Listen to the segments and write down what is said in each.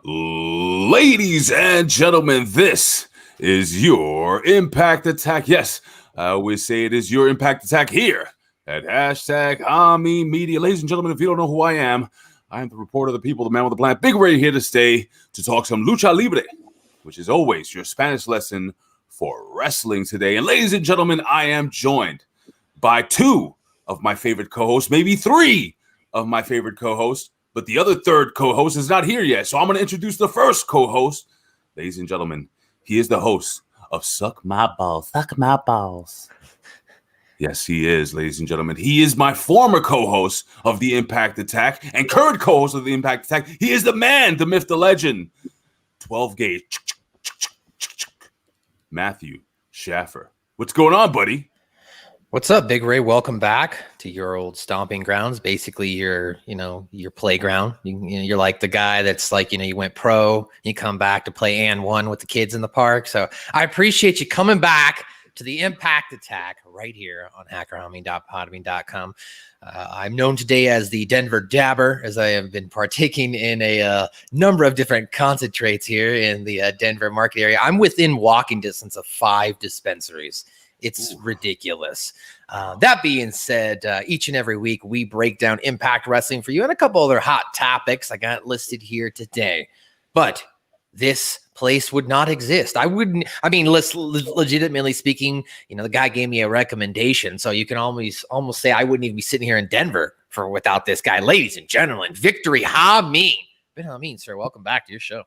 Ladies and gentlemen, this is your Impact Attack. Yes, I always say it is your Impact Attack here at hashtag Hamin Media. Ladies and gentlemen, if you don't know who I am the reporter of the people, the man with the plan, Big Ray, here to stay to talk some lucha libre, which is always your Spanish lesson for wrestling today. And ladies and gentlemen, I am joined by two of my favorite co-hosts, maybe three of my favorite co-hosts, but the other third co-host is not here yet. So I'm going to introduce the first co-host. Ladies and gentlemen, he is the host of Suck My Balls. Suck My Balls. Yes, he is, ladies and gentlemen. He is my former co-host of the Impact Attack and current co-host of the Impact Attack. He is the man, the myth, the legend. 12 gauge. Matthew Schaffer. What's going on, buddy? What's up, Big Ray? Welcome back to your old stomping grounds. Basically, your playground. You're like the guy that's like, you went pro, you come back to play and one with the kids in the park. So I appreciate you coming back to the Impact Attack right here on hackerhamin.podbean.com. I'm known today as the Denver Dabber, as I have been partaking in a number of different concentrates here in the Denver market area. I'm within walking distance of 5 dispensaries. It's ridiculous. That being said, each and every week we break down Impact Wrestling for you and a couple other hot topics I got listed here today. But this place would not exist. Legitimately speaking, the guy gave me a recommendation. So you can almost say I wouldn't even be sitting here in Denver without this guy. Ladies and gentlemen, Victory Hamin. Ben Hamin, sir, welcome back to your show.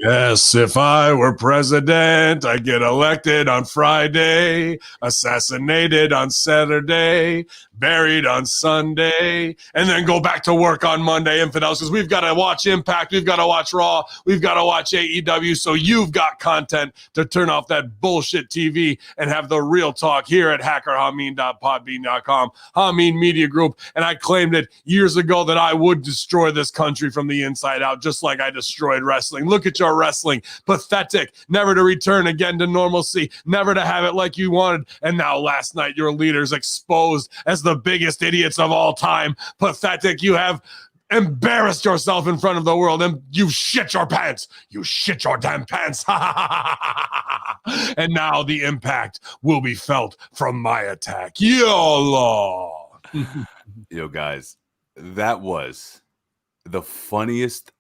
Yes, if I were president, I'd get elected on Friday, assassinated on Saturday, buried on Sunday, and then go back to work on Monday, infidels, because we've got to watch Impact, we've got to watch Raw, we've got to watch AEW, so you've got content to turn off that bullshit TV and have the real talk here at hackerhamin.podbean.com, Hamin Media Group, and I claimed it years ago that I would destroy this country from the inside out, just like I destroyed wrestling. Look at your wrestling, pathetic, never to return again to normalcy, never to have it like you wanted, and now last night your leaders exposed as the biggest idiots of all time. Pathetic. You have embarrassed yourself in front of the world and you shit your pants. You shit your damn pants. And now the impact will be felt from my attack. YOLO. Yo, guys, that was the funniest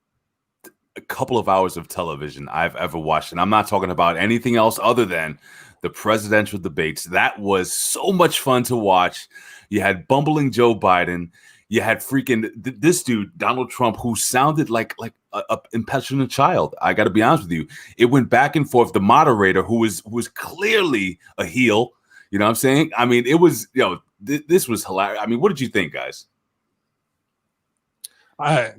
couple of hours of television I've ever watched. And I'm not talking about anything else other than the presidential debates. That was so much fun to watch. You had bumbling Joe Biden. You had freaking this dude, Donald Trump, who sounded like a impassioned child. I got to be honest with you. It went back and forth. The moderator, who was clearly a heel, you know what I'm saying? I mean, it was, this was hilarious. I mean, what did you think, guys?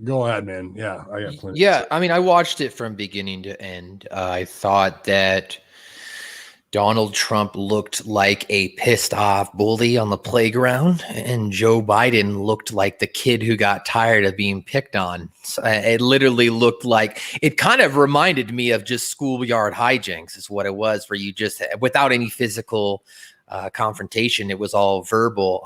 Go ahead, man. Yeah, I got plenty. Yeah, I mean, I watched it from beginning to end. I thought that Donald Trump looked like a pissed off bully on the playground, and Joe Biden looked like the kid who got tired of being picked on. So it literally looked like, it kind of reminded me of just schoolyard hijinks is what it was, where you just, without any physical confrontation, it was all verbal.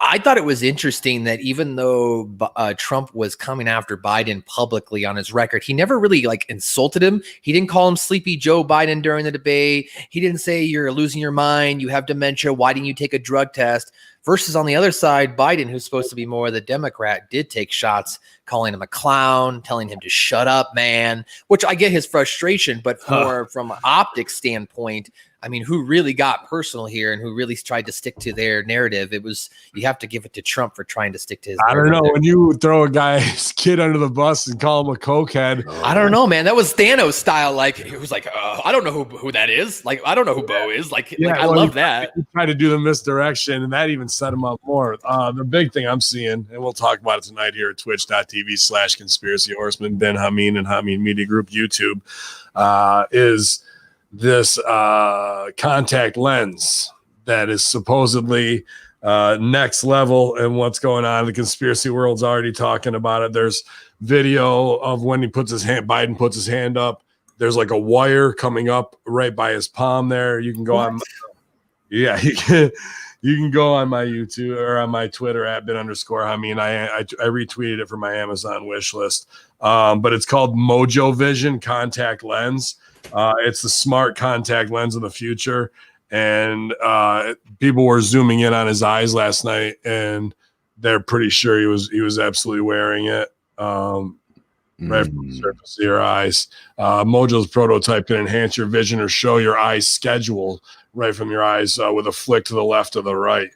I thought it was interesting that even though Trump was coming after Biden publicly on his record, he never really insulted him. He didn't call him Sleepy Joe Biden during the debate. He didn't say you're losing your mind, you have dementia, why didn't you take a drug test? Versus on the other side, Biden, who's supposed to be more of the Democrat, did take from calling him a clown, telling him to shut up, man, which I get his frustration, but from an optics standpoint, I mean, who really got personal here and who really tried to stick to their narrative? You have to give it to Trump for trying to stick to his narrative. I don't know. When you throw a guy's kid under the bus and call him a cokehead. I don't know, man. That was Thanos style. It was like, I don't know who that is. I don't know who Bo is. I love that. He tried to do the misdirection, and that even set him up more. The big thing I'm seeing, and we'll talk about it tonight here at twitch.tv/conspiracy horseman, Ben Hamin and Hamin Media Group YouTube, is this contact lens that is supposedly next level, and what's going on. The conspiracy world's already talking about it. There's video of when Biden puts his hand up. There's like a wire coming up right by his palm there. You can go on. Yeah, you can go on my YouTube or on my Twitter at @bin_Hamin. I retweeted it for my Amazon wish list. But it's called Mojo Vision Contact Lens. It's the smart contact lens of the future. And people were zooming in on his eyes last night, and they're pretty sure he was absolutely wearing it. Right from the surface of your eyes. Mojo's prototype can enhance your vision or show your eyes schedule right from your eyes with a flick to the left or the right.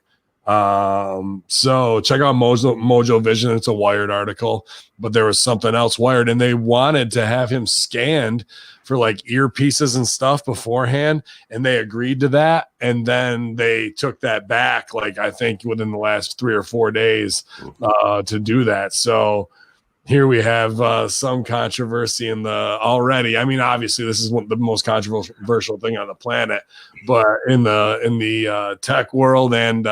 So check out Mojo Vision. It's a Wired article, but there was something else Wired, and they wanted to have him scanned for like earpieces and stuff beforehand, and they agreed to that, and then they took that back, like I think within the last 3 or 4 days to do that. So here we have some controversy in the already. I mean, obviously, this is the most controversial thing on the planet, but in the tech world and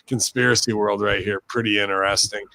conspiracy world, right here, pretty interesting.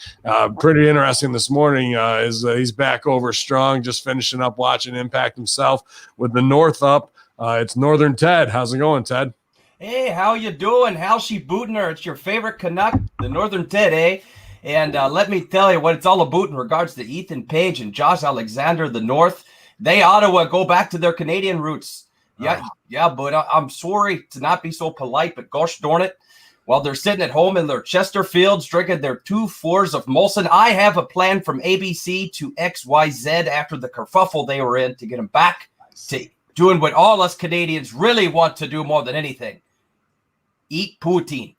Pretty interesting this morning is he's back over strong, just finishing up watching Impact himself with the North up. It's Northern Ted. How's it going, Ted? Hey, how you doing? How's she booting her? It's your favorite Canuck, the Northern Ted, eh? And let me tell you what it's all about in regards to Ethan Page and Josh Alexander, the North. They ought to go back to their Canadian roots. Yeah, but I'm sorry to not be so polite, but gosh darn it. While they're sitting at home in their Chesterfields drinking their 2 4s of Molson, I have a plan from ABC to XYZ after the kerfuffle they were in to get them back to doing what all us Canadians really want to do more than anything. Eat poutine.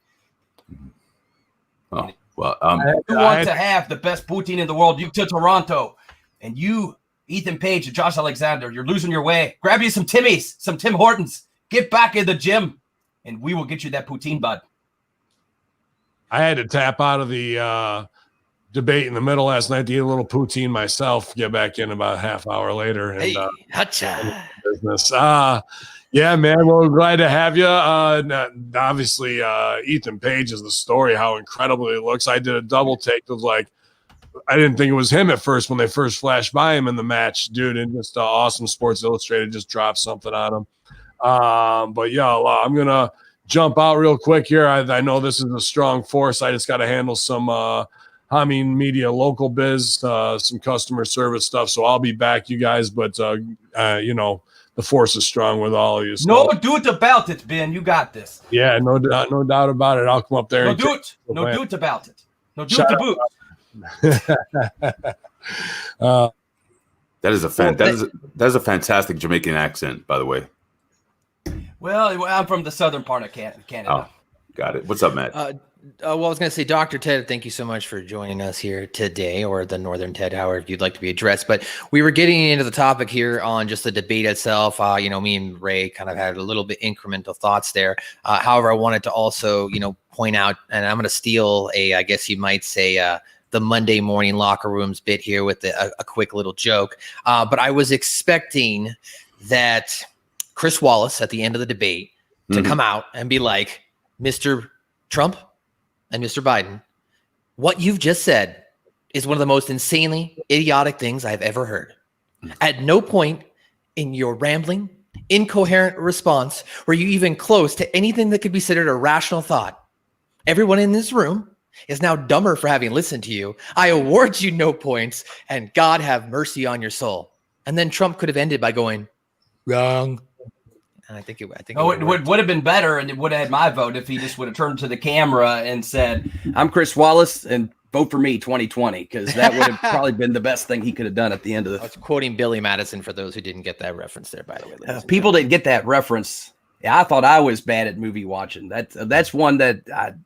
Oh. Well, you want to have the best poutine in the world, you to Toronto, and you, Ethan Page and Josh Alexander, you're losing your way. Grab you some Timmy's, some Tim Hortons. Get back in the gym, and we will get you that poutine, bud. I had to tap out of the debate in the middle last night to eat a little poutine myself. Get back in about a half hour later. And, Hey, hotcha. Business. Yeah, man. Well, glad to have you. Obviously, Ethan Page is the story, how incredible he looks. I did a double take. It was like, I didn't think it was him at first when they first flashed by him in the match, dude. And just awesome. Sports Illustrated just dropped something on him. But yeah, I'm going to jump out real quick here. I know this is a strong force. I just got to handle some Hamin Media local biz, some customer service stuff. So I'll be back, you guys. But, the force is strong with all of you. So. No doubt about it, Ben. You got this. Yeah, no doubt about it. I'll come up there. No doubt about it. No doubt to boot. that is a fantastic Jamaican accent, by the way. Well, I'm from the southern part of Canada. Oh, got it. What's up, Matt? Well, I was going to say, Dr. Ted, thank you so much for joining us here today, or the Northern Ted, however you'd like to be addressed. But we were getting into the topic here on just the debate itself. Me and Ray kind of had a little bit incremental thoughts there. However, I wanted to also, point out, and I'm going to steal I guess you might say, the Monday morning locker rooms bit here with a quick little joke. But I was expecting that Chris Wallace at the end of the debate to come out and be like, Mr. Trump and Mr. Biden, what you've just said is one of the most insanely idiotic things I've ever heard. At no point in your rambling, incoherent response were you even close to anything that could be considered a rational thought. Everyone in this room is now dumber for having listened to you. I award you no points, and God have mercy on your soul. And then Trump could have ended by going, wrong. And I think it would have been better, and it would have had my vote if he just would have turned to the camera and said, I'm Chris Wallace, and vote for me 2020, because that would have probably been the best thing he could have done at the end of the. I was quoting Billy Madison for those who didn't get that reference there, by the way. People didn't get that reference. Yeah, I thought I was bad at movie watching. That's one that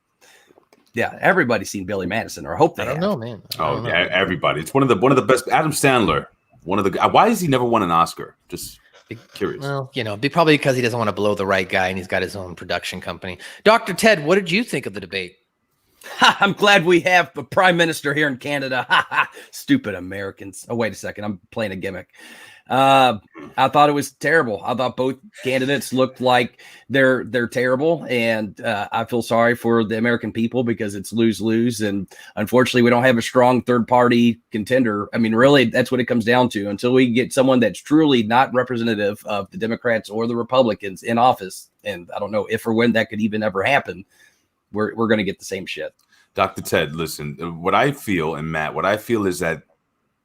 everybody's seen Billy Madison, or I hope they have. I don't know, man. Yeah, everybody. It's one of the best. Adam Sandler, one of the. Why has he never won an Oscar? Just curious. Well, probably because he doesn't want to blow the right guy, and he's got his own production company. Dr. Ted, what did you think of the debate? I'm glad we have a prime minister here in Canada. Stupid Americans. Oh, wait a second. I'm playing a gimmick. I thought it was terrible. I thought both candidates looked like they're terrible, and I feel sorry for the American people because it's lose-lose. And unfortunately, we don't have a strong third-party contender. I mean, really, that's what it comes down to. Until we get someone that's truly not representative of the Democrats or the Republicans in office, and I don't know if or when that could even ever happen, we're going to get the same shit. Dr. Ted, listen, what I feel, and Matt, what I feel is that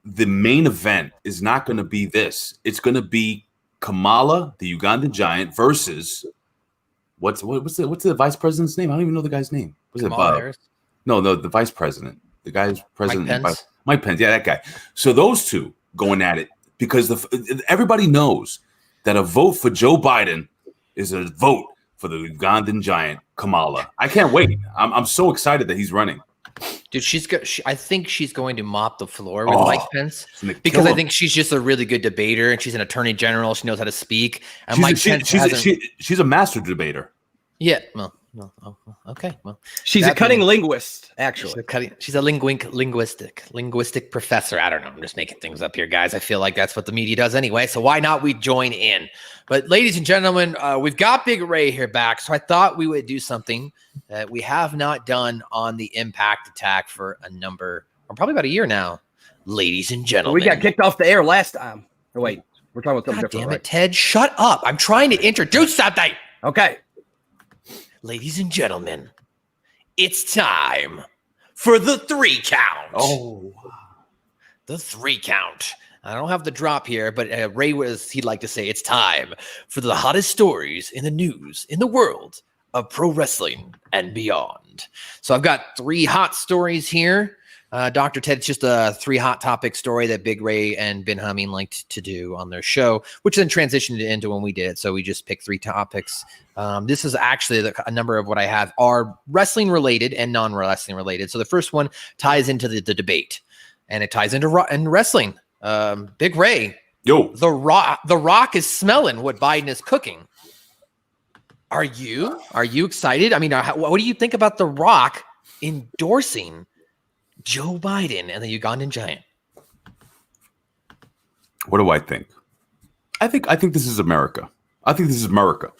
the main event is not going to be this. It's going to be Kamala, the Ugandan giant, versus what's the vice president's name? I don't even know the guy's name. Was Kamala it Harris? No, the vice president. The guy's president. Mike Pence? Yeah, that guy. So those two going at it because everybody knows that a vote for Joe Biden is a vote for the Ugandan giant Kamala. I can't wait. I'm so excited that he's running. Dude, I think she's going to mop the floor with Mike Pence because I think she's just a really good debater and she's an attorney general. She knows how to speak. And she's a master debater. Yeah. Well, okay. Well, she's a cutting linguist, actually. She's a linguistic professor. I don't know. I'm just making things up here, guys. I feel like that's what the media does anyway. So why not we join in? But ladies and gentlemen, we've got Big Ray here back. So I thought we would do something that we have not done on the Impact Attack for probably about a year now. Ladies and gentlemen. We got kicked off the air last time. Oh, wait, we're talking about something different. Damn it, Ted. Shut up. I'm trying to introduce something. Okay. Ladies and gentlemen, it's time for the 3 count. Oh, the 3 count. I don't have the drop here, but he'd like to say it's time for the hottest stories in the news in the world of pro wrestling and beyond. So I've got 3 hot stories here. Dr. Ted, it's just a 3 hot topic story that Big Ray and Ben Hamin liked to do on their show, which then transitioned into when we did it. So we just picked 3 topics. This is actually a number of what I have are wrestling related and non-wrestling related. So the first one ties into the debate, and it ties into wrestling. Big Ray, yo, the Rock is smelling what Biden is cooking. Are you excited? I mean, what do you think about the Rock endorsing Joe Biden and the Ugandan giant? What do I think? I think this is America. I think this is America.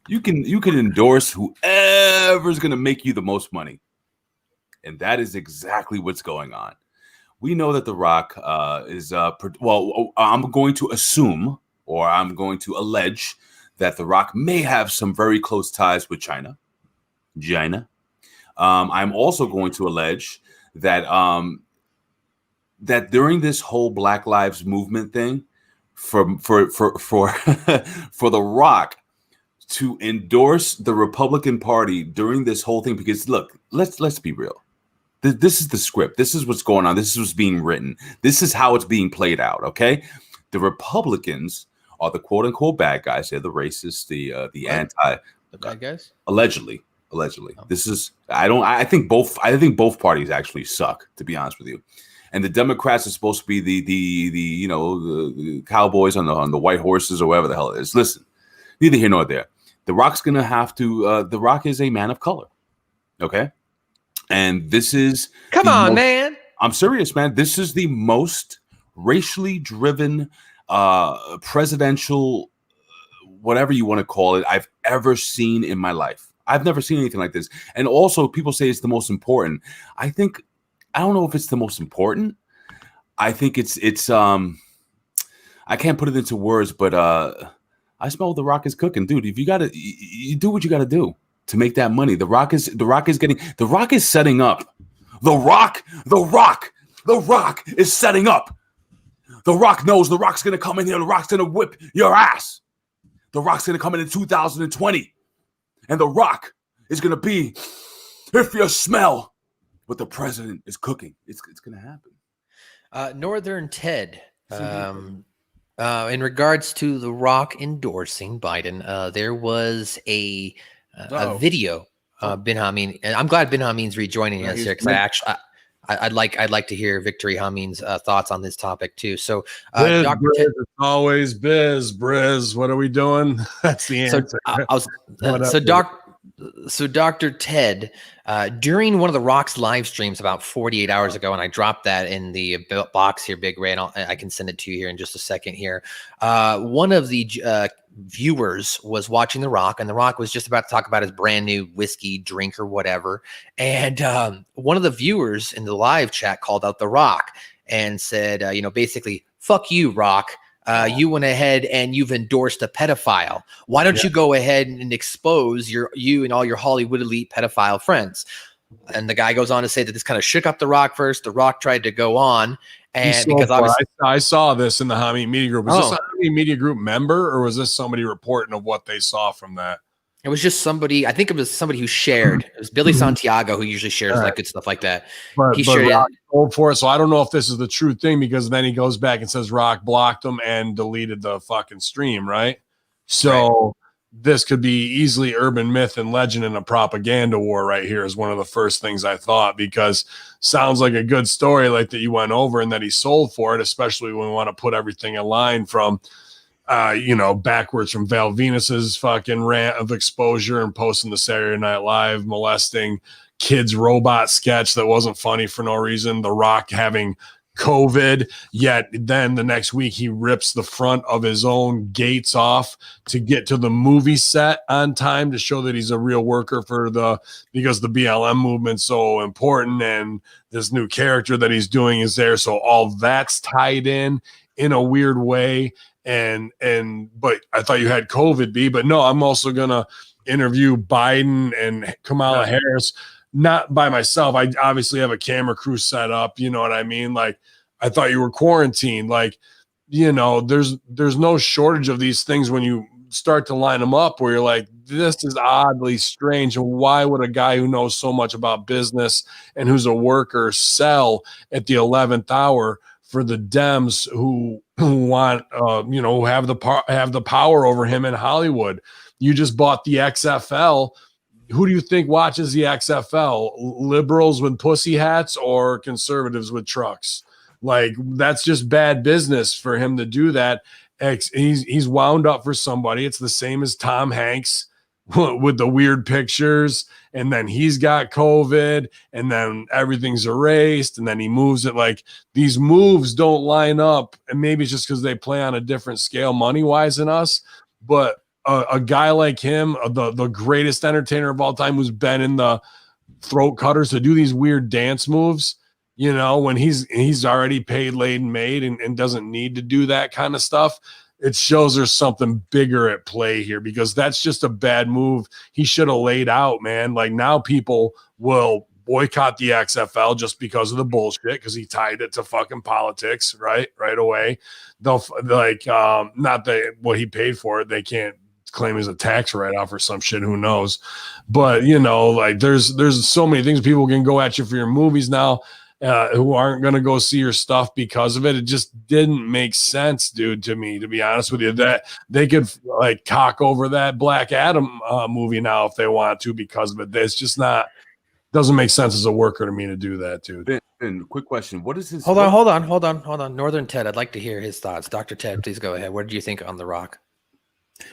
You can endorse whoever's going to make you the most money, and that is exactly what's going on. We know that The Rock is I'm going to assume, or I'm going to allege, that The Rock may have some very close ties with China. I'm also going to allege that that during this whole Black Lives Movement thing, for The Rock to endorse the Republican Party during this whole thing, because look, let's be real. This is the script. This is what's going on. This is what's being written. This is how it's being played out. Okay, the Republicans are the quote unquote bad guys. They're the racists, the anti, the bad guys. Allegedly. Oh. This is. I think both parties actually suck, to be honest with you. And the Democrats are supposed to be the cowboys on the white horses or whatever the hell it is. Listen, neither here nor there. The Rock's gonna have to. The Rock is a man of color. Okay. And this is man. I'm serious, man. This is the most racially driven presidential, whatever you want to call it, I've ever seen in my life. I've never seen anything like this. And also, people say it's the most important. I don't know if it's the most important. I think it's I can't put it into words, but I smell The Rock is cooking, dude. If you do what you gotta do to make that money. The Rock is setting up. The Rock is setting up. The Rock knows The Rock's gonna come in here. The Rock's gonna whip your ass. The Rock's gonna come in 2020, and The Rock is gonna be, if you smell what the president is cooking, it's gonna happen. Northern Ted. In regards to The Rock endorsing Biden, there was a video. Ben Hamin, and I'm glad Ben Hamin's rejoining us here because I'd like to hear Victory Hamin's thoughts on this topic too. So, Dr. Ted, it's always Briz. What are we doing? That's the answer. So Dr. Ted, during one of the Rock's live streams about 48 hours ago, and I dropped that in the box here, Big Ray, and I can send it to you here in just a second here. One of the viewers was watching The Rock, and The Rock was just about to talk about his brand new whiskey drink or whatever. And one of the viewers in the live chat called out The Rock and said, basically, fuck you, Rock. You went ahead and you've endorsed a pedophile. Why don't you go ahead and expose you and all your Hollywood elite pedophile friends? And the guy goes on to say that this kind of shook up The Rock first. The Rock tried to go on, and because I saw this in the Hamin Media Group. Was this a Hamin Media Group member, or was this somebody reporting of what they saw from that? It was just somebody. I think it was somebody who shared. It was Billy Santiago, who usually shares like good stuff like that. He shared Rock told for it, so I don't know if this is the true thing, because then he goes back and says Rock blocked him and deleted the fucking stream, right? So this could be easily urban myth and legend in a propaganda war right here is one of the first things I thought, because sounds like a good story like that you went over and that he sold for it, especially when we want to put everything in line from backwards from Val Venus's fucking rant of exposure and posting the Saturday Night Live molesting kids robot sketch that wasn't funny for no reason. The Rock having COVID, yet then the next week he rips the front of his own gates off to get to the movie set on time to show that he's a real worker because the BLM movement's so important and this new character that he's doing is there. So all that's tied in a weird way. But I thought you had COVID, B, but no, I'm also gonna interview Biden and Kamala Harris, not by myself. I obviously have a camera crew set up, you know what I mean? Like, I thought you were quarantined. Like, there's no shortage of these things when you start to line them up where you're like, this is oddly strange. And why would a guy who knows so much about business and who's a worker sell at the 11th hour for the Dems who want, who have the power over him in Hollywood? You just bought the XFL. Who do you think watches the XFL? Liberals with pussy hats or conservatives with trucks? Like, that's just bad business for him to do that. He's wound up for somebody. It's the same as Tom Hanks with the weird pictures, and then he's got COVID, and then everything's erased, and then he moves it. Like, these moves don't line up, and maybe it's just because they play on a different scale money-wise than us, but a guy like him, the greatest entertainer of all time, who's been in the throat cutters to do these weird dance moves, when he's already paid, laid, and made and doesn't need to do that kind of stuff, it shows there's something bigger at play here, because that's just a bad move he should have laid out, man. Like, now people will boycott the XFL just because of the bullshit, because he tied it to fucking politics right away. They'll not that what he paid for it, they can't claim as a tax write-off or some shit, who knows. But there's so many things people can go at you for your movies now, who aren't going to go see your stuff because of it. It just didn't make sense, dude, to me, to be honest with you, that they could cock over that Black Adam movie now if they want to because of it. It's just doesn't make sense as a worker to me to do that, dude. Ben, quick question. What is his... Hold on. Northern Ted, I'd like to hear his thoughts. Dr. Ted, please go ahead. What did you think on The Rock?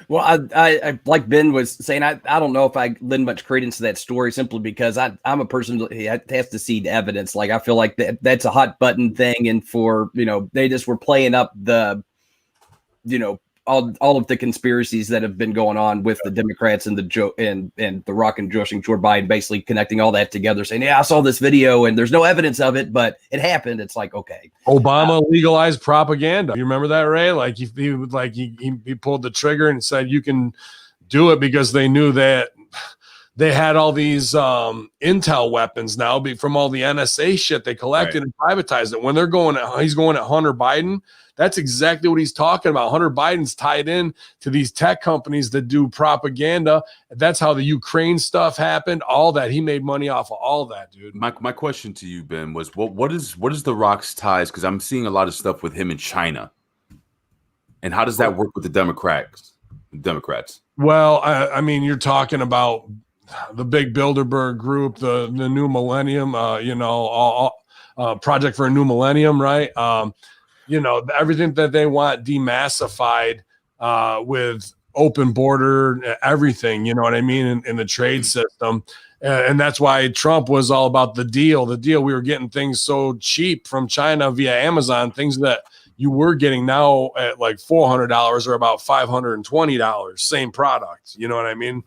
Well, I like Ben was saying, I don't know if I lend much credence to that story, simply because I'm a person that has to see the evidence. Like, I feel like that's a hot button thing. And for, they just were playing up the, all of the conspiracies that have been going on with the Democrats and the Rock and Joe Biden, basically connecting all that together, saying, yeah, I saw this video and there's no evidence of it, but it happened. It's like, okay. Obama legalized propaganda. You remember that, Ray? Like, he pulled the trigger and said, you can do it, because they knew that they had all these intel weapons now from all the NSA shit they collected and privatized it. When he's going at Hunter Biden, that's exactly what he's talking about. Hunter Biden's tied in to these tech companies that do propaganda. That's how the Ukraine stuff happened. All that. He made money off of all that, dude. My question to you, Ben, was what is The Rock's ties? Because I'm seeing a lot of stuff with him in China. And how does that work with the Democrats? Well, I mean, you're talking about the big Bilderberg group, the new millennium, project for a new millennium, right? Everything that they want demassified with open border, everything, you know what I mean, in the trade system. And that's why Trump was all about the deal. We were getting things so cheap from China via Amazon, things that you were getting now at like $400 or about $520, same product. You know what I mean?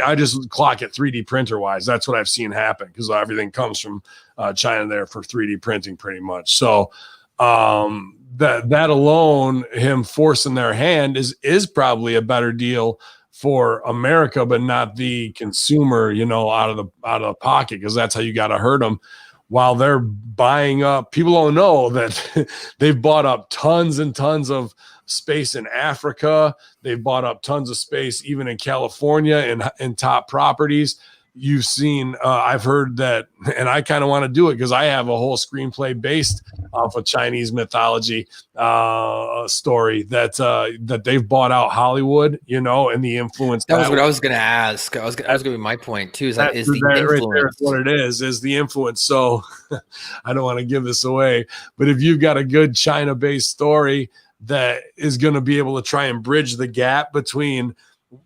I just clock it 3D printer wise. That's what I've seen happen because everything comes from China there for 3D printing pretty much. So that alone, him forcing their hand is probably a better deal for America, but not the consumer, you know, out of the pocket, because that's how you got to hurt them. While they're buying up, people don't know that they've bought up tons and tons of space in Africa. They've bought up tons of space even in California in top properties. You've seen, I've heard that, and I kind of want to do it because I have a whole screenplay based off of Chinese mythology story that they've bought out Hollywood, you know, and the influence. That was what I was going to ask. That was going to be my point too. Is the influence right there, what it is the influence. So I don't want to give this away, but if you've got a good China-based story that is going to be able to try and bridge the gap between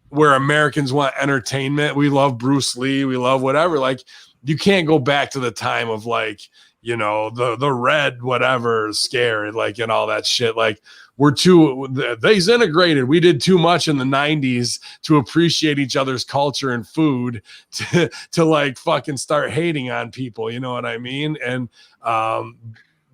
where Americans want entertainment. We love Bruce Lee. We love whatever. Like, you can't go back to the time of, like, you know, the red whatever scare, like, and all that shit. Like, they's integrated. We did too much in the 90s to appreciate each other's culture and food to like fucking start hating on people. You know what I mean? And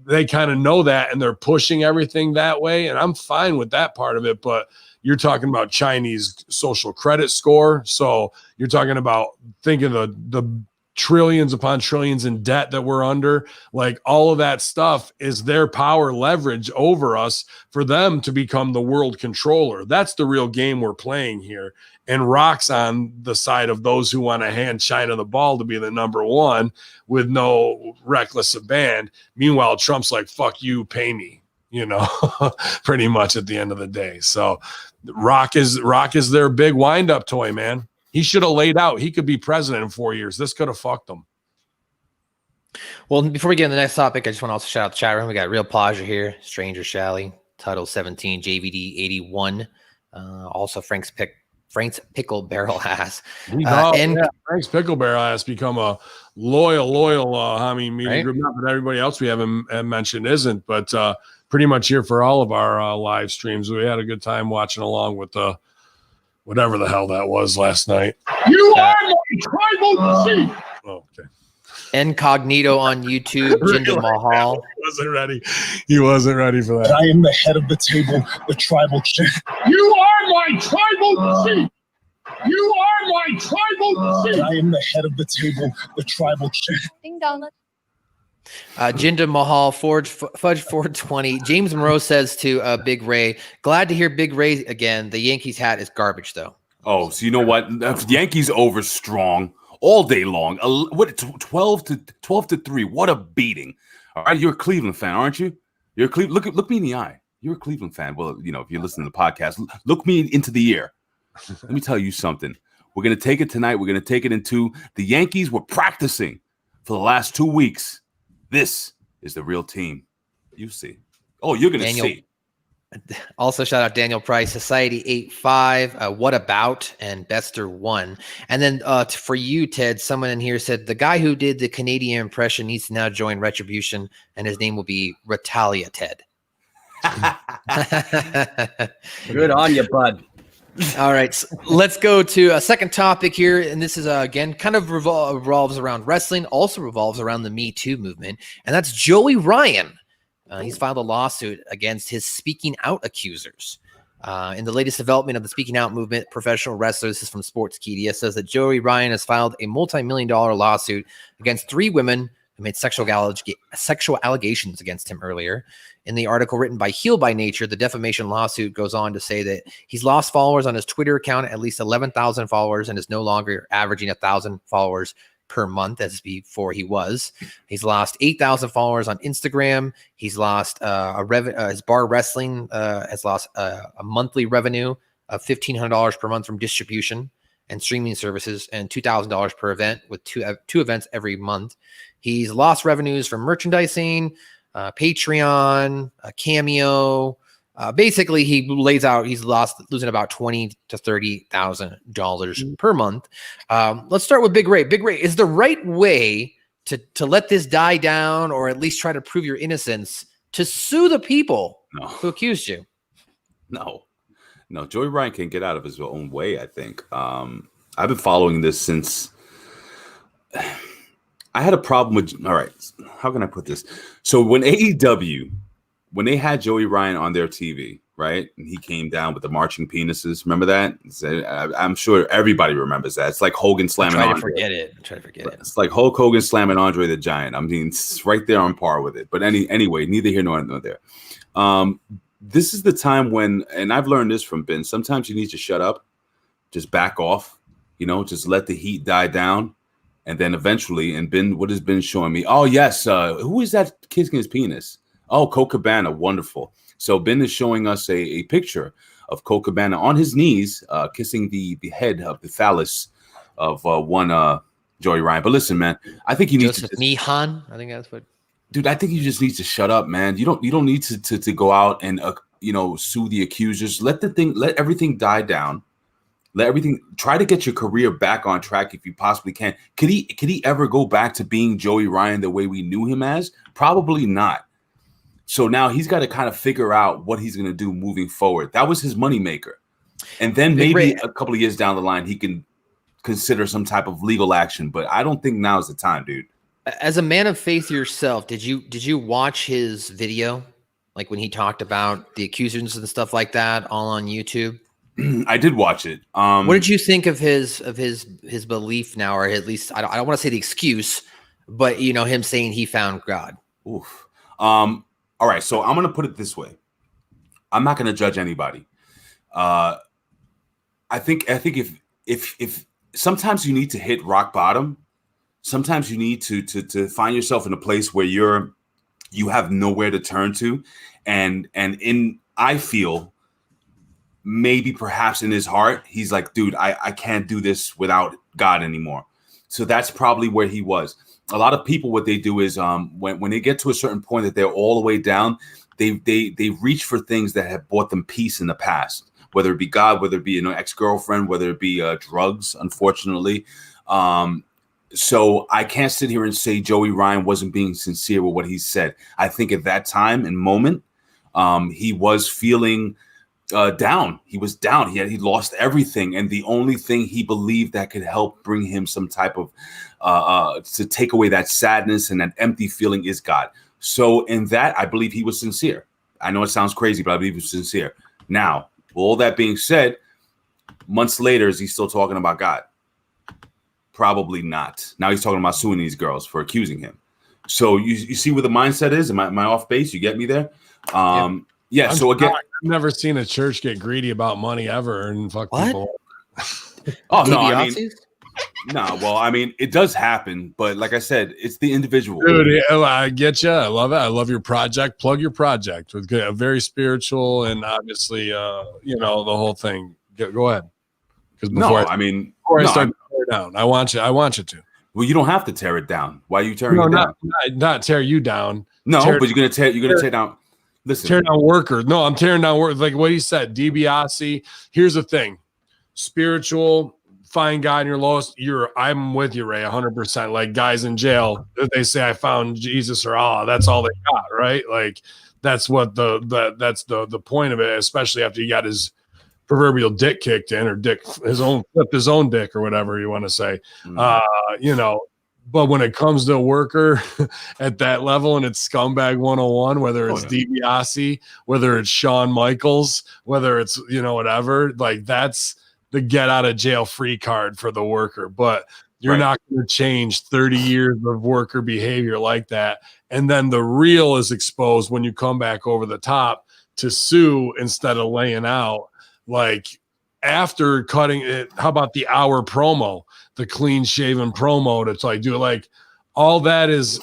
they kind of know that, and they're pushing everything that way. And I'm fine with that part of it, but you're talking about Chinese social credit score. So you're talking about thinking the trillions upon trillions in debt that we're under. Like, all of that stuff is their power leverage over us for them to become the world controller. That's the real game we're playing here. And Rock's on the side of those who want to hand China the ball to be the number one with no reckless abandon. Meanwhile, Trump's like, fuck you, pay me, you know, pretty much at the end of the day. So Rock is their big wind-up toy, man. He should have laid out. He could be president in 4 years. This could have fucked him. Well, before we get into the next topic, I just want to also shout out the chat room. We got Real Pleasure here, Stranger Shally, Title 17, JVD 81. Also, Frank's Pickle Barrel Ass. Frank's Pickle Barrel has become a loyal Hamin media group. Not that everybody else we haven't mentioned isn't, but pretty much here for all of our live streams. We had a good time watching along with whatever the hell that was last night. You are my tribal chief. Oh, okay. Incognito on YouTube, Jinder Mahal. He wasn't ready for that. I am the head of the table, the tribal chief. You are my tribal chief. You are my tribal chief. I am the head of the table, the tribal chief. Ding dong. Jinder Mahal, Fudge 420. James Monroe says to Big Ray, glad to hear Big Ray again. The Yankees hat is garbage, though. Oh, so you know what? Yankees over strong all day long. What, 12 to 3. What a beating. All right, you're a Cleveland fan, aren't you? You're a Cleveland. Look me in the eye. You're a Cleveland fan. Well, you know, if you're listening to the podcast, look me into the ear. Let me tell you something. We're going to take it tonight. We're going to take it into the Yankees were practicing for the last 2 weeks. This is the real team. You see. Oh, you're going to see. Also, shout out Daniel Price, Society 85, What About, and Bester 1. And then for you, Ted, someone in here said the guy who did the Canadian impression needs to now join Retribution, and his name will be Retalia Ted. Good on you, bud. All right, so let's go to a second topic here, and this is again kind of revolves around wrestling, also revolves around the Me Too movement, and that's Joey Ryan. He's filed a lawsuit against his speaking out accusers. In the latest development of the speaking out movement, professional wrestlers, this is from Sportskeeda, says that Joey Ryan has filed a multi-million-dollar lawsuit against 3 women who made sexual allegations against him earlier. In the article written by Heel by Nature, the defamation lawsuit goes on to say that he's lost followers on his Twitter account, at least 11,000 followers, and is no longer averaging 1,000 followers per month as before he was. He's lost 8,000 followers on Instagram. He's lost his bar wrestling has lost a monthly revenue of $1,500 per month from distribution and streaming services, and $2,000 per event with two events every month. He's lost revenues from merchandising, Patreon, Cameo, Basically, he lays out he's losing about $20,000 to $30,000 per month. Let's start with Big Ray. Big Ray, is the right way to let this die down, or at least try to prove your innocence, to sue the people who accused you? No, Joey Ryan can get out of his own way, I think. I've been following this since I had a problem with, all right, how can I put this? So when AEW, when they had Joey Ryan on their TV, right, and he came down with the marching penises, remember that? I'm sure everybody remembers that. It's like Hogan slamming Andre. I'm trying to forget it. It's like Hulk Hogan slamming Andre the Giant. I mean, it's right there on par with it. But anyway, neither here nor there. This is the time when, and I've learned this from Ben, sometimes you need to shut up, just back off, just let the heat die down. And then eventually, and Ben, what has Ben showing me? Oh, yes. Who is that kissing his penis? Oh, Colt Cabana. Wonderful. So Ben is showing us a picture of Colt Cabana on his knees, kissing the head of the phallus of one Joey Ryan. But listen, man, I think you need Joseph Meehan. I think that's what. Dude, I think you just need to shut up, man. You don't need to go out and sue the accusers. Let everything die down. Try to get your career back on track if you possibly can. Could he ever go back to being Joey Ryan the way we knew him as? Probably not. So now he's got to kind of figure out what he's going to do moving forward. That was his moneymaker. And then maybe a couple of years down the line, he can consider some type of legal action. But I don't think now's the time, dude. As a man of faith yourself, did you watch his video? Like when he talked about the accusers and stuff like that, all on YouTube? I did watch it. What did you think of his belief now, or at least I don't want to say the excuse, but him saying he found God? Oof. All right, so I'm gonna put it this way. I'm not gonna judge anybody. I think if sometimes you need to hit rock bottom. Sometimes you need to find yourself in a place where you have nowhere to turn to, and I feel maybe perhaps in his heart he's like, dude, I can't do this without God anymore. So that's probably where he was. A lot of people, what they do is when they get to a certain point that they're all the way down, they reach for things that have brought them peace in the past, whether it be God, whether it be ex-girlfriend, whether it be drugs, unfortunately. So I can't sit here and say Joey Ryan wasn't being sincere with what he said. I think at that time and moment, he was feeling down. He was down. He lost everything. And the only thing he believed that could help bring him some type of to take away that sadness and that empty feeling is God. So in that, I believe he was sincere. I know it sounds crazy, but I believe he was sincere. Now, with all that being said, months later, is he still talking about God? Probably not. Now he's talking about suing these girls for accusing him. So you see where the mindset is? Am I off base? You get me there? Yeah. So again, I've never seen a church get greedy about money ever and fuck people. Oh no, I mean, it does happen, but like I said, it's the individual. Dude, I get you. I love it. I love your project. Plug your project with a very spiritual and obviously, the whole thing. Go ahead. Because before I start to tear down, I want you to. Well, you don't have to tear it down. Why are you tearing it down? Not tear you down. No, but you're gonna tear down. Listen, tear down workers. No, I'm tearing down work. Like what he said, DiBiase. Here's the thing: spiritual, find God in your lowest. I'm with you, Ray, 100%. Like guys in jail, they say I found Jesus or Allah. That's all they got, right? Like that's what that's the point of it. Especially after he got his proverbial dick kicked in, or flipped his own dick, or whatever you want to say. But when it comes to a worker at that level, and it's scumbag 101, whether it's DiBiase, whether it's Shawn Michaels, whether it's, whatever, like that's the get out of jail free card for the worker. But you're not going to change 30 years of worker behavior like that. And then the real is exposed when you come back over the top to sue instead of laying out. Like after cutting it, how about the hour promo, the clean shaven promo to like do it? Like all that is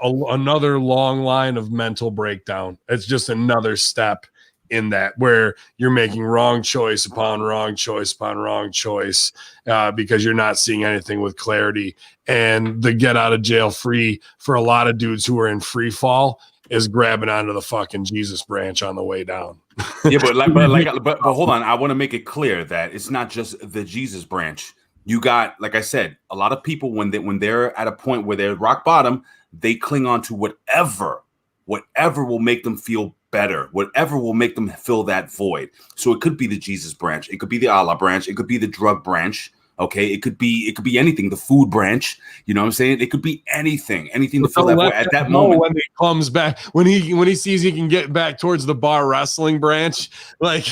another long line of mental breakdown. It's just another step in that where you're making wrong choice upon wrong choice upon wrong choice because you're not seeing anything with clarity. And the get out of jail free for a lot of dudes who are in free fall is grabbing onto the fucking Jesus branch on the way down. Yeah, but hold on. I want to make it clear that it's not just the Jesus branch. You got, like I said, a lot of people when they're at a point where they're rock bottom, they cling on to whatever will make them feel better, whatever will make them fill that void. So it could be the Jesus branch, it could be the Allah branch, it could be the drug branch. Okay, it could be anything, the food branch, you know what I'm saying? It could be anything to fill that void at that moment. When he comes back, when he sees he can get back towards the bar wrestling branch, like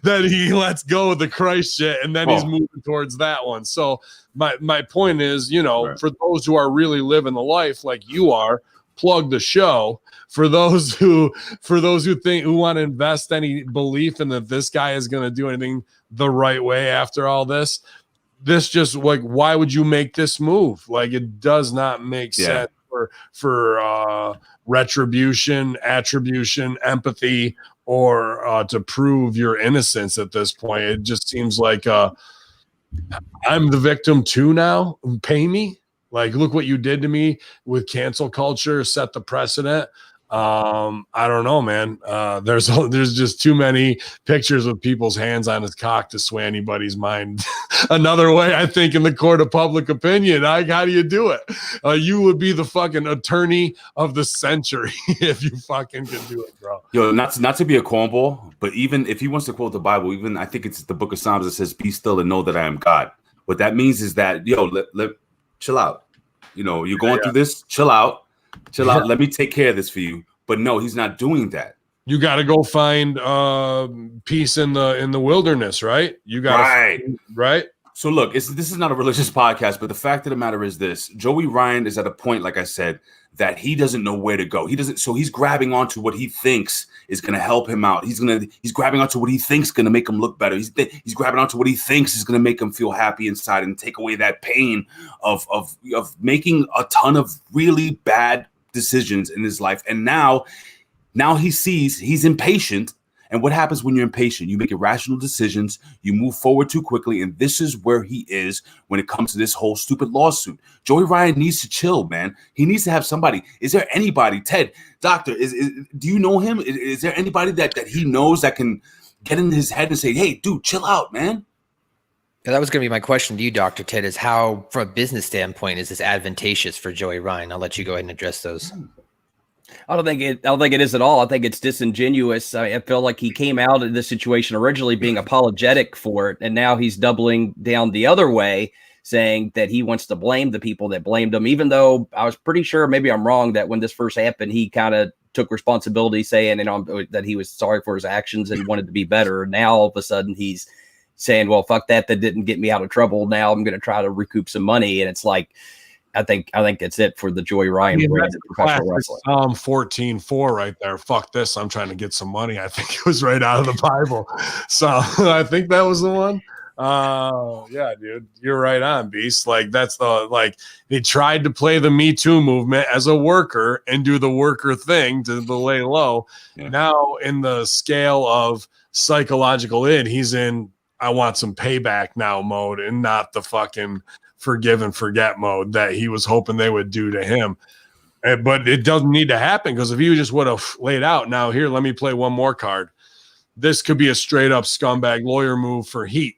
that he lets go of the Christ shit, and then he's moving towards that one. So my point is, you know, for those who are really living the life like you are, plug the show. For those who want to invest any belief in that this guy is going to do anything the right way after all this just, like, why would you make this move? Like, it does not make sense for retribution, attribution, empathy, or to prove your innocence at this point. It just seems like I'm the victim too now. Pay me. Like, look what you did to me with cancel culture, set the precedent. I don't know, man. There's just too many pictures of people's hands on his cock to sway anybody's mind another way. I think in the court of public opinion, how do you do it? You would be the fucking attorney of the century if you fucking could do it, bro. Yo, not to be a cornball, but even if he wants to quote the Bible, even I think it's the book of Psalms that says, "Be still and know that I am God." What that means is that, yo, chill out. You know, you're going through this. Chill out. Let me take care of this for you. But no, he's not doing that. You got to go find peace in the wilderness, right? You got right. So look, this is not a religious podcast, but the fact of the matter is this: Joey Ryan is at a point, like I said, that he doesn't know where to go. So he's grabbing onto what he thinks is going to help him out. He's grabbing onto what he thinks is going to make him look better. He's grabbing onto what he thinks is going to make him feel happy inside and take away that pain of making a ton of really bad decisions in his life. And now he sees he's impatient. And what happens when you're impatient? You make irrational decisions, you move forward too quickly, and this is where he is when it comes to this whole stupid lawsuit. Joey Ryan needs to chill, man. He needs to have somebody. Is there anybody, Ted, doctor, do you know him? Is there anybody that he knows that can get in his head and say, hey, dude, chill out, man? Yeah, that was going to be my question to you, Dr. Ted, is how, from a business standpoint, is this advantageous for Joey Ryan? I'll let you go ahead and address those. I don't think it is at all. I think it's disingenuous. I feel like he came out of this situation originally being apologetic for it, and now he's doubling down the other way, saying that he wants to blame the people that blamed him, even though I was pretty sure, maybe I'm wrong, that when this first happened, he kind of took responsibility, saying that he was sorry for his actions and wanted to be better. Now, all of a sudden, he's saying, well, fuck that didn't get me out of trouble. Now I'm going to try to recoup some money. And it's like, I think that's it for the Joey Ryan brand of professional wrestling. 14:4 right there. Fuck this. I'm trying to get some money. I think it was right out of the Bible. So I think that was the one. Yeah, dude, you're right on, Beast. Like, that's they tried to play the Me Too movement as a worker and do the worker thing to lay low. Yeah. Now in the scale of psychological he's in I want some payback now mode and not the fucking forgive and forget mode that he was hoping they would do to him. But it doesn't need to happen, because if he just would have laid out, now here, let me play one more card. This could be a straight up scumbag lawyer move for Heat.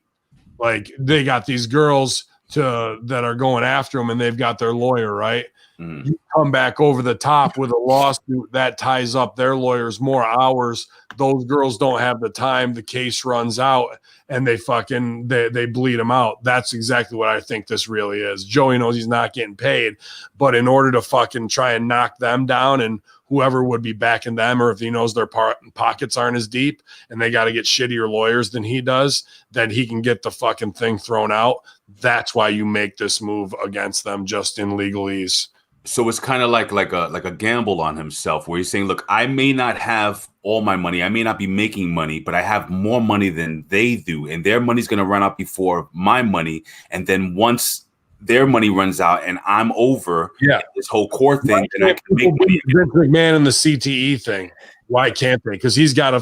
Like, they got these girls that are going after him, and they've got their lawyer, right? Mm. You come back over the top with a lawsuit that ties up their lawyers more hours. Those girls don't have the time. The case runs out, and they bleed him out. That's exactly what I think this really is. Joey knows he's not getting paid, but in order to fucking try and knock them down, and whoever would be backing them, or if he knows their pockets aren't as deep and they got to get shittier lawyers than he does, then he can get the fucking thing thrown out. That's why you make this move against them, just in legalese. So it's kind of like a gamble on himself, where he's saying, look, I may not have all my money, I may not be making money, but I have more money than they do, and their money's going to run out before my money. And then once their money runs out and I'm over this whole court thing, then I can make money. Vince McMahon and the CTE thing. Why can't they? Because he's got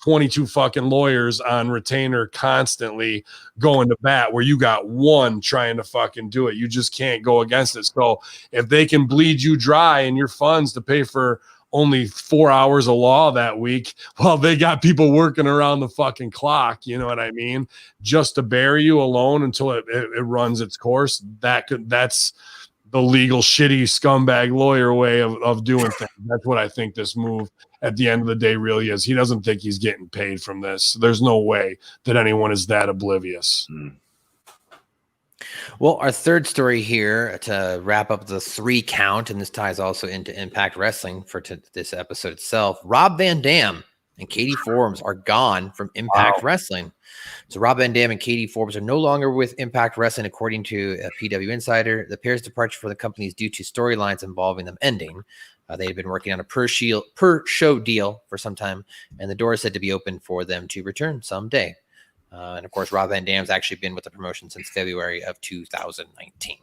22 fucking lawyers on retainer constantly going to bat, where you got one trying to fucking do it. You just can't go against it. So if they can bleed you dry in your funds to pay for only 4 hours of law that week while they got people working around the fucking clock. You know what I mean? Just to bury you alone until it runs its course. That's the legal shitty scumbag lawyer way of doing things. That's what I think this move at the end of the day really is. He doesn't think he's getting paid from this. There's no way that anyone is that oblivious. Well, our third story here to wrap up the 3 count, and this ties also into Impact Wrestling for this episode itself. Rob Van Dam and Katie Forbes are gone from Impact Wrestling. So Rob Van Dam and Katie Forbes are no longer with Impact Wrestling, according to a PW Insider. The pair's departure from the company is due to storylines involving them ending. They had been working on a per show deal for some time, and the door is said to be open for them to return someday. And of course, Rob Van Dam's actually been with the promotion since February of 2019.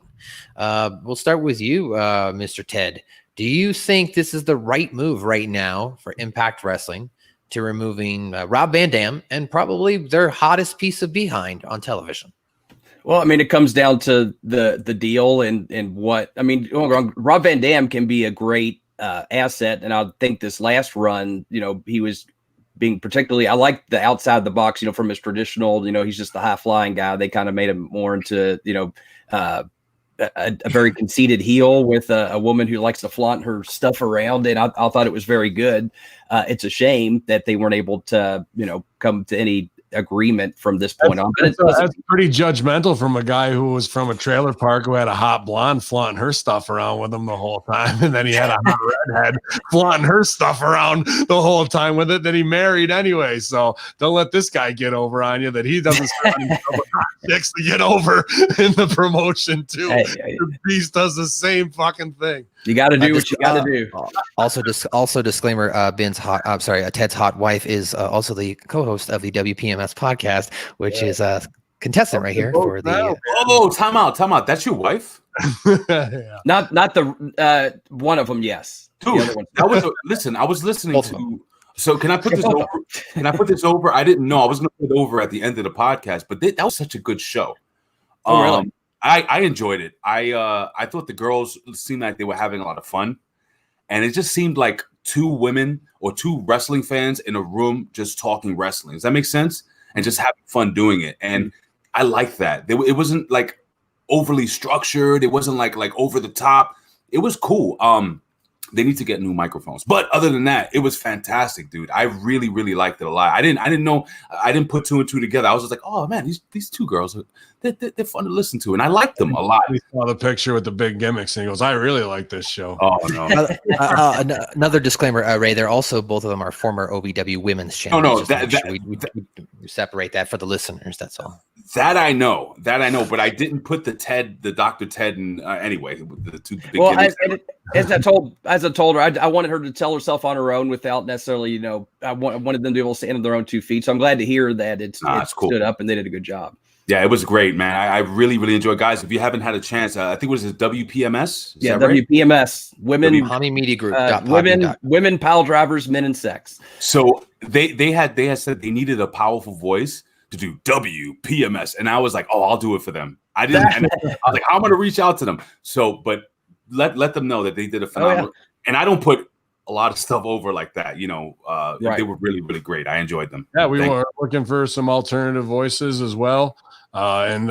We'll start with you, Mr. Ted. Do you think this is the right move right now for Impact Wrestling to removing Rob Van Dam and probably their hottest piece of behind on television? Well, I mean, it comes down to the deal and what I mean. Don't get me wrong, Rob Van Dam can be a great asset, and I think this last run, he was being particularly. I like the outside the box, from his traditional. He's just the high flying guy. They kind of made him more into a very conceited heel with a woman who likes to flaunt her stuff around, and I thought it was very good. It's a shame that they weren't able to come to any agreement from this point on. But that's pretty judgmental from a guy who was from a trailer park who had a hot blonde flaunting her stuff around with him the whole time, and then he had a hot redhead flaunting her stuff around the whole time with it that he married anyway. So don't let this guy get over on you that he doesn't start hot chicks to get over in the promotion too. Hey. The Beast does the same fucking thing. You got to do what you got to do. Also, disclaimer: Ted's hot wife is also the co-host of the WPMS podcast, which is a contestant right here for the. Time out! That's your wife? Yeah. Not the one of them. Yes, dude. Listen. I was listening to. So can I put this over? Can I put this over? I didn't know I was going to put it over at the end of the podcast, but that was such a good show. Oh, really? I enjoyed it. I thought the girls seemed like they were having a lot of fun, and it just seemed like 2 women or 2 wrestling fans in a room just talking wrestling. Does that make sense? And just having fun doing it. And I like that. It wasn't like overly structured. It wasn't like over the top. It was cool. They need to get new microphones. But other than that, it was fantastic, dude. I really, really liked it a lot. I didn't know. I didn't put 2 and 2 together. I was just like, oh man, these 2 girls, they're fun to listen to, and I like them a lot. We saw the picture with the big gimmicks, and he goes, "I really like this show." Oh no. Another disclaimer, Ray. They're also both of them are former OVW women's champions. We separate that for the listeners. That's all. That I know, but I didn't put the Dr. Ted, and anyway, the 2 big well, gimmicks. As I told her, I wanted her to tell herself on her own without necessarily, I wanted them to be able to stand on their own 2 feet. So I'm glad to hear that it cool. stood up and they did a good job. Yeah, it was great, man. I really, really enjoyed. Guys, if you haven't had a chance, I think it was WPMS. Yeah, WPMS, Women Hamin Media Group. Women pile drivers, men and sex. So they had said they needed a powerful voice to do WPMS, and I was like, oh, I'll do it for them. I didn't. I was like, how am I gonna reach out to them? So, but let them know that they did a phenomenal. And I don't put a lot of stuff over like that, Right. They were really, really great. I enjoyed them. Yeah, we were looking for some alternative voices as well. Even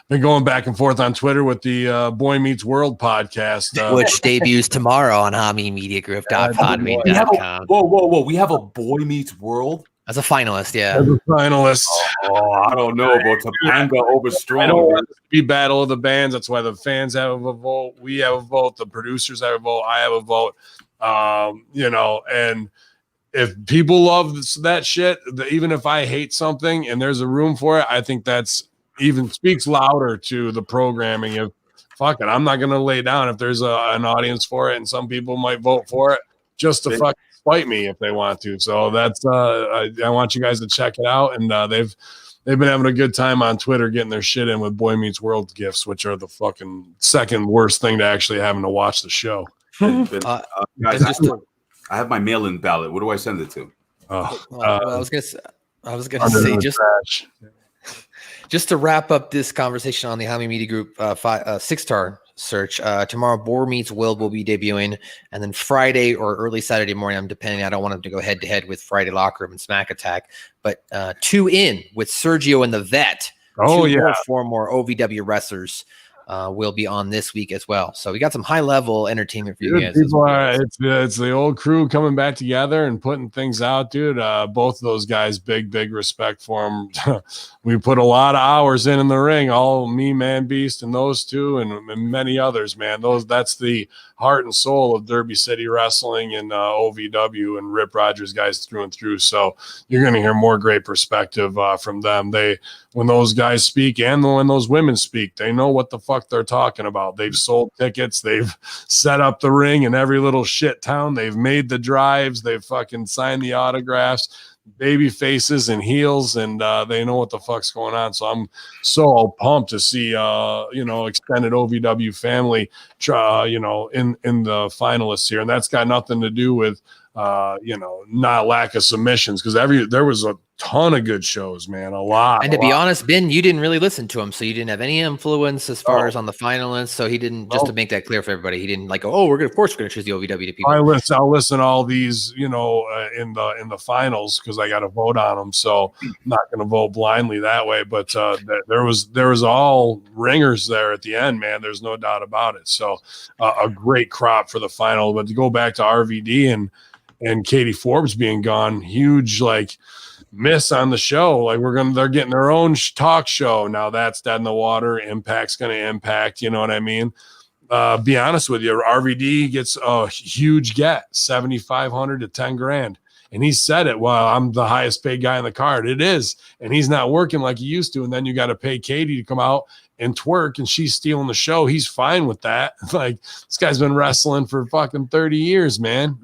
been going back and forth on Twitter with the Boy Meets World podcast, which debuts tomorrow on HamiMediaGroup.podbean.com. Whoa! We have a Boy Meets World as a finalist, yeah. As a finalist. Oh, I don't know about Topanga over Strong. I don't want it to be battle of the bands. That's why the fans have a vote. We have a vote. The producers have a vote. I have a vote. And if people love that shit, even if I hate something and there's a room for it, I think that's even speaks louder to the programming of fuck it. I'm not going to lay down if there's an audience for it, and some people might vote for it just to fucking spite me if they want to. So that's I want you guys to check it out, and they've been having a good time on Twitter getting their shit in with Boy Meets World gifts, which are the fucking second worst thing to actually having to watch the show. Guys, I have my mail-in ballot. What do I send it to? I was gonna say just to wrap up this conversation on the Hamin Media Group 6-star search. Tomorrow, Boar Meets Will be debuting, and then Friday or early Saturday morning, I'm depending. I don't want them to go head to head with Friday Locker Room and Smack Attack, but 2 in with Sergio and the Vet. Oh, yeah. 4 more OVW wrestlers will be on this week as well. So we got some high level entertainment for you guys. It's the old crew coming back together and putting things out, dude. Both of those guys, big respect for them. We put a lot of hours in the ring, all me, Man Beast, and those two, and many others, man. That's the heart and soul of Derby City Wrestling and OVW and Rip Rogers guys through and through. So you're going to hear more great perspective from them. When those guys speak and when those women speak, they know what the fuck they're talking about. They've sold tickets. They've set up the ring in every little shit town. They've made the drives. They've fucking signed the autographs, baby faces and heels, and they know what the fuck's going on. So I'm so pumped to see, extended OVW family, in the finalists here. And that's got nothing to do with, not lack of submissions, because there was a ton of good shows, man. A lot. And to be honest, Ben, you didn't really listen to him, so you didn't have any influence as far as on the finalists. So he didn't, just to make that clear for everybody, he didn't like, oh, of course we're gonna choose the OVW people. I'll listen to all these, in the finals, because I got to vote on them. So I'm not gonna vote blindly that way. But there was all ringers there at the end, man. There's no doubt about it. So a great crop for the final. But to go back to RVD and Katie Forbes being gone, huge miss on the show. They're getting their own talk show now. That's dead in the water. Impact's going to impact, you know what I mean? Be honest with you, RVD gets a huge get, $7,500 to $10,000, and he said it, well, I'm the highest paid guy on the card. It is, and he's not working like he used to. And then you got to pay Katie to come out and twerk, and she's stealing the show. He's fine with that. This guy's been wrestling for fucking 30 years, man.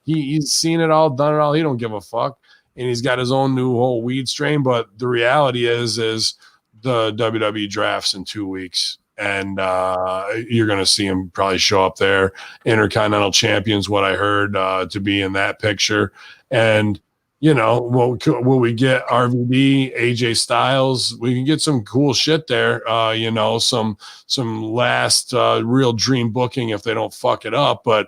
He's seen it all, done it all. He don't give a fuck. And he's got his own new whole weed strain. But the reality is the WWE drafts in 2 weeks, and you're going to see him probably show up there. Intercontinental champions, what I heard, to be in that picture. And will we get RVD, AJ Styles? We can get some cool shit there. Some last real dream booking if they don't fuck it up. But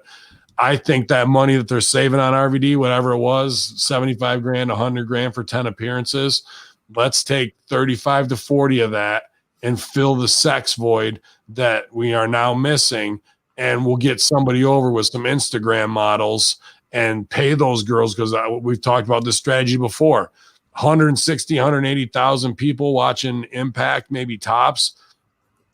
I think that money that they're saving on RVD, whatever it was, $75,000, $100,000 for 10 appearances, let's take 35 to 40 of that and fill the sex void that we are now missing. And we'll get somebody over with some Instagram models and pay those girls, because we've talked about this strategy before. 160, 180,000 people watching Impact, maybe tops,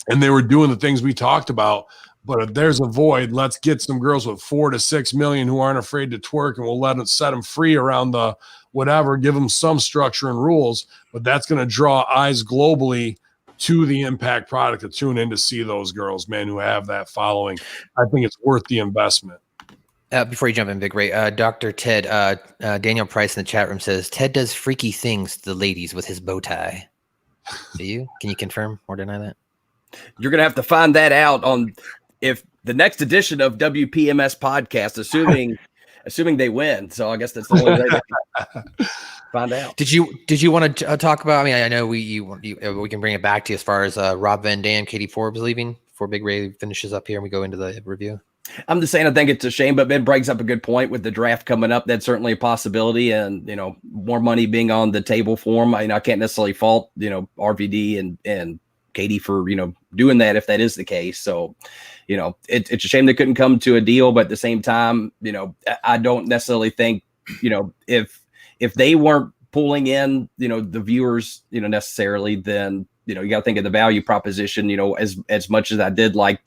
and they were doing the things we talked about. But if there's a void, let's get some girls with 4 to 6 million who aren't afraid to twerk, and we'll set them free around the whatever, give them some structure and rules. But that's going to draw eyes globally to the Impact product to tune in to see those girls, man, who have that following. I think it's worth the investment. Before you jump in, Big Ray, Dr. Ted, Daniel Price in the chat room says, Ted does freaky things to the ladies with his bow tie. Do you? Can you confirm or deny that? You're going to have to find that out on if the next edition of WPMS podcast, assuming they win. So I guess that's the only way they can find out. Did you want to talk about, I know we can bring it back to you as far as Rob Van Dam, Katie Forbes leaving before Big Ray finishes up here and we go into the review. I'm just saying, I think it's a shame, but Ben brings up a good point with the draft coming up. That's certainly a possibility, and more money being on the table for him. I can't necessarily fault RVD and Katie for doing that if that is the case. So it's a shame they couldn't come to a deal, but at the same time, I don't necessarily think if they weren't pulling in the viewers necessarily, then you got to think of the value proposition. As much as I did like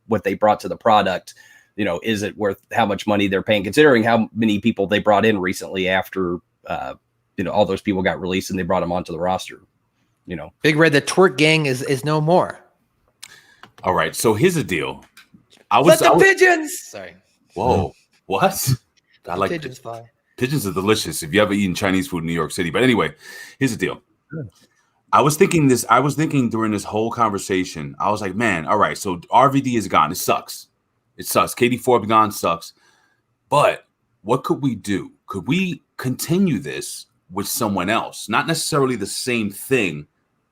what they brought to the product, is it worth how much money they're paying, considering how many people they brought in recently after all those people got released and they brought them onto the roster. Big Red, the twerk gang is no more. All right, so here's the deal. Pigeons. Sorry. Whoa, what? I like pigeons fly. Pigeons are delicious if you ever eaten Chinese food in New York City. But anyway, here's the deal. I was thinking during this whole conversation, I was like, man, all right, so RVD is gone. It sucks. Katie Forbes gone sucks. But what could we do? Could we continue this with someone else? Not necessarily the same thing,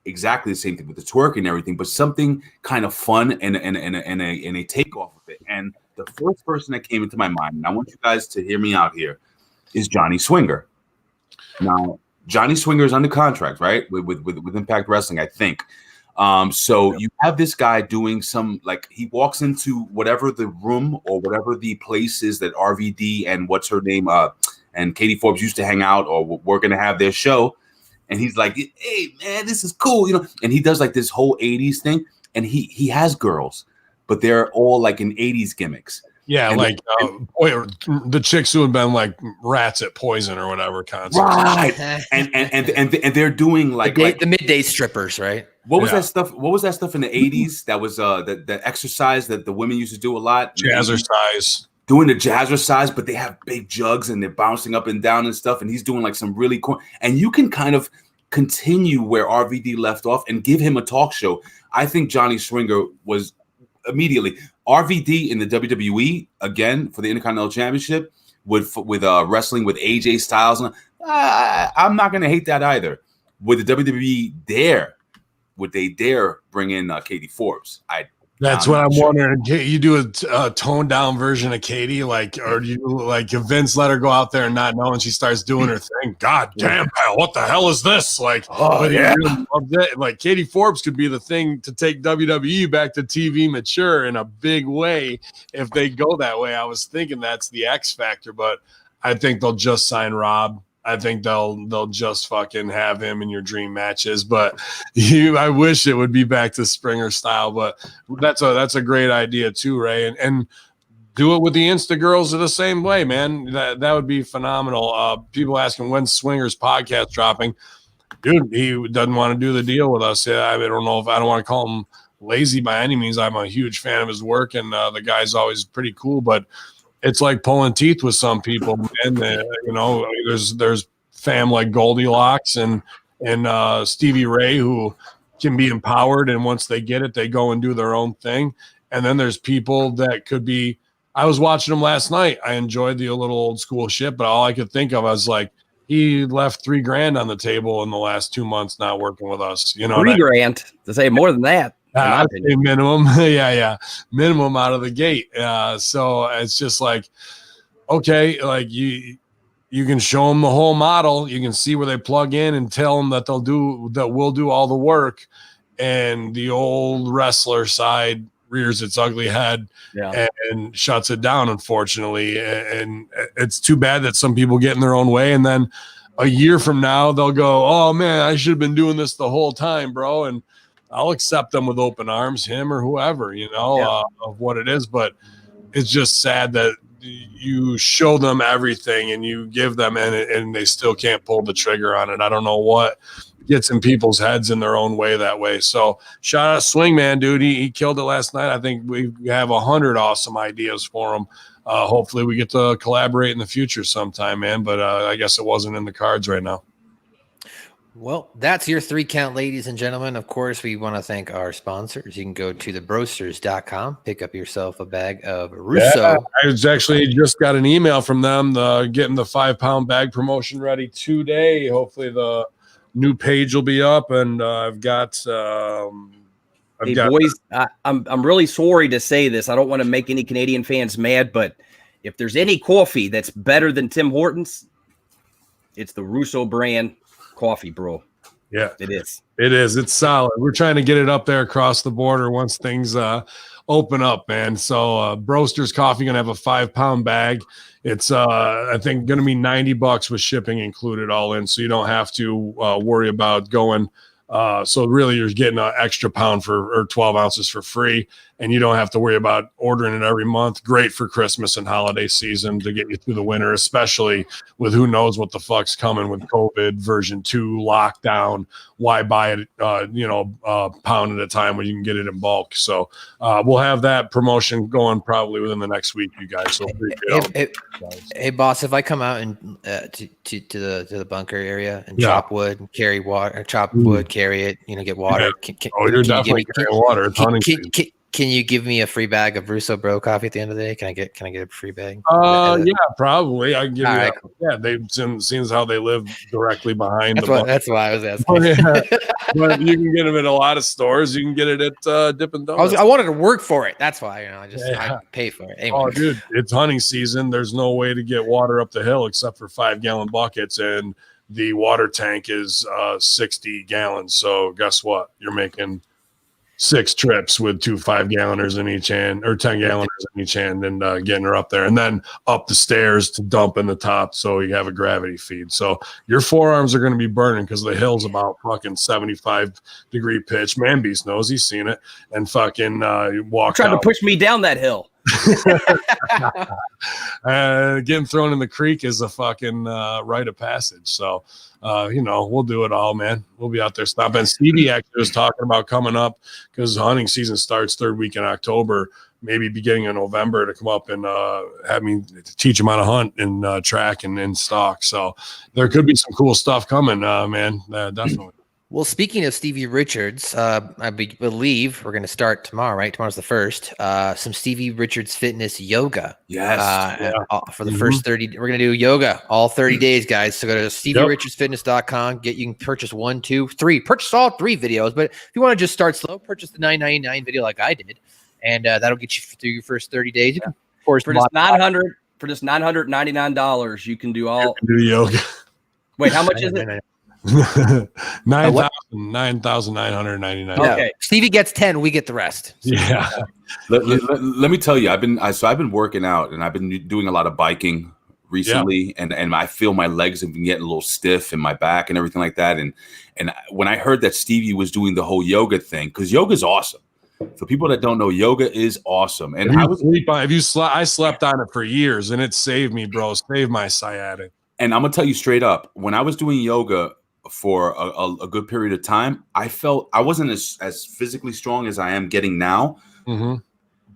exactly the same thing with the twerk and everything, but something kind of fun and a takeoff of it. And the first person that came into my mind, and I want you guys to hear me out here, is Johnny Swinger. Now, Johnny Swinger is under contract, right? With Impact Wrestling, I think. So you have this guy doing some, like, he walks into whatever the room or whatever the place is that RVD and what's her name and Katie Forbes used to hang out, or we're gonna have their show, and he's like, hey man, this is cool, you know. And he does like this whole 80s thing, and he has girls, but they're all like in 80s gimmicks. Yeah, and like the chicks who have been like rats at Poison or whatever concert. Right. and they're doing like the midday strippers, right? What was that stuff? What was that stuff in the 80s? That was the exercise that the women used to do a lot. Jazzercise. Doing the jazzercise, but they have big jugs and they're bouncing up and down and stuff. And he's doing like some really cool. And you can kind of continue where RVD left off and give him a talk show. I think Johnny Swinger was immediately RVD in the WWE again for the Intercontinental Championship with wrestling with AJ Styles. I'm not going to hate that either. Would the WWE would they dare bring in Katie Forbes? That's what I'm wondering. You do a toned down version of Katie, like, or do you like if Vince let her go out there and not know, and she starts doing her thing? God damn, pal, what the hell is this? Like, really loved it. Like Katie Forbes could be the thing to take WWE back to TV mature in a big way if they go that way. I was thinking that's the X factor, but I think they'll just sign Rob. I think they'll just fucking have him in your dream matches, but I wish it would be back to Springer style. But that's a great idea too, Ray, and do it with the Insta girls the same way, man. That would be phenomenal. People asking when's Swinger's podcast dropping, dude. He doesn't want to do the deal with us. Yeah, I don't know if I don't want to call him lazy by any means. I'm a huge fan of his work, and the guy's always pretty cool, but it's like pulling teeth with some people, and you know, there's fam like Goldilocks and Stevie Ray who can be empowered, and once they get it, they go and do their own thing. And then there's people that could be. I was watching them last night. I enjoyed the little old school shit, but all I could think of was like he left $3,000 on the table in the last 2 months not working with us. You know, $3,000 to say more than that. I'd say minimum, minimum out of the gate. So it's just like, okay, like you can show them the whole model. You can see where they plug in and tell them that we'll do all the work, and the old wrestler side rears its ugly head and shuts it down, unfortunately. And it's too bad that some people get in their own way, and then a year from now they'll go, "Oh man, I should have been doing this the whole time, bro." And I'll accept them with open arms, him or whoever, you know, of what it is. But it's just sad that you show them everything and you give them and they still can't pull the trigger on it. I don't know what gets in people's heads in their own way that way. So shout out Swingman, dude. He killed it last night. I think we have 100 awesome ideas for him. Hopefully we get to collaborate in the future sometime, man. But I guess it wasn't in the cards right now. Well, that's your 3 count, ladies and gentlemen. Of course, we want to thank our sponsors. You can go to thebrosters.com, pick up yourself a bag of Russo. Yeah, I actually just got an email from them getting the 5-pound bag promotion ready today. Hopefully the new page will be up, and I've got boys, I'm really sorry to say this. I don't want to make any Canadian fans mad, but if there's any coffee that's better than Tim Hortons, it's the Russo brand coffee, bro. Yeah, it is. It's solid. We're trying to get it up there across the border once things open up, man. So Broster's Coffee gonna have a 5-pound bag. It's I think gonna be $90 with shipping included all in, so you don't have to worry about going. So really you're getting an extra pound or 12 ounces for free, and you don't have to worry about ordering it every month. Great for Christmas and holiday season to get you through the winter, especially with who knows what the fuck's coming with COVID version 2 lockdown. Why buy it, pound at a time when you can get it in bulk? So we'll have that promotion going probably within the next week, you guys. So hey boss, if I come out and to the bunker area and chop wood, and carry water, chop wood, carry it, get water. You're definitely carrying water. Can you give me a free bag of Russo Bro coffee at the end of the day? Can I get a free bag? Yeah, probably. I can give you All right, that. Yeah, they've seen how they live directly behind. That's why I was asking. Yeah. But you can get them in a lot of stores. You can get it at Dippin' Donuts. I wanted to work for it. That's why, I pay for it. Anyway. Oh, dude, it's hunting season. There's no way to get water up the hill except for 5-gallon buckets, and the water tank is 60 gallons. So guess what? You're making 6 trips with 2 5-galloners in each hand, or 10-galloners in each hand, and getting her up there, and then up the stairs to dump in the top so you have a gravity feed. So your forearms are going to be burning because the hill's about fucking 75-degree pitch. Man Beast knows, he's seen it, and fucking walk Trying out. to push me down that hill. Getting thrown in the creek is a fucking rite of passage. So we'll do it all, man. We'll be out there stopping. Stevie actually was talking about coming up because hunting season starts 3rd week in October, maybe beginning of November, to come up and have me teach him how to hunt and track and stalk. So there could be some cool stuff coming, man. Definitely. Well, speaking of Stevie Richards, I believe we're going to start tomorrow, right? Tomorrow's the 1st. Some Stevie Richards fitness yoga. Yes. For the first 30, we're going to do yoga all 30 days, guys. So go to StevieRichardsFitness.com. You can purchase 1, 2, 3. Purchase all 3 videos. But if you want to just start slow, purchase the $9.99 video like I did, and that'll get you through your first 30 days. You can, of course, for just $999, you can do all. Do yoga. Wait, how much is it? 9,999. Okay. Stevie gets 10, we get the rest. So Yeah. Let me tell you, I've been working out, and I've been doing a lot of biking recently, and I feel my legs have been getting a little stiff in my back and everything like that. And when I heard that Stevie was doing the whole yoga thing, because yoga is awesome. For people that don't know, yoga is awesome. And I slept on it for years, and it saved me, bro. Saved my sciatic. And I'm gonna tell you straight up, when I was doing yoga for a good period of time, I felt I wasn't as physically strong as I am getting now. Mm-hmm.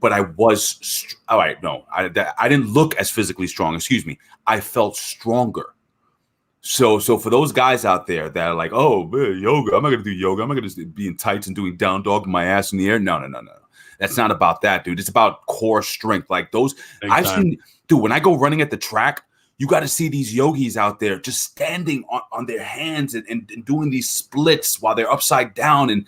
But I was all right. No, I didn't look as physically strong. Excuse me. I felt stronger. So for those guys out there that are like, oh, man, yoga, I'm not gonna do yoga. I'm not gonna be in tights and doing down dog with my ass in the air. No. That's not about that, dude. It's about core strength. Like those, I've seen, dude. When I go running at the track, you got to see these yogis out there just standing on their hands and doing these splits while they're upside down. And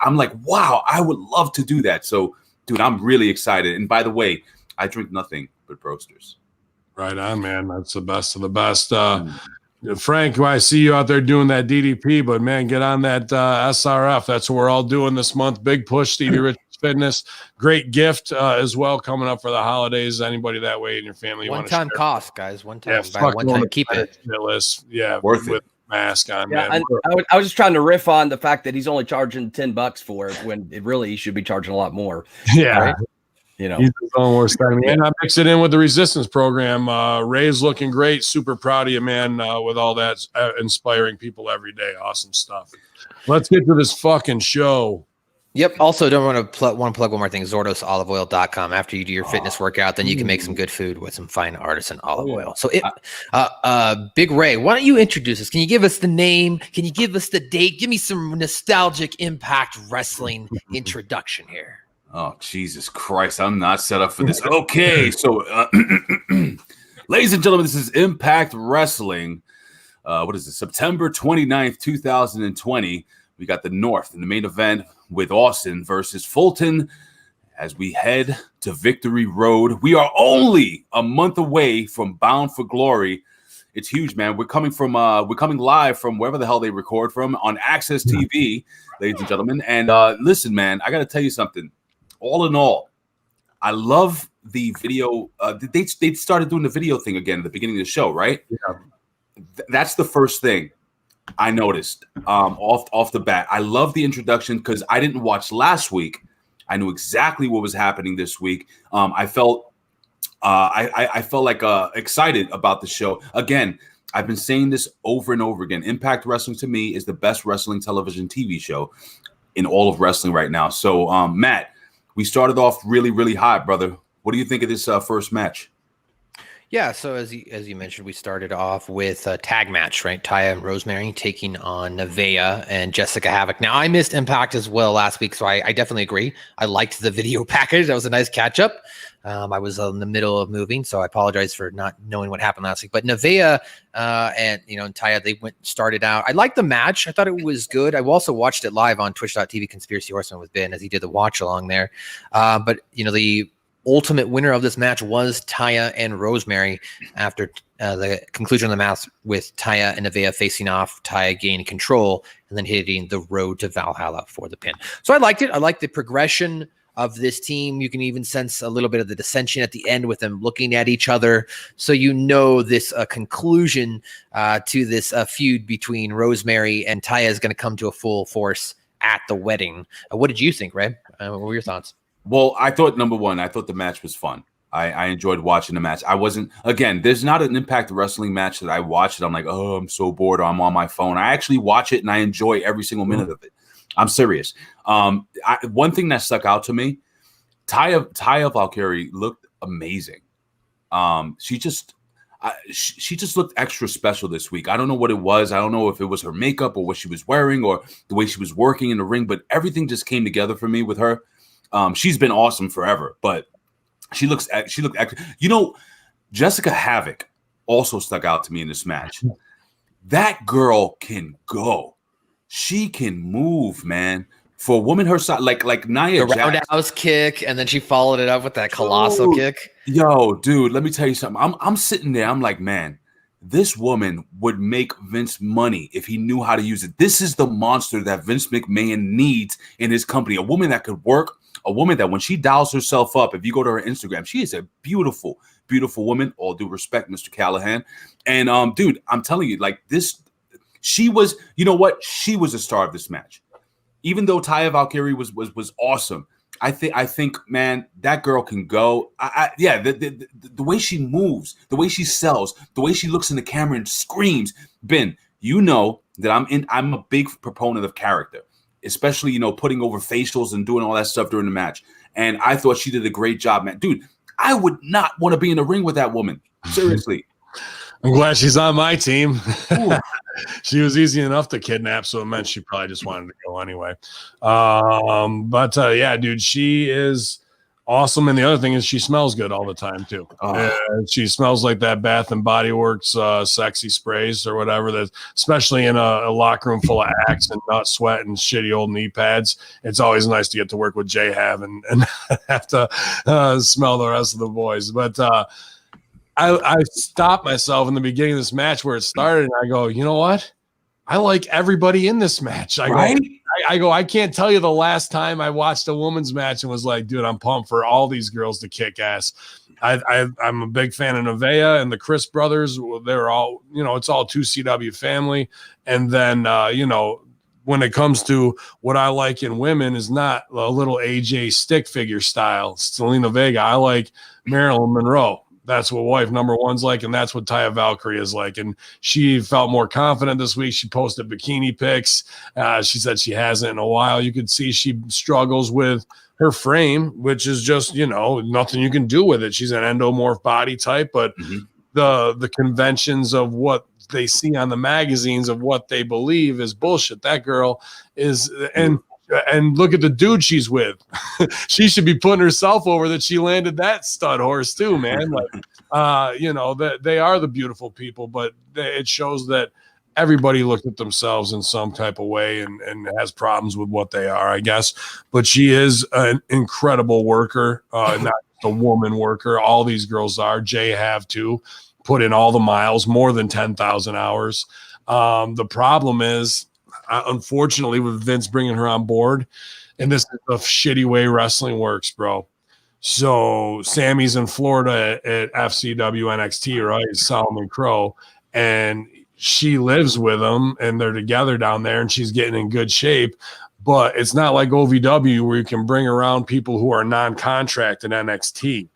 I'm like, wow, I would love to do that. So, dude, I'm really excited. And by the way, I drink nothing but Brosters. Right on, man. That's the best of the best. Frank, I see you out there doing that DDP, but, man, get on that SRF. That's what we're all doing this month. Big push, Stevie Richards Fitness. Great gift as well coming up for the holidays. Anybody that way in your family. One-time cost, guys. One-time. Yeah, one-time keep it. Yeah, worth with it. Mask on. Yeah, man. I was just trying to riff on the fact that he's only charging $10 for it when it really he should be charging a lot more. Yeah. Right? You know, he's his own worst enemy. And I mix it in with the resistance program. Ray's looking great. Super proud of you, man, with all that inspiring people every day. Awesome stuff. Let's get to this fucking show. Yep. Also, don't want to plug one more thing. ZordosOliveOil.com. After you do your fitness workout, then you can make some good food with some fine artisan olive oil. So, Big Ray, why don't you introduce us? Can you give us the name? Can you give us the date? Give me some nostalgic Impact Wrestling introduction here. Oh, Jesus Christ. I'm not set up for this. Okay. So, ladies and gentlemen, this is Impact Wrestling. What is it? September 29th, 2020. We got the North in the main event with Austin versus Fulton as we head to Victory Road. We are only a month away from Bound for Glory. It's huge, man. We're coming live from wherever the hell they record from on AXS TV, ladies and gentlemen. And listen, man, I got to tell you something. All in all, I love the video. They started doing the video thing again at the beginning of the show, right? Yeah. That's the first thing I noticed off the bat. I love the introduction because I didn't watch last week. I knew exactly what was happening this week. I felt like excited about the show. Again, I've been saying this over and over again. Impact Wrestling to me is the best wrestling television TV show in all of wrestling right now. So, Matt, we started off really, really hot, brother. What do you think of this first match? Yeah, so as you mentioned, we started off with a tag match, right? Taya and Rosemary taking on Neveah and Jessica Havok. Now, I missed Impact as well last week, so I definitely agree. I liked the video package. That was a nice catch-up. I was in the middle of moving, so I apologize for not knowing what happened last week. But Neveah and Taya, they started out. I liked the match. I thought it was good. I also watched it live on Twitch.tv Conspiracy Horseman with Ben as he did the watch-along there. But, the ultimate winner of this match was Taya and Rosemary after the conclusion of the match with Taya and Neveah facing off. Taya gained control and then hitting the road to Valhalla for the pin. So I liked it. I liked the progression of this team. You can even sense a little bit of the dissension at the end with them looking at each other. So this conclusion to this feud between Rosemary and Taya is going to come to a full force at the wedding. What did you think, Ray? What were your thoughts? Well, I thought, number one, I thought the match was fun. I enjoyed watching the match. There's not an Impact Wrestling match that I watch and I'm like, oh, I'm so bored, or I'm on my phone. I actually watch it and I enjoy every single minute of it. I'm serious. One thing that stuck out to me, Taya Valkyrie looked amazing. She just looked extra special this week. I don't know what it was. I don't know if it was her makeup or what she was wearing or the way she was working in the ring, but everything just came together for me with her. She's been awesome forever, but she looked. Jessica Havok also stuck out to me in this match. That girl can go. She can move, man. For a woman her size, like Nia the Jax. roundhouse kick, and then she followed it up with that colossal kick. Yo, dude, let me tell you something. I'm sitting there. I'm like, man, this woman would make Vince money if he knew how to use it. This is the monster that Vince McMahon needs in his company. A woman that could work. A woman that when she dials herself up, if you go to her Instagram, she is a beautiful, beautiful woman. All due respect, Mr. Callahan. And dude, I'm telling you, like this, she was, you know what? She was a star of this match. Even though Taya Valkyrie was awesome. I think, man, that girl can go. The way she moves, the way she sells, the way she looks in the camera and screams. Ben, you know that I'm a big proponent of character. Especially, putting over facials and doing all that stuff during the match. And I thought she did a great job, man. Dude, I would not want to be in the ring with that woman. Seriously. I'm glad she's on my team. She was easy enough to kidnap, so it meant she probably just wanted to go anyway. Yeah, dude, she is awesome. And the other thing is she smells good all the time, too. She smells like that Bath and Body Works sexy sprays or whatever, that, especially in a locker room full of Axe and nut sweat and shitty old knee pads. It's always nice to get to work with J-Hav and have to smell the rest of the boys. But I stopped myself in the beginning of this match where it started, and I go, you know what? I like everybody in this match. I go, I can't tell you the last time I watched a women's match and was like, dude, I'm pumped for all these girls to kick ass. I'm a big fan of Neveah and the Chris brothers. They're all, it's all 2CW family. And then, when it comes to what I like in women is not a little AJ stick figure style, Selena Vega. I like Marilyn Monroe. That's what wife number one's like, and that's what Taya Valkyrie is like. And she felt more confident this week. She posted bikini pics. She said she hasn't in a while. You could see she struggles with her frame, which is just, nothing you can do with it. She's an endomorph body type, but the conventions of what they see on the magazines of what they believe is bullshit. That girl is, and look at the dude she's with. She should be putting herself over that she landed that stud horse too, man. That they are the beautiful people, but it shows that everybody looked at themselves in some type of way and has problems with what they are, I guess. But she is an incredible worker, not just a woman worker. All these girls are. Jay have too. Put in all the miles, more than 10,000 hours. The problem is, unfortunately, with Vince bringing her on board, and this is the shitty way wrestling works, bro. So Sammy's in Florida at FCW NXT, right? Solomon Crow, and she lives with him, and they're together down there, and she's getting in good shape. But it's not like OVW where you can bring around people who are non-contract in NXT.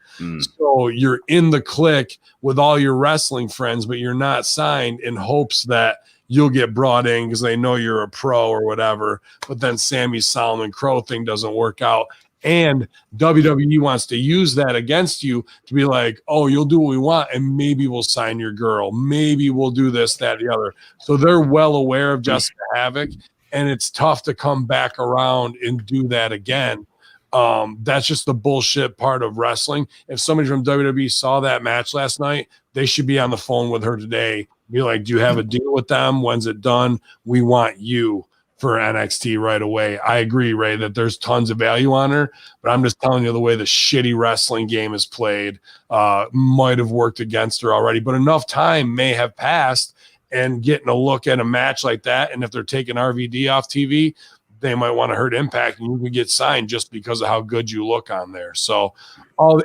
So you're in the clique with all your wrestling friends, but you're not signed in hopes that you'll get brought in because they know you're a pro or whatever. But then Sammy's Solomon Crow thing doesn't work out. And WWE wants to use that against you to be like, oh, you'll do what we want, and maybe we'll sign your girl. Maybe we'll do this, that, the other. So they're well aware of Jessica Havoc, and it's tough to come back around and do that again. That's just the bullshit part of wrestling. If somebody from WWE saw that match last night, they should be on the phone with her today. Be like, do you have a deal with them? When's it done? We want you for NXT right away. I agree, Ray, that there's tons of value on her, but I'm just telling you the way the shitty wrestling game is played might have worked against her already, but enough time may have passed, and getting a look at a match like that, and if they're taking RVD off TV, they might want to hurt Impact, and you can get signed just because of how good you look on there. So,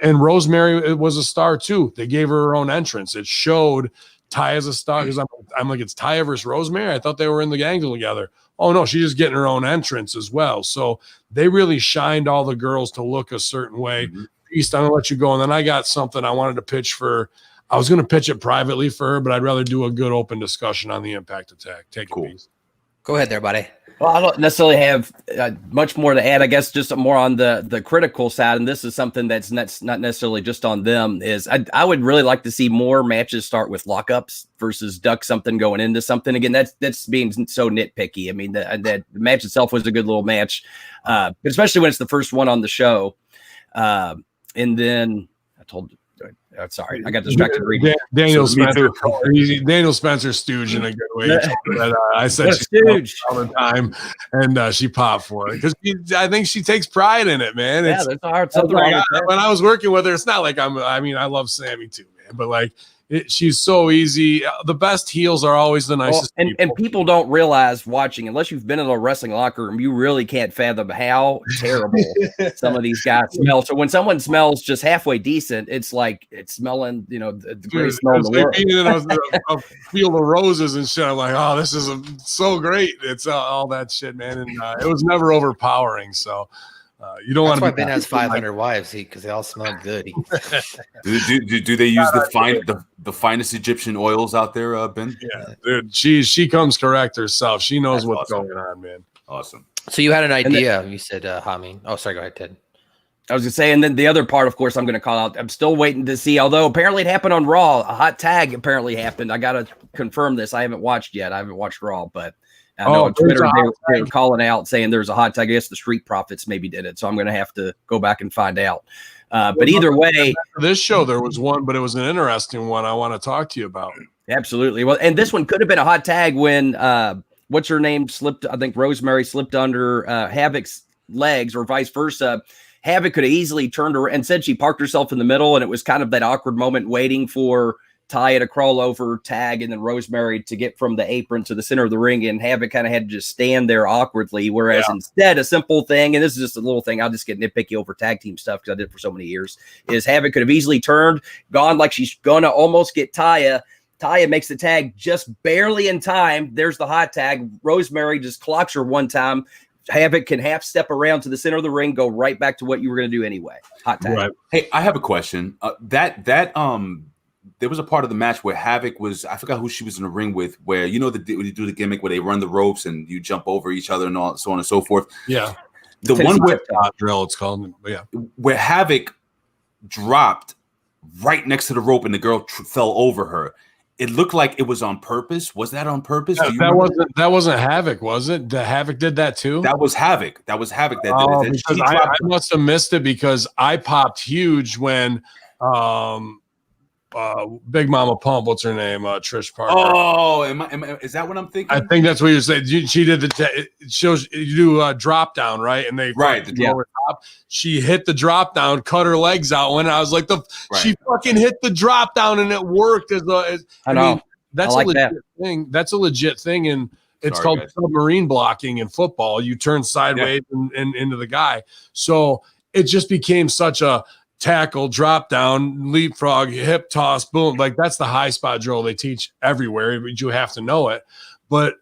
and Rosemary, it was a star too. They gave her own entrance. It showed Taya's a star, because I'm like, it's Taya versus Rosemary. I thought they were in the angle together. Oh no, she's just getting her own entrance as well. So they really shined all the girls to look a certain way. Beast, I'm gonna let you go, and then I got something I wanted to pitch for. I was gonna pitch it privately for her, but I'd rather do a good open discussion on the Impact Attack. Take it, Beast. Go ahead there, buddy. Well, I don't necessarily have much more to add. I guess just more on the critical side, and this is something that's not necessarily just on them. Is I would really like to see more matches start with lockups versus duck something going into something. Again, that's being so nitpicky. I mean, the match itself was a good little match, but especially when it's the first one on the show. And then I told. Sorry, I got distracted reading. Daniel Spencer, Daniel Spencer stooge in a good way. I said stooge all the time, and she popped for it because I think she takes pride in it, man. Yeah, that's hard. Something when I was working with her, it's not like I mean, I love Sammy too, man, but like. She's so easy. The best heels are always the nicest. Well, and people don't realize watching, unless you've been in a wrestling locker room, you really can't fathom how terrible some of these guys smell. So when someone smells just halfway decent, it's like it's smelling, the greatest smell in the world. A field of roses and shit. I'm like, oh, this is so great. It's all that shit, man. And it was never overpowering. So. You don't want to. That's why Ben has 500 wives, because they all smell good. Do they use the finest Egyptian oils out there, Ben? Yeah, dude, she comes correct herself. She knows what's going on, man. Awesome. So you had an idea. You said Hamin. Oh, sorry. Go ahead, Ted. I was gonna say, and then the other part, of course, I'm gonna call out. I'm still waiting to see. Although apparently it happened on Raw, a hot tag apparently happened. I gotta confirm this. I haven't watched yet. I haven't watched Raw, but. I know on Twitter they were calling out saying there's a hot tag. I guess the Street Profits maybe did it, so I'm going to have to go back and find out. But either way, this show there was one, but it was an interesting one I want to talk to you about. Absolutely. Well, and this one could have been a hot tag when what's her name slipped. I think Rosemary slipped under Havoc's legs, or vice versa. Havok could have easily turned her and said she parked herself in the middle, and it was kind of that awkward moment waiting for Taya to crawl over, tag, and then Rosemary to get from the apron to the center of the ring, and Havok kind of had to just stand there awkwardly. Whereas instead, a simple thing, and this is just a little thing, I'll just get nitpicky over tag team stuff because I did it for so many years, is Havok could have easily turned, gone like she's going to almost get Taya. Taya makes the tag just barely in time. There's the hot tag. Rosemary just clocks her one time. Havok can half step around to the center of the ring, go right back to what you were going to do anyway. Hot tag. Right. Hey, I have a question. There was a part of the match where Havok was, I forgot who she was in the ring with, where, when you do the gimmick where they run the ropes and you jump over each other and all, so on and so forth. Yeah. The one where drill, it's called, yeah. Where Havok dropped right next to the rope and the girl fell over her. It looked like it was on purpose. Was that on purpose? Yeah, that wasn't Havok, was it? Havok did that too? That was Havok. That did it. I must have missed it because I popped huge when Big Mama Pump, what's her name? Trish Parker. Oh, is that what I'm thinking? I think that's what you said. She did it shows you do a drop down, right? And they the top. She hit the drop down, cut her legs out. When I was like, she fucking hit the drop down and it worked. I mean, that's a legit thing. That's a legit thing, and it's called submarine blocking in football. You turn sideways and into the guy. So it just became such a tackle, drop down, leapfrog, hip toss, boom. Like that's the high spot drill they teach everywhere, but you have to know it. But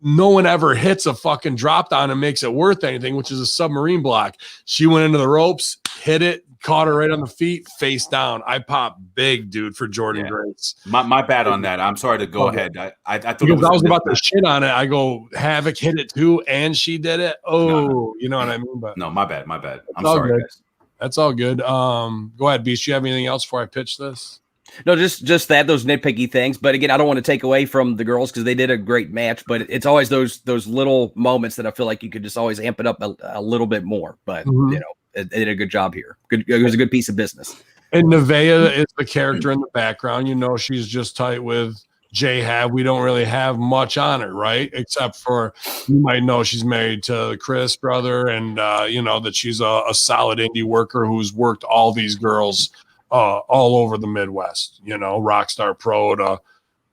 no one ever hits a fucking drop down and makes it worth anything, which is a submarine block. She went into the ropes, hit it, caught her right on the feet, face down. I popped big, dude, for Jordynne Yeah. Grace. My bad on that. I'm sorry to go ahead. I thought Because I was about to mismatch. shit on it. I go, Havok hit it too, and she did it. Oh, you know what I mean? But No, my bad. My bad. I'm all sorry, good. guys. That's all good. Go ahead, Beast. You have anything else before I pitch this? No, just that, those nitpicky things. But again, I don't want to take away from the girls because they did a great match. But it's always those little moments that I feel like you could just always amp it up a little bit more. But Mhm. you know, they did a good job here. It was a good piece of business. And Neveah is the character in the background. You know, she's just tight with J-Hab. We don't really have much on her, right? Except for, you might know she's married to Chris' brother, and you know that she's a solid indie worker who's worked all these girls all over the Midwest, you know, Rockstar Pro to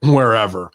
wherever.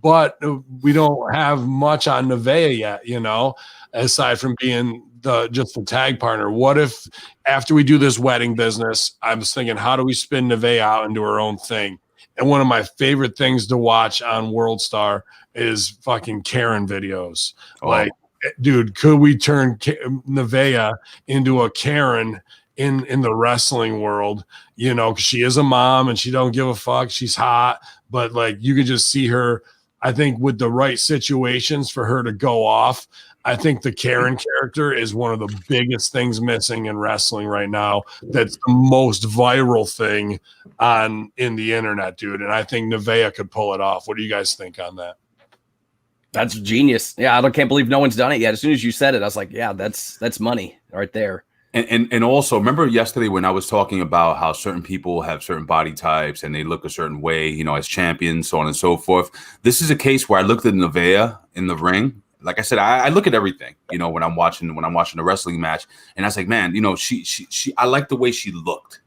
But we don't have much on Neveah yet, you know, aside from being just the tag partner. What if after we do this wedding business, I was thinking, how do we spin Neveah out into her own thing? And one of my favorite things to watch on World Star is fucking Karen videos. Oh. Like, dude, could we turn Neveah into a Karen in the wrestling world? You know, 'cause she is a mom and she don't give a fuck. She's hot, but like you could just see her. I think with the right situations for her to go off. I think the Karen character is one of the biggest things missing in wrestling right now. That's the most viral thing in the internet, dude. And I think Neveah could pull it off. What do you guys think on that? That's genius. Yeah, can't believe no one's done it yet. As soon as you said it, I was like, yeah, that's money right there. And also, remember yesterday when I was talking about how certain people have certain body types and they look a certain way, you know, as champions, so on and so forth. This is a case where I looked at Neveah in the ring. Like I said, I look at everything, you know, when I'm watching a wrestling match, and I was like, man, you know, she I like the way she looked,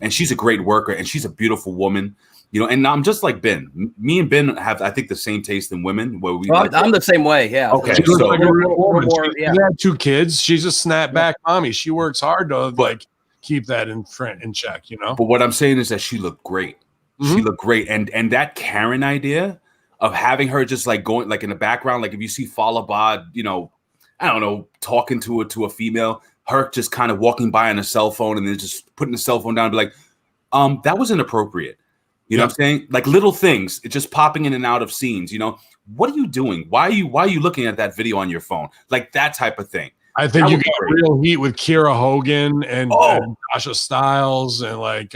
and she's a great worker, and she's a beautiful woman, you know. And I'm just like Ben. Me and Ben have, I think, the same taste in women. Where we, I'm the same way. Yeah. Okay, She looks so like a real woman. yeah. She had 2 kids. She's a snapback mommy. She works hard to like keep that in check, you know. But what I'm saying is that she looked great. Mm-hmm. She looked great, and that Karen idea of having her just like going like in the background, like if you see Falabad, you know, I don't know, talking to a female, her just kind of walking by on a cell phone and then just putting the cell phone down and be like, that was inappropriate. You know what I'm saying? Like little things, it's just popping in and out of scenes, you know. What are you doing? Why are you looking at that video on your phone? Like that type of thing. I think That you was got great. real heat with Kiera Hogan and Tasha Steelz and like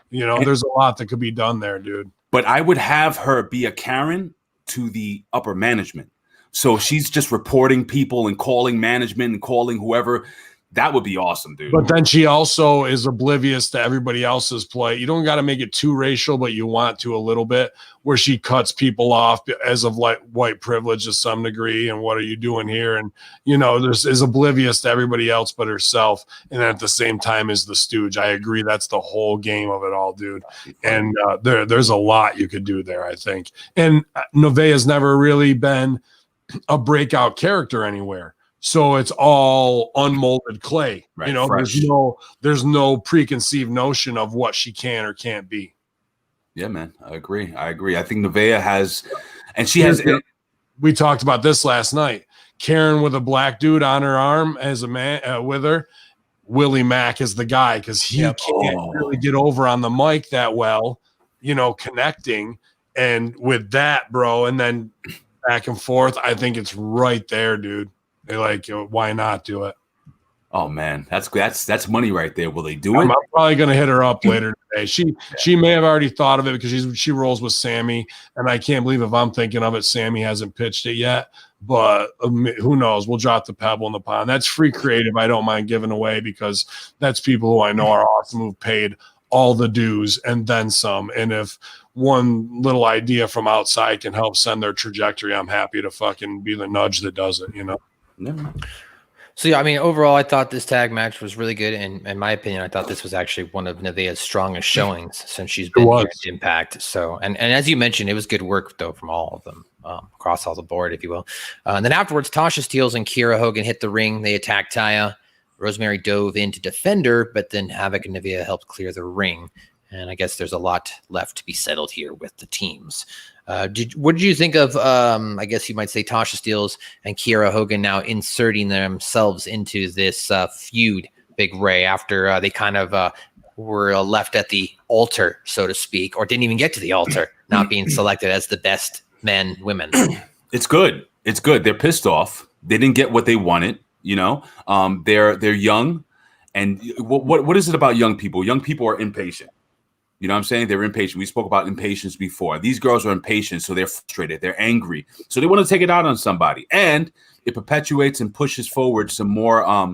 you know, there's a lot that could be done there, dude. But I would have her be a Karen to the upper management. So she's just reporting people and calling management and calling whoever. That would be awesome, dude. But then she also is oblivious to everybody else's play. You don't got to make it too racial, but you want to a little bit, where she cuts people off as of like white privilege to some degree. And what are you doing here? And, you know, is oblivious to everybody else but herself. And at the same time is the stooge. I agree. That's the whole game of it all, dude. And there's a lot you could do there, I think. And Neveah's never really been a breakout character anywhere. So it's all unmolded clay, Right, you know. fresh. There's no preconceived notion of what she can or can't be. Yeah, man, I agree. I think Neveah has, and she has. We talked about this last night. Karen with a black dude on her arm as a man with her. Willie Mack is the guy because he can't really get over on the mic that well, you know, connecting. And with that, bro, and then back and forth, I think it's right there, dude. They're like, why not do it? Oh man, that's money right there. Will they do it? I'm probably gonna hit her up later today. She may have already thought of it because she rolls with Sammy, and I can't believe if I'm thinking of it, Sammy hasn't pitched it yet. But who knows? We'll drop the pebble in the pond. That's free creative. I don't mind giving away because that's people who I know are awesome who've paid all the dues and then some. And if one little idea from outside can help send their trajectory, I'm happy to fucking be the nudge that does it. You know. No. So, yeah, I mean, overall, I thought this tag match was really good. And in my opinion, I thought this was actually one of Neveah's strongest showings since she's been here at Impact. So, and as you mentioned, it was good work, though, from all of them, across all the board, if you will. And then afterwards, Tasha Steelz and Kiera Hogan hit the ring. They attacked Taya. Rosemary dove in to defend her, but then Havok and Neveah helped clear the ring. And I guess there's a lot left to be settled here with the teams. What did you think of, I guess you might say, Tasha Steelz and Kiera Hogan now inserting themselves into this feud Big Ray after they kind of were left at the altar, so to speak, or didn't even get to the altar, not being selected as the best men, women. It's good. It's good. They're pissed off. They didn't get what they wanted. They're young, and what is it about young people? Young people are impatient. You know what I'm saying? They're impatient. We spoke about impatience before. These girls are impatient, so they're frustrated. They're angry, so they want to take it out on somebody, and it perpetuates and pushes forward some more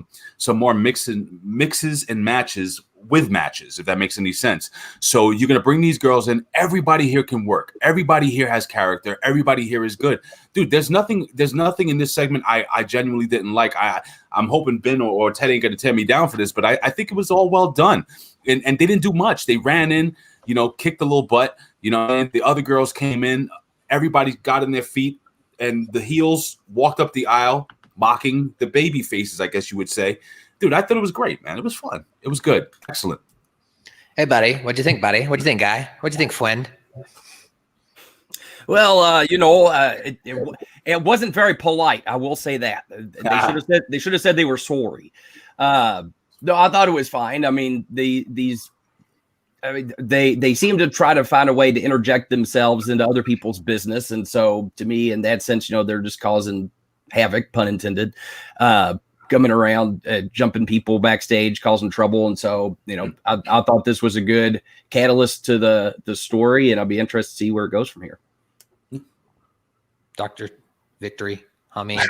mixes and matches with matches, if that makes any sense. So you're going to bring these girls in. Everybody here can work. Everybody here has character. Everybody here is good. Dude, there's nothing in this segment I genuinely didn't like. I'm hoping Ben or Ted ain't going to tear me down for this, but I think it was all well done. And they didn't do much. They ran in, kicked a little butt, and the other girls came in. Everybody got in their feet, and the heels walked up the aisle, mocking the baby faces, I guess you would say. Dude, I thought it was great, man. It was fun. It was good. Excellent. Hey, buddy. What'd you think, buddy? What'd you think, guy? What'd you think, friend? Well, it wasn't very polite. I will say that. They should have said they were sorry. No, I thought it was fine. I mean, they seem to try to find a way to interject themselves into other people's business, and so to me, in that sense, they're just causing havoc, pun intended. Coming around, jumping people backstage, causing trouble. And so, I thought this was a good catalyst to the story, and I'll be interested to see where it goes from here. Dr. Victory, Hamin.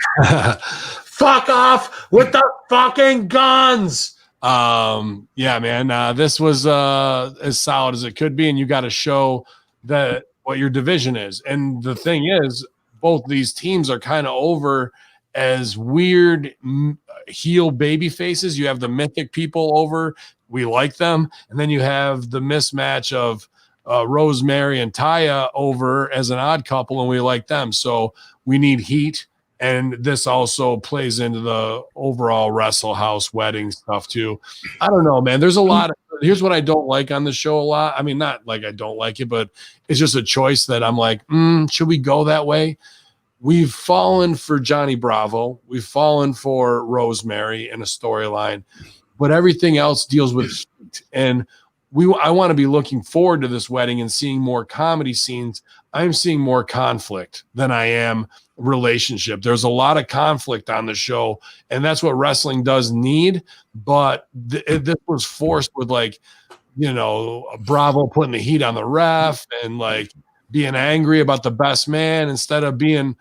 Fuck off with the fucking guns. Yeah, man, this was as solid as it could be, and you got to show that what your division is. And the thing is, both these teams are kind of over as weird heel baby faces. You have the mythic people over. We like them. And then you have the mismatch of Rosemary and Taya over as an odd couple, and we like them. So we need heat. And this also plays into the overall Wrestle House wedding stuff too. I don't know, man. There's a lot of, here's what I don't like on the show a lot. I mean, not like I don't like it, but it's just a choice that I'm like, should we go that way? We've fallen for Johnny Bravo. We've fallen for Rosemary in a storyline, but everything else deals with heat. And I want to be looking forward to this wedding and seeing more comedy scenes. I'm seeing more conflict than I am relationship. There's a lot of conflict on the show, and that's what wrestling does need. But this was forced with Bravo putting the heat on the ref and being angry about the best man instead of being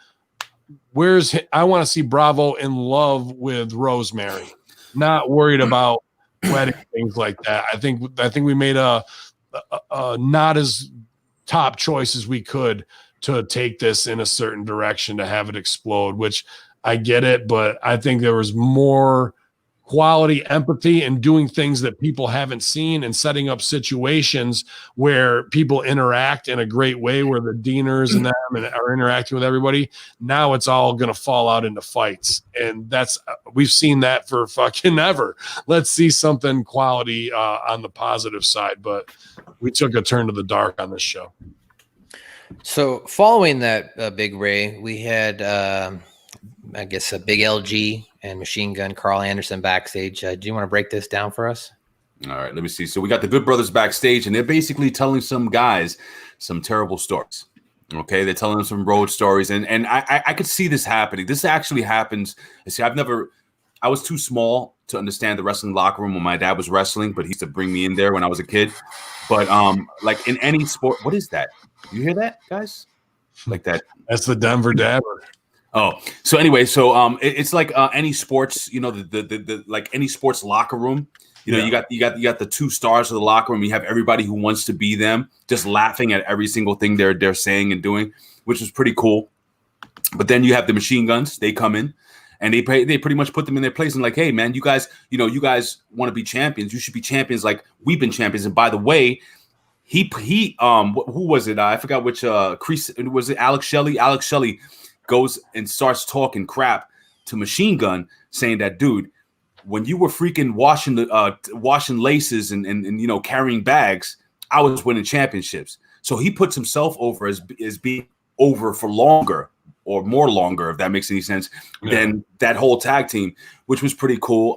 I want to see Bravo in love with Rosemary, not worried about wedding things like that. I think we made a not as top choice as we could to take this in a certain direction to have it explode, which I get it, but I think there was more quality empathy and doing things that people haven't seen and setting up situations where people interact in a great way, where the Deaners and them are interacting with everybody. Now it's all going to fall out into fights. And we've seen that for fucking ever. Let's see something quality on the positive side, but we took a turn to the dark on this show. So following that Big Ray, we had, I guess, a Big LG and Machine Gun Carl Anderson backstage. Do you want to break this down for us? All right, let me see. So we got the Good Brothers backstage, and they're basically telling some guys some terrible stories. Okay, they're telling them some road stories, and I could see this happening. This actually happens. See, I was too small to understand the wrestling locker room when my dad was wrestling, but he used to bring me in there when I was a kid. But like in any sport, what is that? You hear that, guys? Like that? That's the Denver Dabber. Oh, so anyway, so it's like any sports, the like any sports locker room. You got the two stars of the locker room. You have everybody who wants to be them, just laughing at every single thing they're saying and doing, which is pretty cool. But then you have the Machine Guns. They come in, and they pretty much put them in their place and like, hey man, you guys want to be champions. You should be champions like we've been champions. And by the way, who was it? I forgot which was it. Alex Shelley. Alex Shelley goes and starts talking crap to Machine Gun, saying that, dude, when you were freaking washing laces and carrying bags, I was winning championships. So he puts himself over as being over for longer or more longer, if that makes any sense, than that whole tag team, which was pretty cool.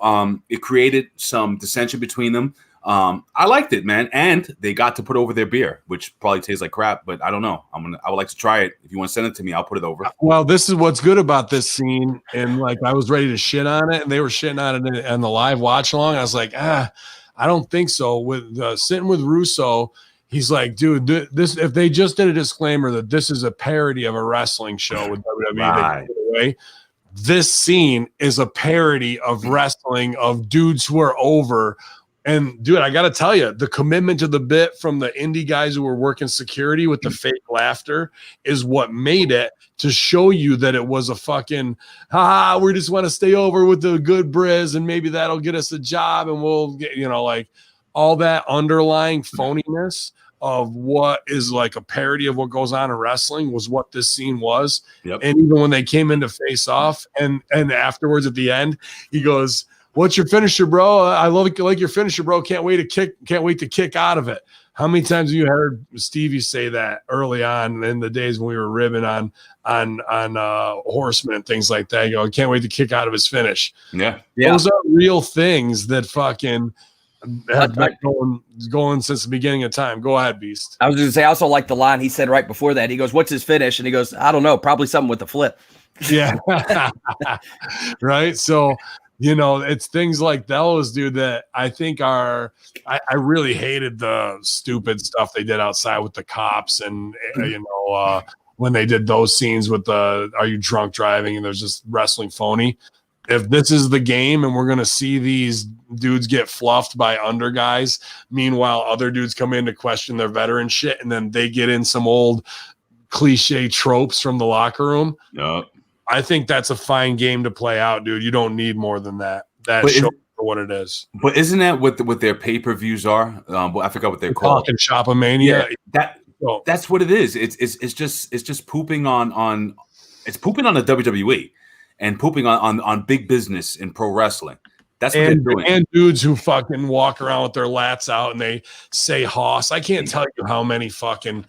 It created some dissension between them. I liked it, man, and they got to put over their beer, which probably tastes like crap, but I don't know. I would like to try it. If you want to send it to me, I'll put it over. Well, this is what's good about this scene, and like I was ready to shit on it, and they were shitting on it on the live watch along. I was like, I don't think so. With sitting with Russo, he's like, dude, this if they just did a disclaimer that this is a parody of a wrestling show with WWE, Right. they took it away. This scene is a parody of wrestling of dudes who are over. And dude, I got to tell you, the commitment to the bit from the indie guys who were working security with the fake laughter is what made it, to show you that it was a fucking, we just want to stay over with the good Briz and maybe that'll get us a job and we'll get, like all that underlying phoniness of what is like a parody of what goes on in wrestling was what this scene was. Yep. And even when they came in to face off and afterwards at the end, he goes, "What's your finisher, bro? I like your finisher, bro. Can't wait to kick out of it." How many times have you heard Stevie say that early on in the days when we were ribbing on Horseman and things like that? You go, "Can't wait to kick out of his finish." Yeah. Those are real things that fucking have been going since the beginning of time. Go ahead, Beast. I was going to say, I also like the line he said right before that. He goes, "What's his finish?" And he goes, "I don't know, probably something with the flip." Yeah. Right. So, it's things like those, dude, that I think I really hated the stupid stuff they did outside with the cops and, when they did those scenes with the, "Are you drunk driving?" and there's just wrestling phony. If this is the game and we're going to see these dudes get fluffed by under guys, meanwhile, other dudes come in to question their veteran shit, and then they get in some old cliche tropes from the locker room. Yep. I think that's a fine game to play out, dude. You don't need more than that. That shows for what it is. But isn't that what their pay-per-views are? I forgot what they're called. Talking Shop-A-Mania. Yeah, that's what it is. It's just pooping on it's pooping on the WWE and pooping on big business in pro wrestling. That's what they're doing. And dudes who fucking walk around with their lats out and they say Hoss. I can't tell you how many fucking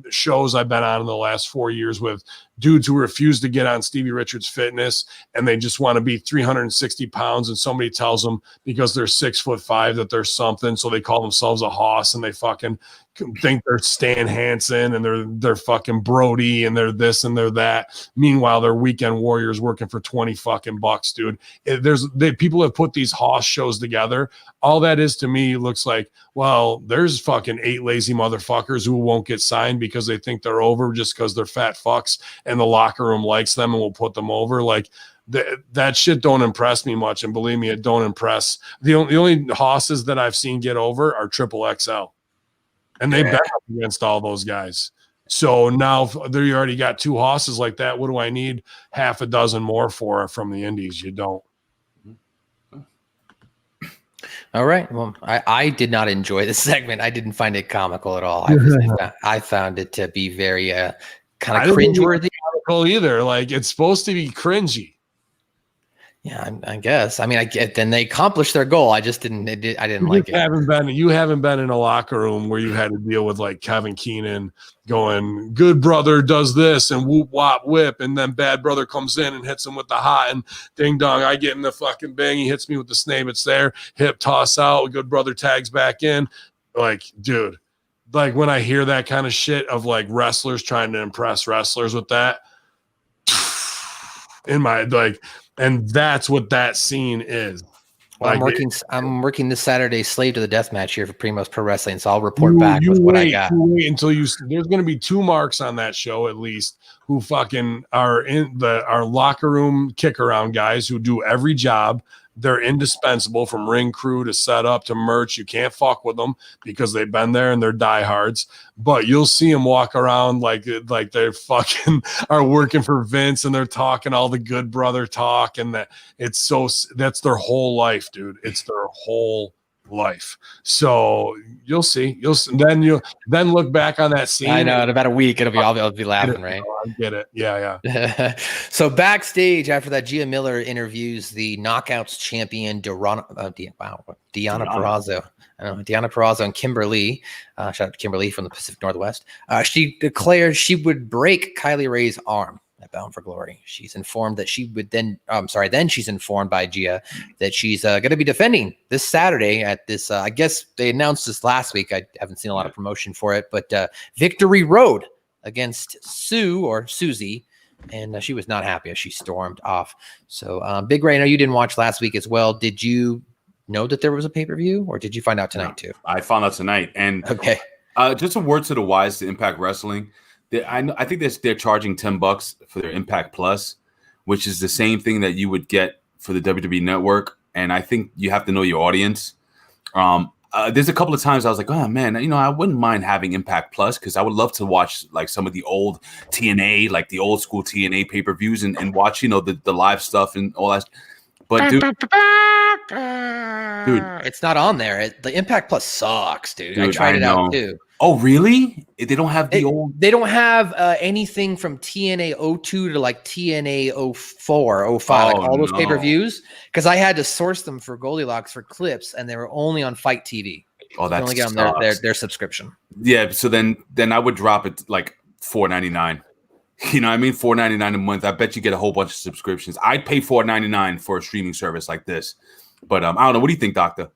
shows I've been on in the last 4 years with dudes who refuse to get on Stevie Richards Fitness and they just want to be 360 pounds, and somebody tells them because they're 6'5" that they're something, so they call themselves a Hoss, and they fucking think they're Stan Hansen and they're fucking Brody and they're this and they're that. Meanwhile, they're weekend warriors working for $20 dude. People have put these Hoss shows together. All that is to me looks like, well, there's fucking 8 lazy motherfuckers who won't get signed because they think they're over just because they're fat fucks and the locker room likes them and will put them over. Like that shit don't impress me much. And believe me, it don't impress. The only Hosses that I've seen get over are Triple XL. And they bet up against all those guys. So now you already got 2 Hosses like that. What do I need half a dozen more from the indies? You don't. All right. Well, I did not enjoy this segment. I didn't find it comical at all. I found it to be very kind of cringeworthy. Either. Like, it's supposed to be cringy. Yeah, I guess. I mean, I get. Then they accomplished their goal. I just didn't. I didn't like it. You haven't been in a locker room where you had to deal with like Kevin Keenan going, "Good brother does this," and whoop wop whip, and then bad brother comes in and hits him with the hot, and ding dong, I get in the fucking bang. He hits me with the snake. It's there. Hip toss out. Good brother tags back in. Like, dude. Like when I hear that kind of shit of like wrestlers trying to impress wrestlers with that, in my like. And that's what that scene is. Well, I'm working this Saturday Slave to the Death match here for Primos Pro Wrestling, so I'll report back with what I got. Wait until there's going to be 2 marks on that show at least who fucking are in our locker room kick around guys who do every job. They're indispensable from ring crew to setup to merch. You can't fuck with them because they've been there and they're diehards. But you'll see them walk around like they're fucking are working for Vince and they're talking all the good brother talk, and that's their whole life, dude. It's their whole life. So you'll see. Then look back on that scene. I know in about a week I'll be laughing, right? I get it. Yeah. So backstage after that, Gia Miller interviews the Knockouts champion Deonna Purazzo. Deonna Purazzo and Kimber Lee. Shout out to Kimber Lee from the Pacific Northwest. She declared she would break Kylie Rae's arm at Bound for Glory. She's informed that she would then she's informed by Gia that she's going to be defending this Saturday at this, I guess they announced this last week. I haven't seen a lot of promotion for it, but Victory Road against Susie. And she was not happy as she stormed off. So, Big Ray, I know you didn't watch last week as well. Did you know that there was a pay-per-view, or did you find out tonight too? I found out tonight. And okay, just a word to the wise to Impact Wrestling. I think they're charging $10 for their Impact Plus, which is the same thing that you would get for the WWE Network. And I think you have to know your audience. There's a couple of times I was like, oh man, I wouldn't mind having Impact Plus because I would love to watch like some of the old TNA, like the old school TNA pay-per-views and watch, the live stuff and all that. But dude, it's not on there. The Impact Plus sucks, dude. I tried it out too. Oh, really? They don't have the old. They don't have anything from TNA 02 to like TNA 04, 05, like all those pay-per-views. Because I had to source them for Goldilocks for clips, and they were only on Fight TV. Oh, that's only get on their subscription. Yeah, so then I would drop it like $4.99. You know what I mean? $4.99 a month. I bet you get a whole bunch of subscriptions. I'd pay $4.99 for a streaming service like this. But I don't know. What do you think, Doctor?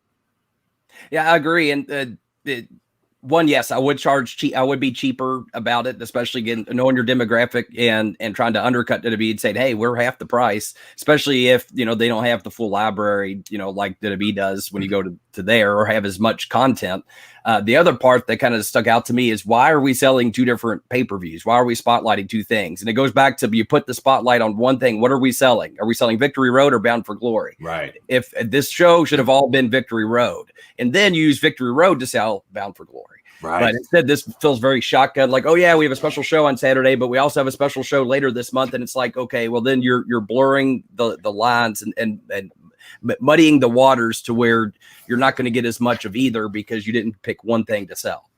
Yeah, I agree. And yes, I would I would be cheaper about it, especially knowing your demographic and trying to undercut WWE and saying, hey, we're half the price, especially if, they don't have the full library, like WWE does when you go to there or have as much content. The other part that kind of stuck out to me is why are we selling two different pay-per-views? Why are we spotlighting two things? And it goes back to, you put the spotlight on one thing. What are we selling? Are we selling Victory Road or Bound for Glory? Right. If this show should have all been Victory Road and then use Victory Road to sell Bound for Glory. Right. But instead, this feels very shotgun. Like, oh yeah, we have a special show on Saturday, but we also have a special show later this month. And it's like, okay, well then you're blurring the lines and muddying the waters to where you're not going to get as much of either because you didn't pick one thing to sell.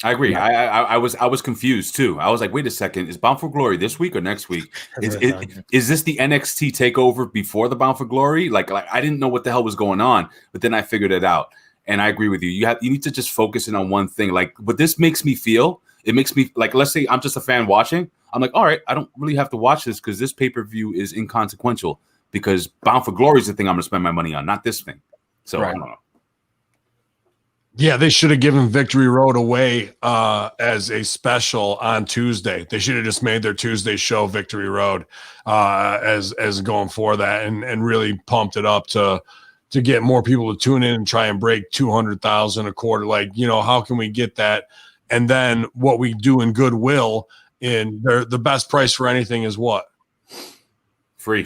I agree. Yeah. I was confused too. I was like, wait a second, is Bound for Glory this week or next week? Is this the NXT takeover before the Bound for Glory? Like I didn't know what the hell was going on, but then I figured it out. And I agree with you. You need to just focus in on one thing. Like what this makes me feel, it makes me like, let's say I'm just a fan watching. I'm like, all right, I don't really have to watch this because this pay-per-view is inconsequential because Bound for Glory is the thing I'm going to spend my money on, not this thing. So I don't know. Yeah, they should have given Victory Road away as a special on Tuesday. They should have just made their Tuesday show Victory Road as going for that and really pumped it up to get more people to tune in and try and break 200,000 a quarter. Like, how can we get that? And then what we do in Goodwill the best price for anything is what? Free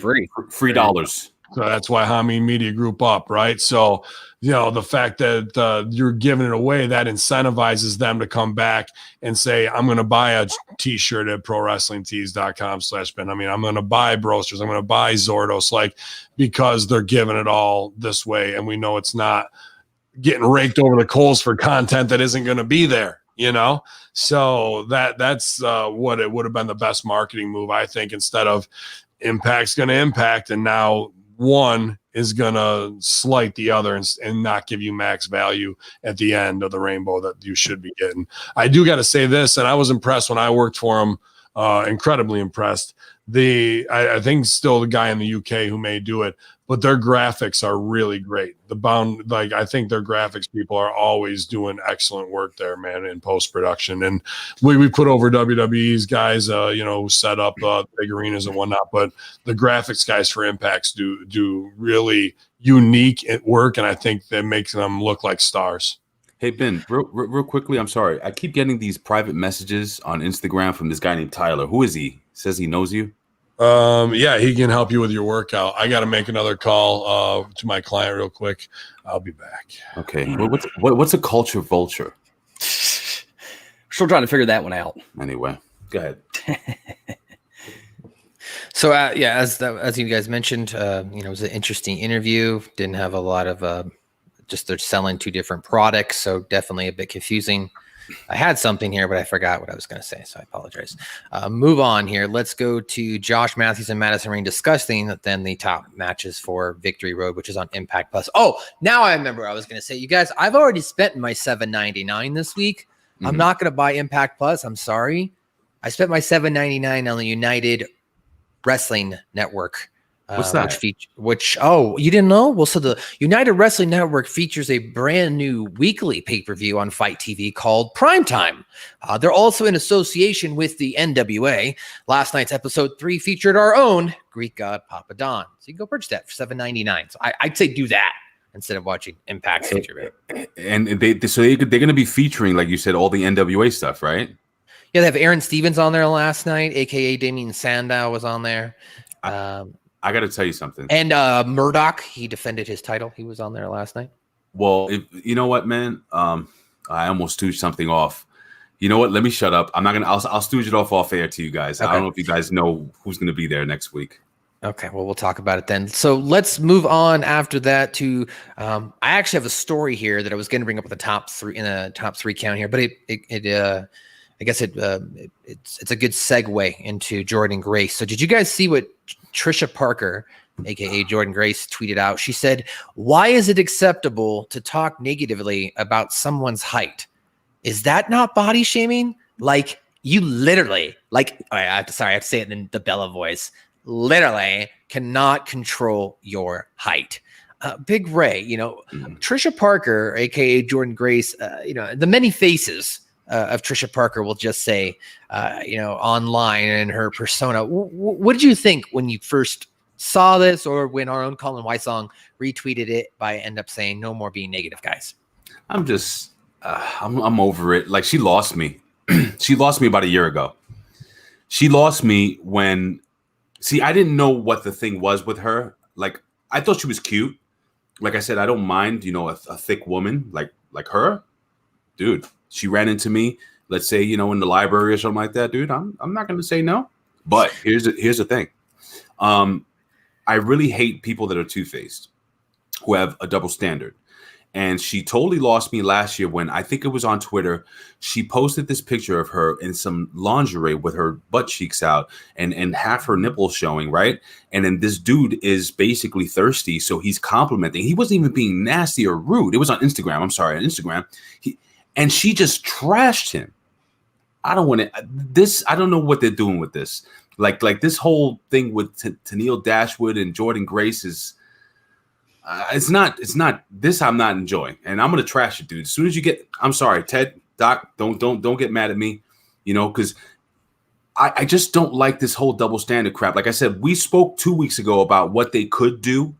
dollars. So that's why Hamin Media Group up, right? So, the fact that you're giving it away, that incentivizes them to come back and say, I'm going to buy a t-shirt at prowrestlingtees.com/Ben. I mean, I'm going to buy Brosters. I'm going to buy Zordos, because they're giving it all this way. And we know it's not getting raked over the coals for content that isn't going to be there, So that's what it would have been the best marketing move, I think, instead of Impact's going to impact. And now one is going to slight the other and not give you max value at the end of the rainbow that you should be getting. I do got to say this, and I was impressed when I worked for them, incredibly impressed. I think still the guy in the UK who may do it, but their graphics are really great. I think their graphics people are always doing excellent work there, man, in post-production. And we put over WWE's guys, who set up big arenas and whatnot, but the graphics guys for Impacts do really unique work, and I think that makes them look like stars. Hey, Ben, real quickly, I'm sorry. I keep getting these private messages on Instagram from this guy named Tyler. Who is he? Says he knows you. Yeah, he can help you with your workout. I got to make another call to my client real quick. I'll be back. Okay. What's a culture vulture? Still trying to figure that one out. Anyway, go ahead. So as you guys mentioned, it was an interesting interview. Didn't have a lot of just they're selling two different products, so definitely a bit confusing. I had something here, but I forgot what I was going to say, so I apologize. Move on here. Let's go to Josh Matthews and Madison Rayne discussing then the top matches for Victory Road, which is on Impact Plus. Oh, now I remember what I was going to say. You guys, I've already spent my $7.99 this week. I'm not going to buy Impact Plus. I'm sorry. I spent my $7.99 on the United Wrestling Network. What's that? You didn't know? Well, so the United Wrestling Network features a brand new weekly pay-per-view on Fight TV called Primetime. They're also in association with the NWA. Last night's episode 3 featured our own Greek god Papa Don. So you can go purchase that for $7.99. So I'd say do that instead of watching Impact's feature. And they're going to be featuring, like you said, all the NWA stuff, right? Yeah, they have Aaron Stevens on there last night, aka Damien Sandow was on there. I got to tell you something. And Murdoch, he defended his title. He was on there last night. Well, you know what, man? I almost stooged something off. You know what? Let me shut up. I'm not gonna. I'll stooge it off air to you guys. Okay. I don't know if you guys know who's gonna be there next week. Okay, well, we'll talk about it then. So let's move on after that to. I actually have a story here that I was going to bring up at the top 3 in a top 3 count here, but I guess it's a good segue into Jordynne Grace. So did you guys see what Trisha Parker, aka Jordynne Grace, tweeted out? She said, "Why is it acceptable to talk negatively about someone's height? Is that not body shaming? Like you literally, I have to say it in the Bella voice, literally cannot control your height." Big Ray, Trisha Parker, aka Jordynne Grace, the many faces of Trisha Parker will just say, online and her persona. What did you think when you first saw this, or when our own Colin Wysong retweeted it by end up saying, "No more being negative, guys"? I'm just, I'm over it. Like, she lost me. She lost me about a year ago. She lost me when, I didn't know what the thing was with her. Like, I thought she was cute. Like I said, I don't mind, a thick woman like her, dude. She ran into me, let's say, in the library or something like that, dude. I'm not going to say no. But here's the thing. I really hate people that are two-faced, who have a double standard. And she totally lost me last year when, I think it was on Twitter, she posted this picture of her in some lingerie with her butt cheeks out and half her nipples showing, right? And then this dude is basically thirsty, so he's complimenting. He wasn't even being nasty or rude. It was on Instagram. I'm sorry, on Instagram. And she just trashed him. I don't want to. I don't know what they're doing with this. Like this whole thing with Tenille, Dashwood, and Jordynne Grace is. It's not. This I'm not enjoying, and I'm gonna trash it, dude. As soon as you get, I'm sorry, Ted, Doc, don't get mad at me, because I just don't like this whole double standard crap. Like I said, we spoke 2 weeks ago about what they could do.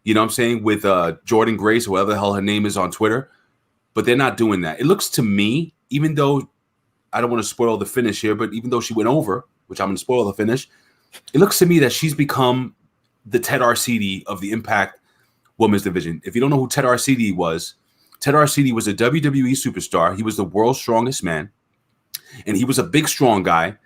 You know what I'm saying, with Jordynne Grace, whatever the hell her name is on Twitter. But they're not doing that. It looks to me, even though I don't want to spoil the finish here, but even though she went over, which I'm going to spoil the finish, it looks to me that she's become the Ted Arcidi of the Impact Women's Division. If you don't know who Ted Arcidi was a WWE superstar. He was the world's strongest man, and he was a big, strong guy.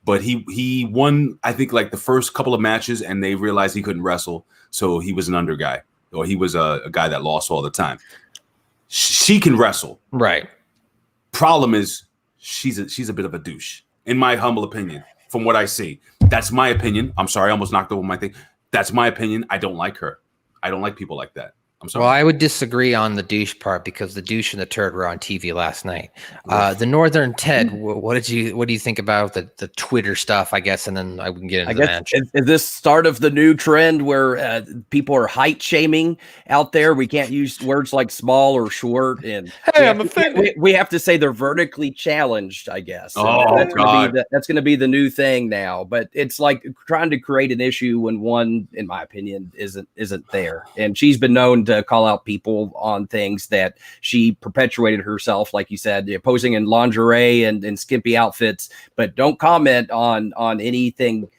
But he won, I think, like the first couple of matches, and they realized he couldn't wrestle, so he was an under guy, or he was a guy that lost all the time. She can wrestle. Right. Problem is, she's a bit of a douche, in my humble opinion, from what I see. That's my opinion. I'm sorry, I almost knocked over my thing. That's my opinion. I don't like her. I don't like people like that. I'm sorry. Well, I would disagree on the douche part, because the douche and the turd were on TV last night. The Northern Ted, what do you think about the Twitter stuff, I guess, and then I can get into the match. Is this start of the new trend where people are height shaming out there? We can't use words like small or short, and hey, I'm offended. We have to say they're vertically challenged, I guess. Oh, that's God. That's going to be the new thing now. But it's like trying to create an issue when one, in my opinion, isn't there. And she's been known to call out people on things that she perpetuated herself, like you said, posing in lingerie and skimpy outfits, but don't comment on anything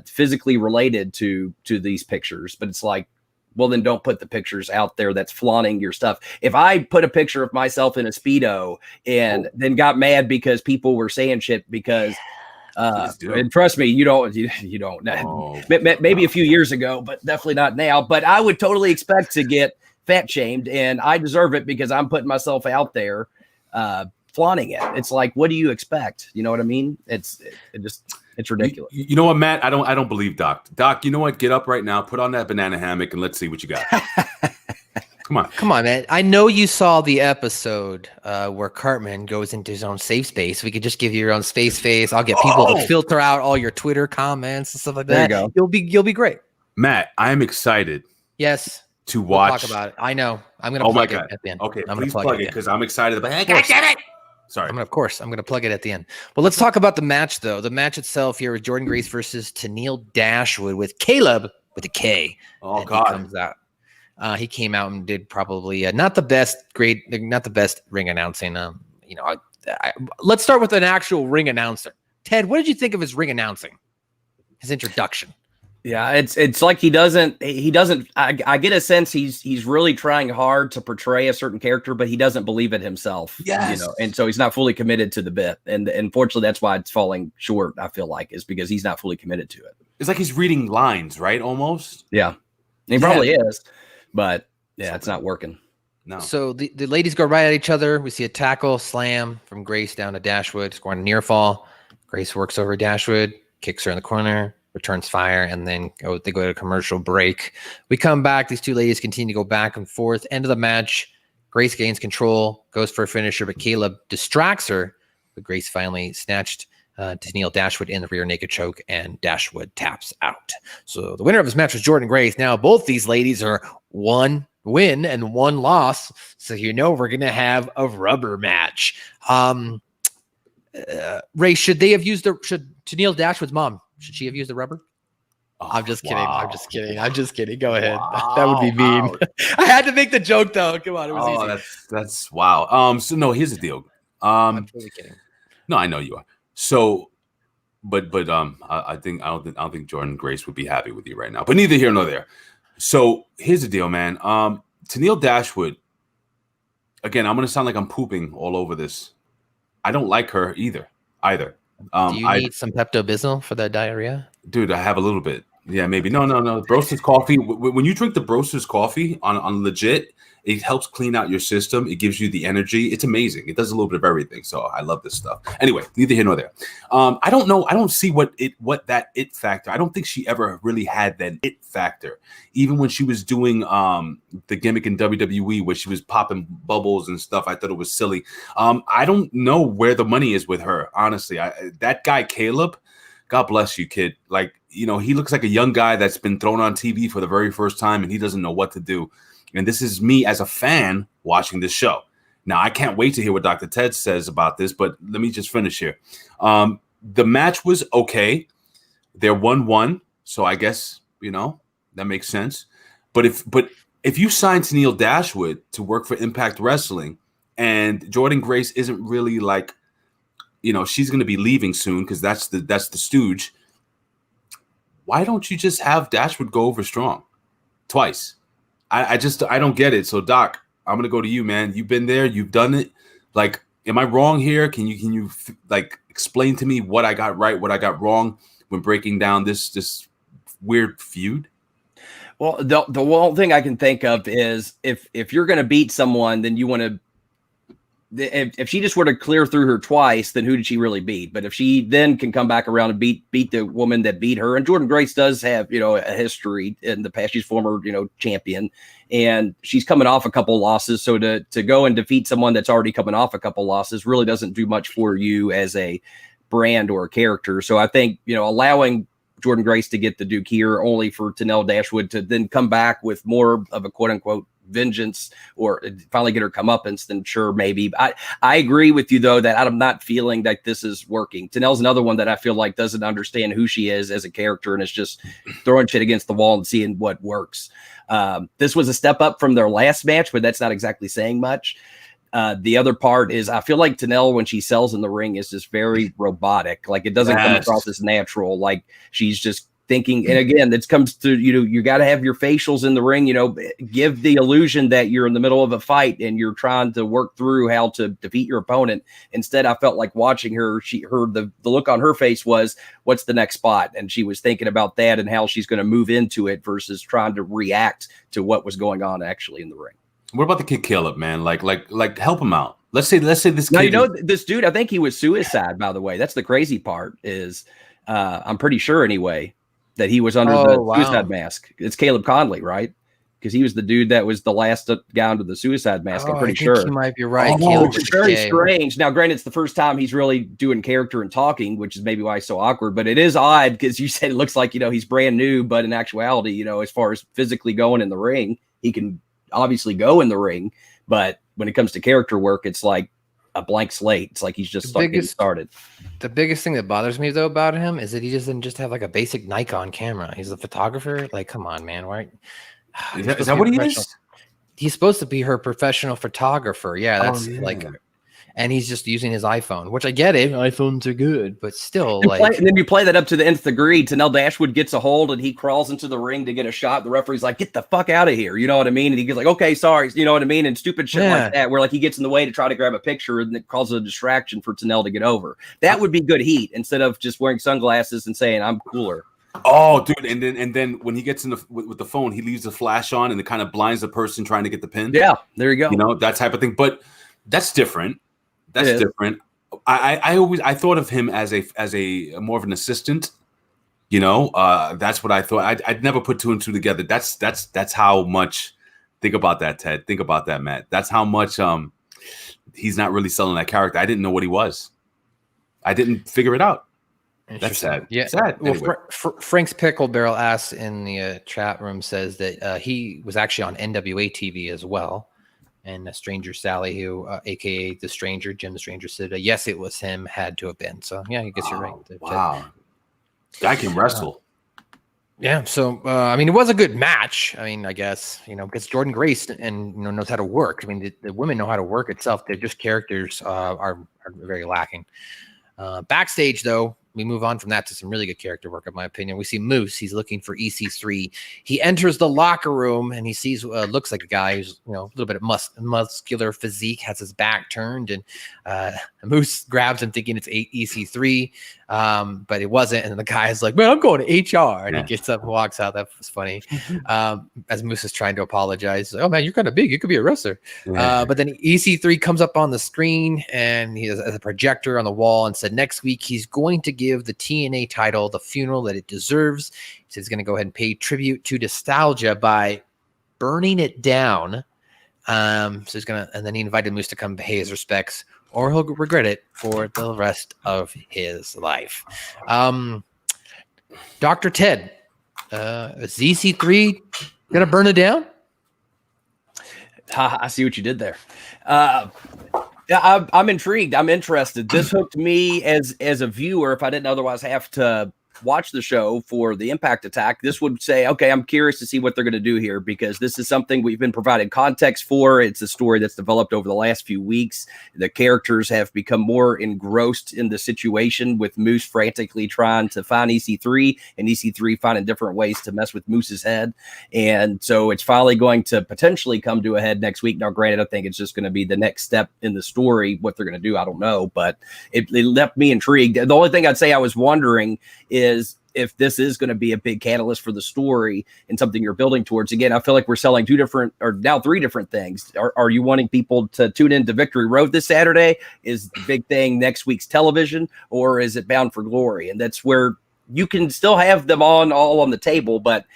physically related to these pictures. But it's like, well, then don't put the pictures out there that's flaunting your stuff. If I put a picture of myself in a Speedo and then got mad because people were saying shit because and trust me, you don't. Maybe a few years ago, but definitely not now. But I would totally expect to get fat shamed, and I deserve it because I'm putting myself out there, flaunting it. It's like, what do you expect? You know what I mean? It's ridiculous. You know what, Matt? I don't believe Doc. Doc, you know what? Get up right now, put on that banana hammock, and let's see what you got. Come on, man. I know you saw the episode where Cartman goes into his own safe space. We could just give you your own space face. I'll get people to filter out all your Twitter comments and stuff like that. There you go. You'll be great. Matt, I am excited. Yes. To We'll watch. talk about it. I know. I'm gonna plug it at the end. Okay, I'm please gonna plug it because I'm excited about it. Sorry. I'm gonna plug it at the end. Well, let's talk about the match though. The match itself here with Jordynne Grace versus Tenille Dashwood with Kaleb with a K. Oh And God. he comes out. He came out and did probably not the best ring announcing. Let's start with an actual ring announcer. Ted, what did you think of his ring announcing? His introduction. Yeah, it's like he doesn't. I get a sense he's really trying hard to portray a certain character, but he doesn't believe it himself. Yes. And so he's not fully committed to the bit, and unfortunately, that's why it's falling short. I feel like is because he's not fully committed to it. It's like he's reading lines, right? Almost. Yeah, he probably is, but yeah, it's not working. No. So the ladies go right at each other. We see a tackle slam from Grace down to Dashwood, scoring a near fall. Grace works over Dashwood, kicks her in the corner, returns fire, and then they go to a commercial break. We come back. These two ladies continue to go back and forth. End of the match. Grace gains control, goes for a finisher, but Kaleb distracts her. But Grace finally snatched Tenille Dashwood in the rear naked choke, and Dashwood taps out. So the winner of this match was Jordynne Grace. Now both these ladies are one win and one loss, so we're gonna have a rubber match. Ray, should Tenille Dashwood's mom, should she have used the rubber? I'm just kidding. Wow. I'm just kidding. Go ahead. Wow. That would be mean. I had to make the joke though. Come on, it was easy. That's wow. So no, here's the deal. I'm totally kidding. No, I know you are. So, but I don't think Jordynne Grace would be happy with you right now. But neither here nor there. So here's the deal, man. Tenille Dashwood. Again, I'm gonna sound like I'm pooping all over this. I don't like her either. Do you need some Pepto-Bismol for that diarrhea? Dude, I have a little bit. Yeah, maybe. No. Broster's coffee. When you drink the Broster's coffee on legit, it helps clean out your system. It gives you the energy. It's amazing. It does a little bit of everything. So I love this stuff. Anyway, neither here nor there. I don't know. I don't see what that it factor. I don't think she ever really had that it factor. Even when she was doing the gimmick in WWE where she was popping bubbles and stuff, I thought it was silly. I don't know where the money is with her. Honestly, that guy Kaleb, God bless you, kid. Like, he looks like a young guy that's been thrown on TV for the very first time and he doesn't know what to do. And this is me as a fan watching this show. Now, I can't wait to hear what Dr. Ted says about this, but let me just finish here. The match was okay. They're 1-1, so I guess, that makes sense. But if you sign Tenille Dashwood to work for Impact Wrestling and Jordynne Grace isn't really like, she's going to be leaving soon because that's the stooge, why don't you just have Dashwood go over strong twice? I don't get it. So Doc, I'm gonna go to you, man. You've been there, you've done it. Like, am I wrong here? Can you explain to me what I got right, what I got wrong when breaking down this weird feud? Well, the one thing I can think of is if you're gonna beat someone, then you want to. If she just were to clear through her twice, then who did she really beat? But if she then can come back around and beat the woman that beat her, and Jordynne Grace does have, a history in the past. She's former, champion, and she's coming off a couple losses. So to go and defeat someone that's already coming off a couple losses really doesn't do much for you as a brand or a character. So I think, allowing Jordynne Grace to get the Duke here only for Tenille Dashwood to then come back with more of a quote unquote vengeance or finally get her comeuppance, then sure, maybe. I agree with you though that I'm not feeling that this is working. Tenille's another one that I feel like doesn't understand who she is as a character and is just throwing shit against the wall and seeing what works. This was a step up from their last match, but that's not exactly saying much. The other part is I feel like Tenille, when she sells in the ring, is just very robotic. Like it doesn't come across as natural. Like she's just thinking, and again, this comes to, you got to have your facials in the ring, give the illusion that you're in the middle of a fight and you're trying to work through how to defeat your opponent. Instead, I felt like watching her, the look on her face was, what's the next spot? And she was thinking about that and how she's going to move into it versus trying to react to what was going on actually in the ring. What about the kid Kaleb, man? Like help him out. Let's say this kid. Now, this dude, I think he was suicide, by the way. That's the crazy part is I'm pretty sure anyway that he was under the suicide mask. It's Kaleb Conley, right? because he was the dude that was the last guy under the suicide mask. I'm pretty sure. You might be right. Which is very strange. Now, granted, it's the first time he's really doing character and talking, which is maybe why he's so awkward. But it is odd because you said it looks like he's brand new, but in actuality, as far as physically going in the ring, he can obviously go in the ring. But when it comes to character work, it's like a blank slate. It's like he's just getting started. The biggest thing that bothers me though about him is that he doesn't just have like a basic Nikon camera. He's a photographer. Like, come on, man. Why? Is that what he is? He's supposed to be her professional photographer. Yeah, that's and he's just using his iPhone, which I get it. iPhones are good, but still, and then you play that up to the nth degree. Tenille Dashwood gets a hold and he crawls into the ring to get a shot. The referee's like, "Get the fuck out of here!" You know what I mean? And he gets like, "Okay, sorry," you know what I mean? And stupid shit like that, where like he gets in the way to try to grab a picture, and it causes a distraction for Tenille to get over. That would be good heat instead of just wearing sunglasses and saying, "I'm cooler." Oh, dude! And then when he gets in with the phone, he leaves the flash on, and it kind of blinds the person trying to get the pin. Yeah, there you go. That type of thing. But that's different. That's different. I thought of him as a more of an assistant. That's what I thought. I'd never put two and two together. That's how much. Think about that, Ted. Think about that, Matt. That's how much he's not really selling that character. I didn't know what he was. I didn't figure it out. That's sad. Yeah. Sad. Well, anyway. Frank's Pickle Barrel asks in the chat room, says that he was actually on NWA TV as well. And Stranger Sally, who, aka the Stranger, Jim the Stranger, said, yes, it was him, had to have been. So, yeah, I guess you're right. Wow. Guy can wrestle. Yeah. So, it was a good match. I guess, because Jordynne Grace and, knows how to work. The women know how to work itself. They're just characters are very lacking. Backstage, though, we move on from that to some really good character work, in my opinion. We see Moose. He's looking for EC3. He enters the locker room and he sees looks like a guy who's a little bit of muscular physique, has his back turned, and Moose grabs him thinking it's EC3, but it wasn't. And the guy's like, "Man, I'm going to HR," and he gets up and walks out. That was funny. As Moose is trying to apologize, "Oh man, you're kind of big. You could be a wrestler." But then EC3 comes up on the screen and he has a projector on the wall and said next week he's going to give the TNA title the funeral that it deserves. He says he's going to go ahead and pay tribute to nostalgia by burning it down. So he's gonna, and then he invited Moose to come pay his respects, or he'll regret it for the rest of his life. Dr. Ted, is EC3 gonna burn it down? I see what you did there. Yeah, I'm intrigued. I'm interested. This hooked me as a viewer. If I didn't otherwise have to watch the show for the Impact Attack, this would say, okay, I'm curious to see what they're going to do here, because this is something we've been provided context for. It's a story that's developed over the last few weeks. The characters have become more engrossed in the situation, with Moose frantically trying to find EC3 and EC3 finding different ways to mess with Moose's head. And so it's finally going to potentially come to a head next week. Now, granted, I think it's just going to be the next step in the story. What they're going to do, I don't know, but it left me intrigued. The only thing I'd say I was wondering is if this is going to be a big catalyst for the story and something you're building towards. Again, I feel like we're selling two different, or now three different things. Are you wanting people to tune into Victory Road this Saturday? Is the big thing next week's television, or is it Bound for Glory? And that's where you can still have them all on the table. But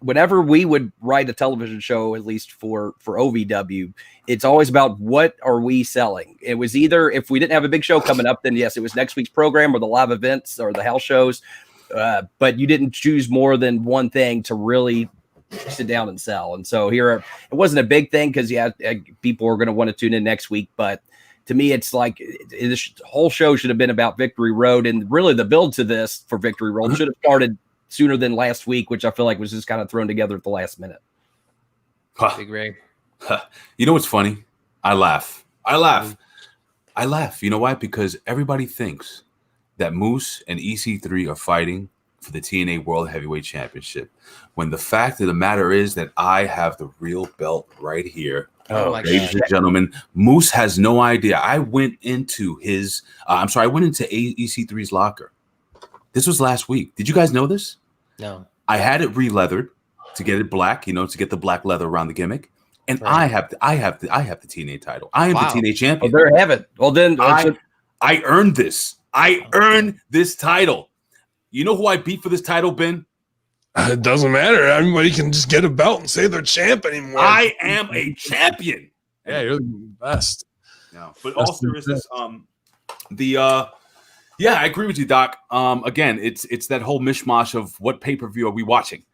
whenever we would write a television show, at least for OVW, it's always about what are we selling. It was either, if we didn't have a big show coming up, then yes, it was next week's program or the live events or the house shows. But you didn't choose more than one thing to really sit down and sell. And so here, it wasn't a big thing because people are going to want to tune in next week. But to me, it's like this whole show should have been about Victory Road, and really the build to this for Victory Road should have started sooner than last week, which I feel like was just kind of thrown together at the last minute. Big Ray. You know what's funny? I laugh. You know why? Because everybody thinks that Moose and EC3 are fighting for the TNA World Heavyweight Championship, when the fact of the matter is that I have the real belt right here. Ladies and gentlemen, Moose has no idea. I went into EC3's locker. This was last week. Did you guys know this? No. I had it re-leathered to get it black, to get the black leather around the gimmick. And right. I have the TNA title. I am the TNA champion. Well, there you have it. Well, then I earned this. I earned this title. You know who I beat for this title, Ben? It doesn't matter. Everybody can just get a belt and say they're champ anymore. I am a champion. Yeah, you're the best. Yeah, but all seriousness, yeah, I agree with you, Doc. Again, it's that whole mishmash of what pay-per-view are we watching?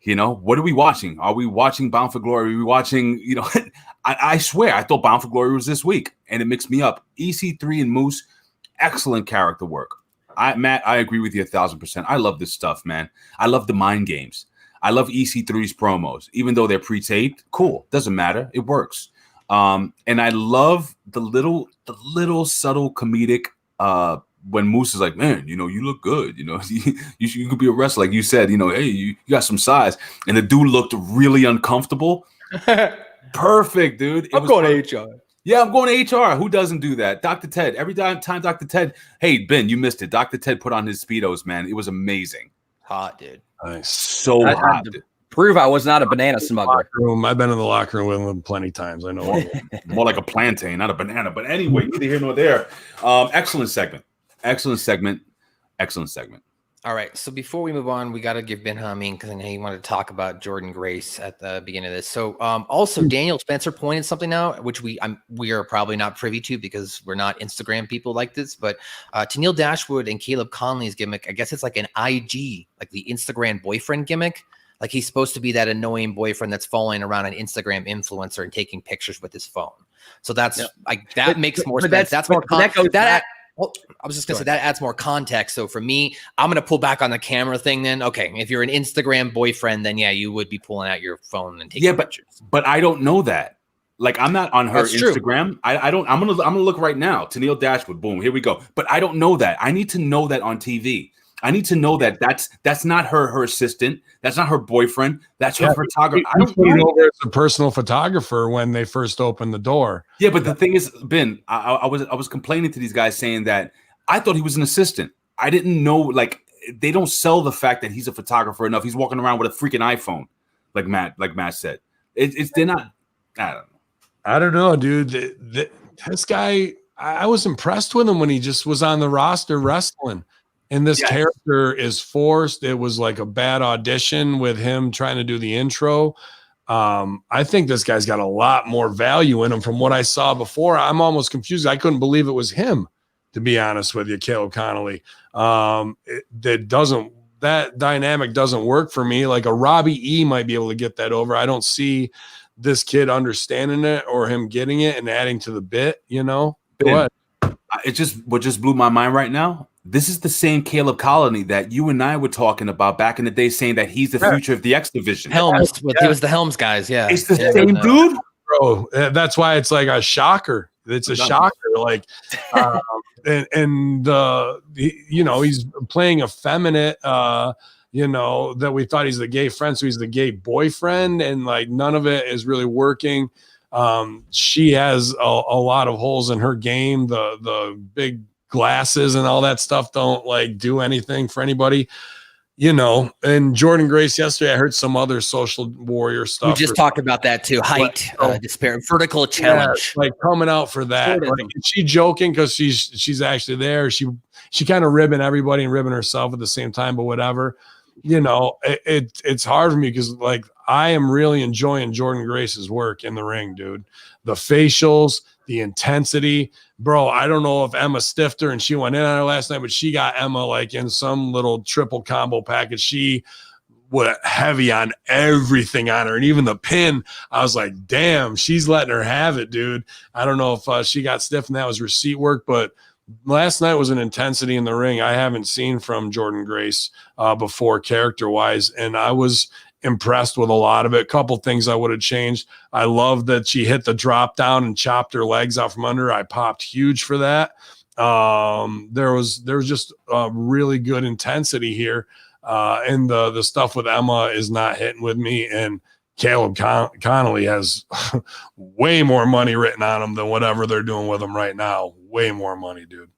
You know, what are we watching? Are we watching Bound for Glory? Are we watching, you know, I swear I thought Bound for Glory was this week, and it mixed me up. EC3 and Moose, excellent character work. Matt, I agree with you 1,000%. I love this stuff, man. I love the mind games. I love EC3's promos, even though they're pre-taped. Cool, doesn't matter. It works. And I love the little subtle comedic. When Moose is like, man, you know, you look good. You know, you could be a wrestler, like you said. You know, hey, you got some size, and the dude looked really uncomfortable. Perfect, dude. I'm going to HR. Yeah, I'm going to HR. Who doesn't do that? Dr. Ted. Every time Dr. Ted. Hey, Ben, you missed it. Dr. Ted put on his Speedos, man. It was amazing. Hot, dude. Nice. So hot. Dude. Prove I was not a banana smuggler. I've been in the locker room with him plenty of times. I know. More like a plantain, not a banana. But anyway, neither here nor there. Excellent segment. Excellent segment. Excellent segment. All right. So before we move on, we got to give Ben Hamin, because I know he wanted to talk about Jordynne Grace at the beginning of this. So also Daniel Spencer pointed something out, which we are probably not privy to because we're not Instagram people like this. But Tenille Dashwood and Kaleb Conley's gimmick, I guess it's like an IG, like the Instagram boyfriend gimmick. Like he's supposed to be that annoying boyfriend that's following around an Instagram influencer and taking pictures with his phone. So that's like that makes more sense. That's more well, I was just gonna say that adds more context. So for me, I'm gonna pull back on the camera thing. Then, okay, if you're an Instagram boyfriend, then yeah, you would be pulling out your phone and taking pictures. But I don't know that. Like I'm not on her That's Instagram. True. I don't. I'm gonna look right now. Tenille Dashwood. Boom. Here we go. But I don't know that. I need to know that on TV. I need to know that that's not her assistant. That's not her boyfriend. That's her photographer. I don't put it over as a personal photographer when they first opened the door. Yeah, but the thing is, Ben, I was complaining to these guys saying that I thought he was an assistant. I didn't know, like, they don't sell the fact that he's a photographer enough. He's walking around with a freaking iPhone, like Matt said. They're not. I don't know, dude. This guy, I was impressed with him when he just was on the roster wrestling. And this character is forced. It was like a bad audition with him trying to do the intro. I think this guy's got a lot more value in him from what I saw before. I'm almost confused. I couldn't believe it was him, to be honest with you, Kaleb Conley. That dynamic doesn't work for me. Like a Robbie E might be able to get that over. I don't see this kid understanding it or him getting it and adding to the bit, you know? What just blew my mind right now. This is the same Caleb Colony that you and I were talking about back in the day, saying that he's the future of the X division. Helms, he was the Helms guys. Yeah, it's the same dude, bro. That's why it's like a shocker. It's a shocker. Like, you know, he's playing effeminate. You know, that we thought he's the gay friend, so he's the gay boyfriend, and like none of it is really working. She has a lot of holes in her game. The big glasses and all that stuff don't like do anything for anybody, you know. And Jordynne Grace yesterday, I heard some other social warrior stuff. We just talked about that too. Height, despair, vertical challenge, like coming out for that. Like, is she joking because she's actually there? She kind of ribbing everybody and ribbing herself at the same time, but whatever. You know, it's hard for me because like I am really enjoying Jordynne Grace's work in the ring, dude. The facials, the intensity, bro. I don't know if Emma stiffed her and she went in on her last night, but she got Emma like in some little triple combo package. She went heavy on everything on her, and even the pin. I was like, damn, she's letting her have it, dude. I don't know if she got stiff and that was receipt work, but last night was an intensity in the ring I haven't seen from Jordynne Grace before, character-wise, and I was impressed with a lot of it. A couple things I would have changed. I love that she hit the drop down and chopped her legs out from under. I popped huge for that. There was just really good intensity here, and the stuff with Emma is not hitting with me. And Kaleb Conley has way more money written on him than whatever they're doing with him right now. Way more money, dude.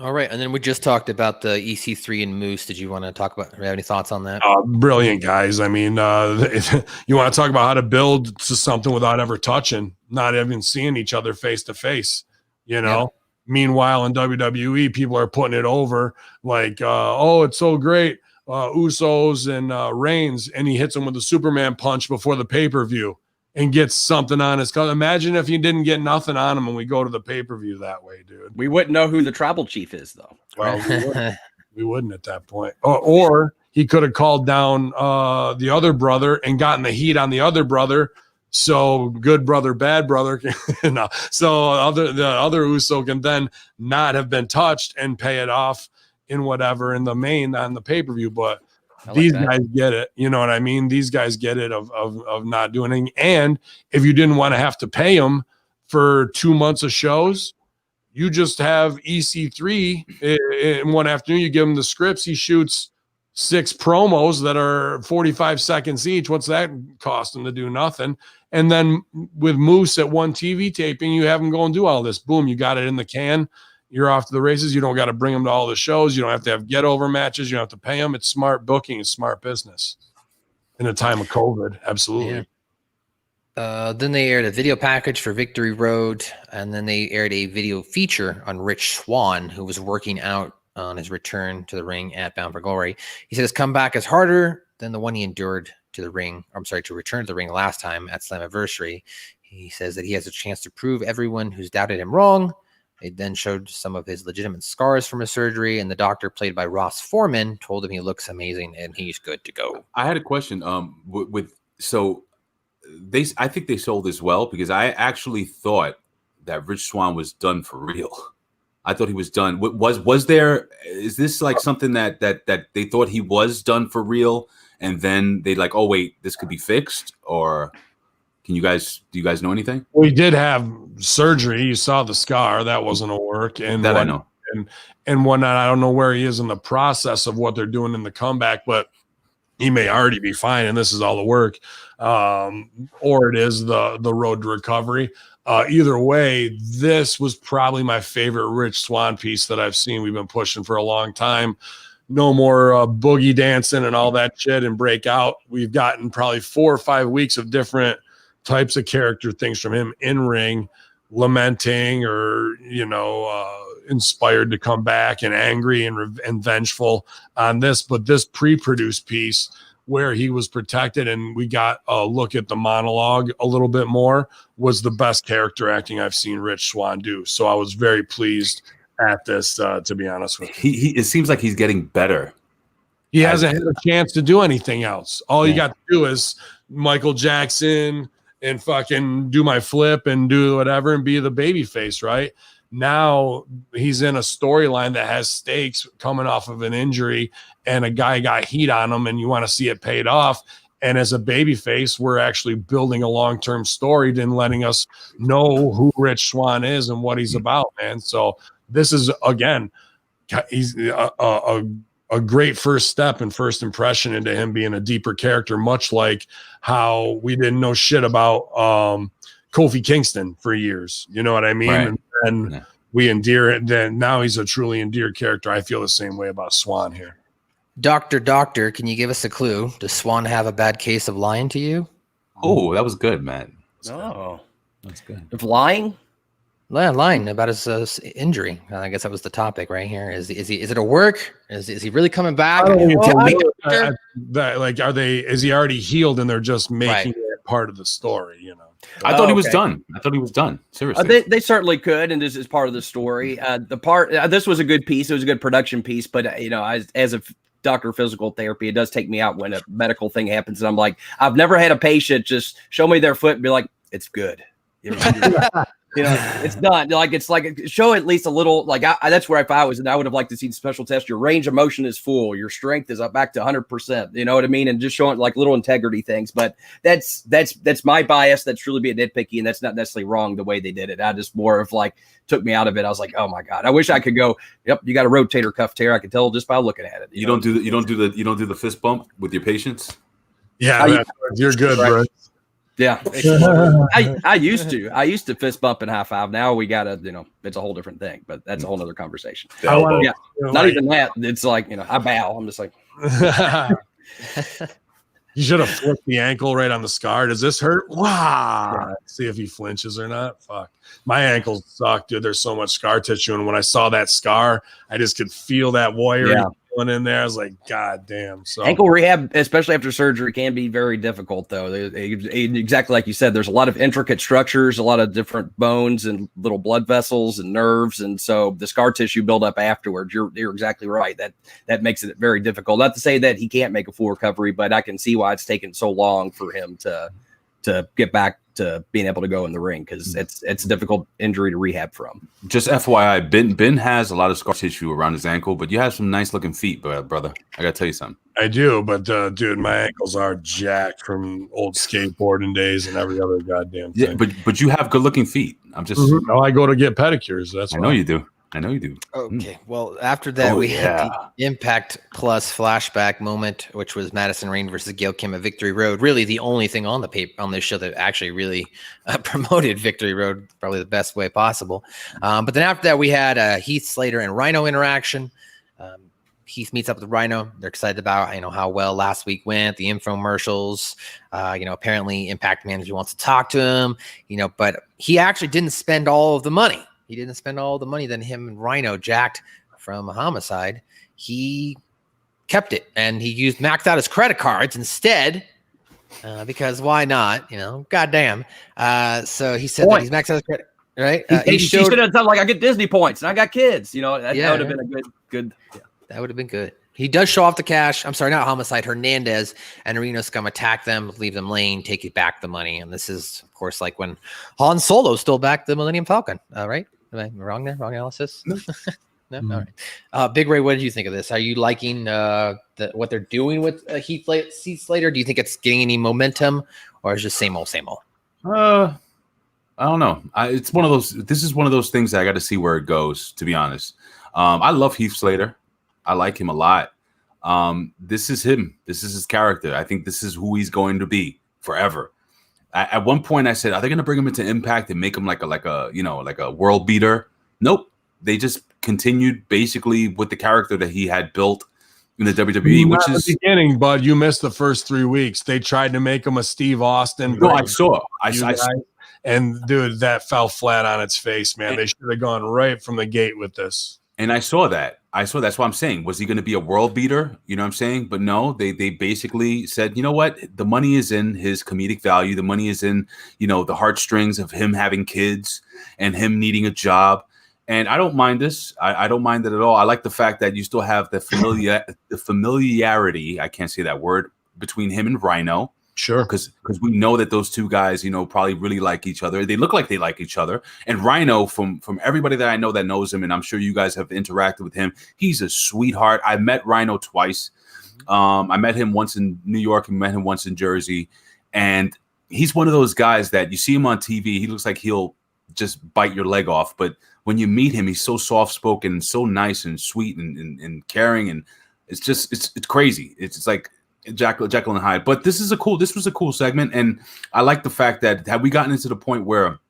All right. And then we just talked about the EC3 and Moose. Did you want to talk about, have any thoughts on that? Brilliant guys. I mean, you want to talk about how to build to something without ever touching, not even seeing each other face to face, you know? Yeah. Meanwhile, in WWE, people are putting it over like, oh, it's so great. Usos and Reigns, and he hits him with a Superman punch before the pay-per-view and gets something on his color. Imagine if he didn't get nothing on him and we go to the pay-per-view that way, dude. We wouldn't know who the tribal chief is, though. Well, we wouldn't at that point. Or he could have called down the other brother and gotten the heat on the other brother. So good brother, bad brother. No. So the other Uso can then not have been touched and pay it off in whatever in the main on the pay-per-view. But these guys get it. You know what I mean? These guys get it of not doing anything. And if you didn't want to have to pay them for 2 months of shows, you just have EC3 in one afternoon. You give him the scripts. He shoots 6 promos that are 45 seconds each. What's that cost him to do? Nothing. And then with Moose at one TV taping, you have him go and do all this. Boom, you got it in the can. You're off to the races. You don't got to bring them to all the shows. You don't have to have get-over matches. You don't have to pay them. It's smart booking. It's smart business in a time of COVID. Absolutely. Yeah. Then they aired a video package for Victory Road, and then they aired a video feature on Rich Swann, who was working out on his return to the ring at Bound for Glory. He said his comeback is harder than the one he endured to return to the ring last time at Slammiversary. He says that he has a chance to prove everyone who's doubted him wrong. They then showed some of his legitimate scars from his surgery, and the doctor, played by Ross Foreman, told him he looks amazing and he's good to go. I had a question. I think they sold this well, because I actually thought that Rich Swann was done for real. I thought he was done. Is this like something that they thought he was done for real, and then they like, oh wait, this could be fixed? Or do you guys know anything? We did have surgery. You saw the scar. That wasn't a work. And that I know. And whatnot. I don't know where he is in the process of what they're doing in the comeback, but he may already be fine, and this is all the work. Or it is the road to recovery. Either way, this was probably my favorite Rich Swann piece that I've seen. We've been pushing for a long time. No more boogie dancing and all that shit and breakout. We've gotten probably 4 or 5 weeks of different types of character things from him in ring, lamenting or, inspired to come back and angry and vengeful on this. But this pre-produced piece where he was protected and we got a look at the monologue a little bit more was the best character acting I've seen Rich Swann do. So I was very pleased at this, to be honest with you. It seems like he's getting better. He hasn't had a chance to do anything else. All you got to do is Michael Jackson and fucking do my flip and do whatever and be the baby face, right? Now he's in a storyline that has stakes coming off of an injury, and a guy got heat on him, and you want to see it paid off. And as a baby face, we're actually building a long-term story and letting us know who Rich Swann is and what he's about, man. So this is, again, he's a great first step and first impression into him being a deeper character, much like how we didn't know shit about Kofi Kingston for years. You know what I mean? Right. And we endear it. Then now he's a truly endeared character. I feel the same way about Swann here. Doctor, can you give us a clue? Does Swann have a bad case of lying to you? Oh, that was good, man. That's good. Of lying? Lying about his injury. I guess that was the topic right here. Is it a work? Is he really coming back? Is he already healed and they're just making it part of the story, I thought he was done. Seriously. They certainly could, and this is part of the story. This was a good piece. It was a good production piece, but as a doctor of physical therapy, it does take me out when a medical thing happens, and I'm like, I've never had a patient just show me their foot and be like, it's good. It's done. Show at least a little. That's where if I was, and I would have liked to see the special test. Your range of motion is full. Your strength is up back to 100%. You know what I mean? And just showing like little integrity things. But that's my bias. That's really being nitpicky, and that's not necessarily wrong the way they did it. I just more of took me out of it. I was like, oh my god, I wish I could go. Yep, you got a rotator cuff tear. I could tell just by looking at it. You don't do the fist bump with your patients. Yeah, you're good, bro. Yeah, I used to fist bump and high five. Now we gotta, it's a whole different thing, but that's a whole other conversation. Not even that. It's I bow. I'm just like, you should have flipped the ankle right on the scar. Does this hurt? Wow. Yeah. See if he flinches or not. Fuck. My ankles suck, dude. There's so much scar tissue. And when I saw that scar, I just could feel that warrior going in there. I was like, God damn. So ankle rehab, especially after surgery, can be very difficult, though. Exactly like you said, there's a lot of intricate structures, a lot of different bones and little blood vessels and nerves, and so the scar tissue build up afterwards. You're exactly right. That makes it very difficult. Not to say that he can't make a full recovery, but I can see why it's taken so long for him to get back to being able to go in the ring, because it's a difficult injury to rehab from. Just FYI, Ben has a lot of scar tissue around his ankle, but you have some nice looking feet, brother. I gotta tell you something. I do, but dude, my ankles are jacked from old skateboarding days and every other goddamn thing. Yeah, but you have good looking feet. I'm just No, I go to get pedicures. That's I know you do. I know you do. Okay, well, after that, we had the Impact Plus flashback moment, which was Madison Rayne versus Gail Kim at Victory Road. Really, the only thing on this show that actually really promoted Victory Road, probably the best way possible. But then after that, we had a Heath Slater and Rhino interaction. Heath meets up with Rhino. They're excited about how well last week went, the infomercials. Apparently, Impact Manager wants to talk to him. But he actually didn't spend all of the money. He didn't spend all the money that him and Rhino jacked from a homicide. He kept it, and he maxed out his credit cards instead, because why not? Goddamn. So he said that he's maxed out his credit, right? He should have done like, I get Disney points and I got kids. That would have been a good. Yeah. That would have been good. He does show off the cash. I'm sorry, not homicide. Hernandez and Reno Scum attack them, leave them laying, take back the money. And this is, of course, like when Han Solo stole back the Millennium Falcon. Right? Am I wrong there? Wrong analysis? No. All right. Big Ray, what did you think of this? Are you liking what they're doing with Heath Slater? Do you think it's getting any momentum, or is it just same old, same old? I don't know. It's one of those. This is one of those things that I got to see where it goes. To be honest, I love Heath Slater. I like him a lot. This is him. This is his character. I think this is who he's going to be forever. At one point, I said, "Are they going to bring him into Impact and make him like a world beater?" Nope. They just continued basically with the character that he had built in the WWE, which is the beginning. But you missed the first 3 weeks. They tried to make him a Steve Austin. No, I saw. And dude, that fell flat on its face, man. They should have gone right from the gate with this. And I saw that. That's what I'm saying. Was he going to be a world beater? You know what I'm saying? But no, they basically said, you know what? The money is in his comedic value. The money is in, the heartstrings of him having kids and him needing a job. And I don't mind this. I don't mind it at all. I like the fact that you still have the familiarity. I can't say that word between him and Rhino. Sure. Because we know that those two guys, probably really like each other. They look like they like each other. And Rhino, from everybody that I know that knows him, and I'm sure you guys have interacted with him, he's a sweetheart. I met Rhino twice. I met him once in New York and met him once in Jersey. And he's one of those guys that you see him on TV. He looks like he'll just bite your leg off. But when you meet him, he's so soft-spoken and so nice and sweet and caring. And it's crazy. It's just like Jekyll and Hyde. But this was a cool segment, and I like the fact that had we gotten into the point where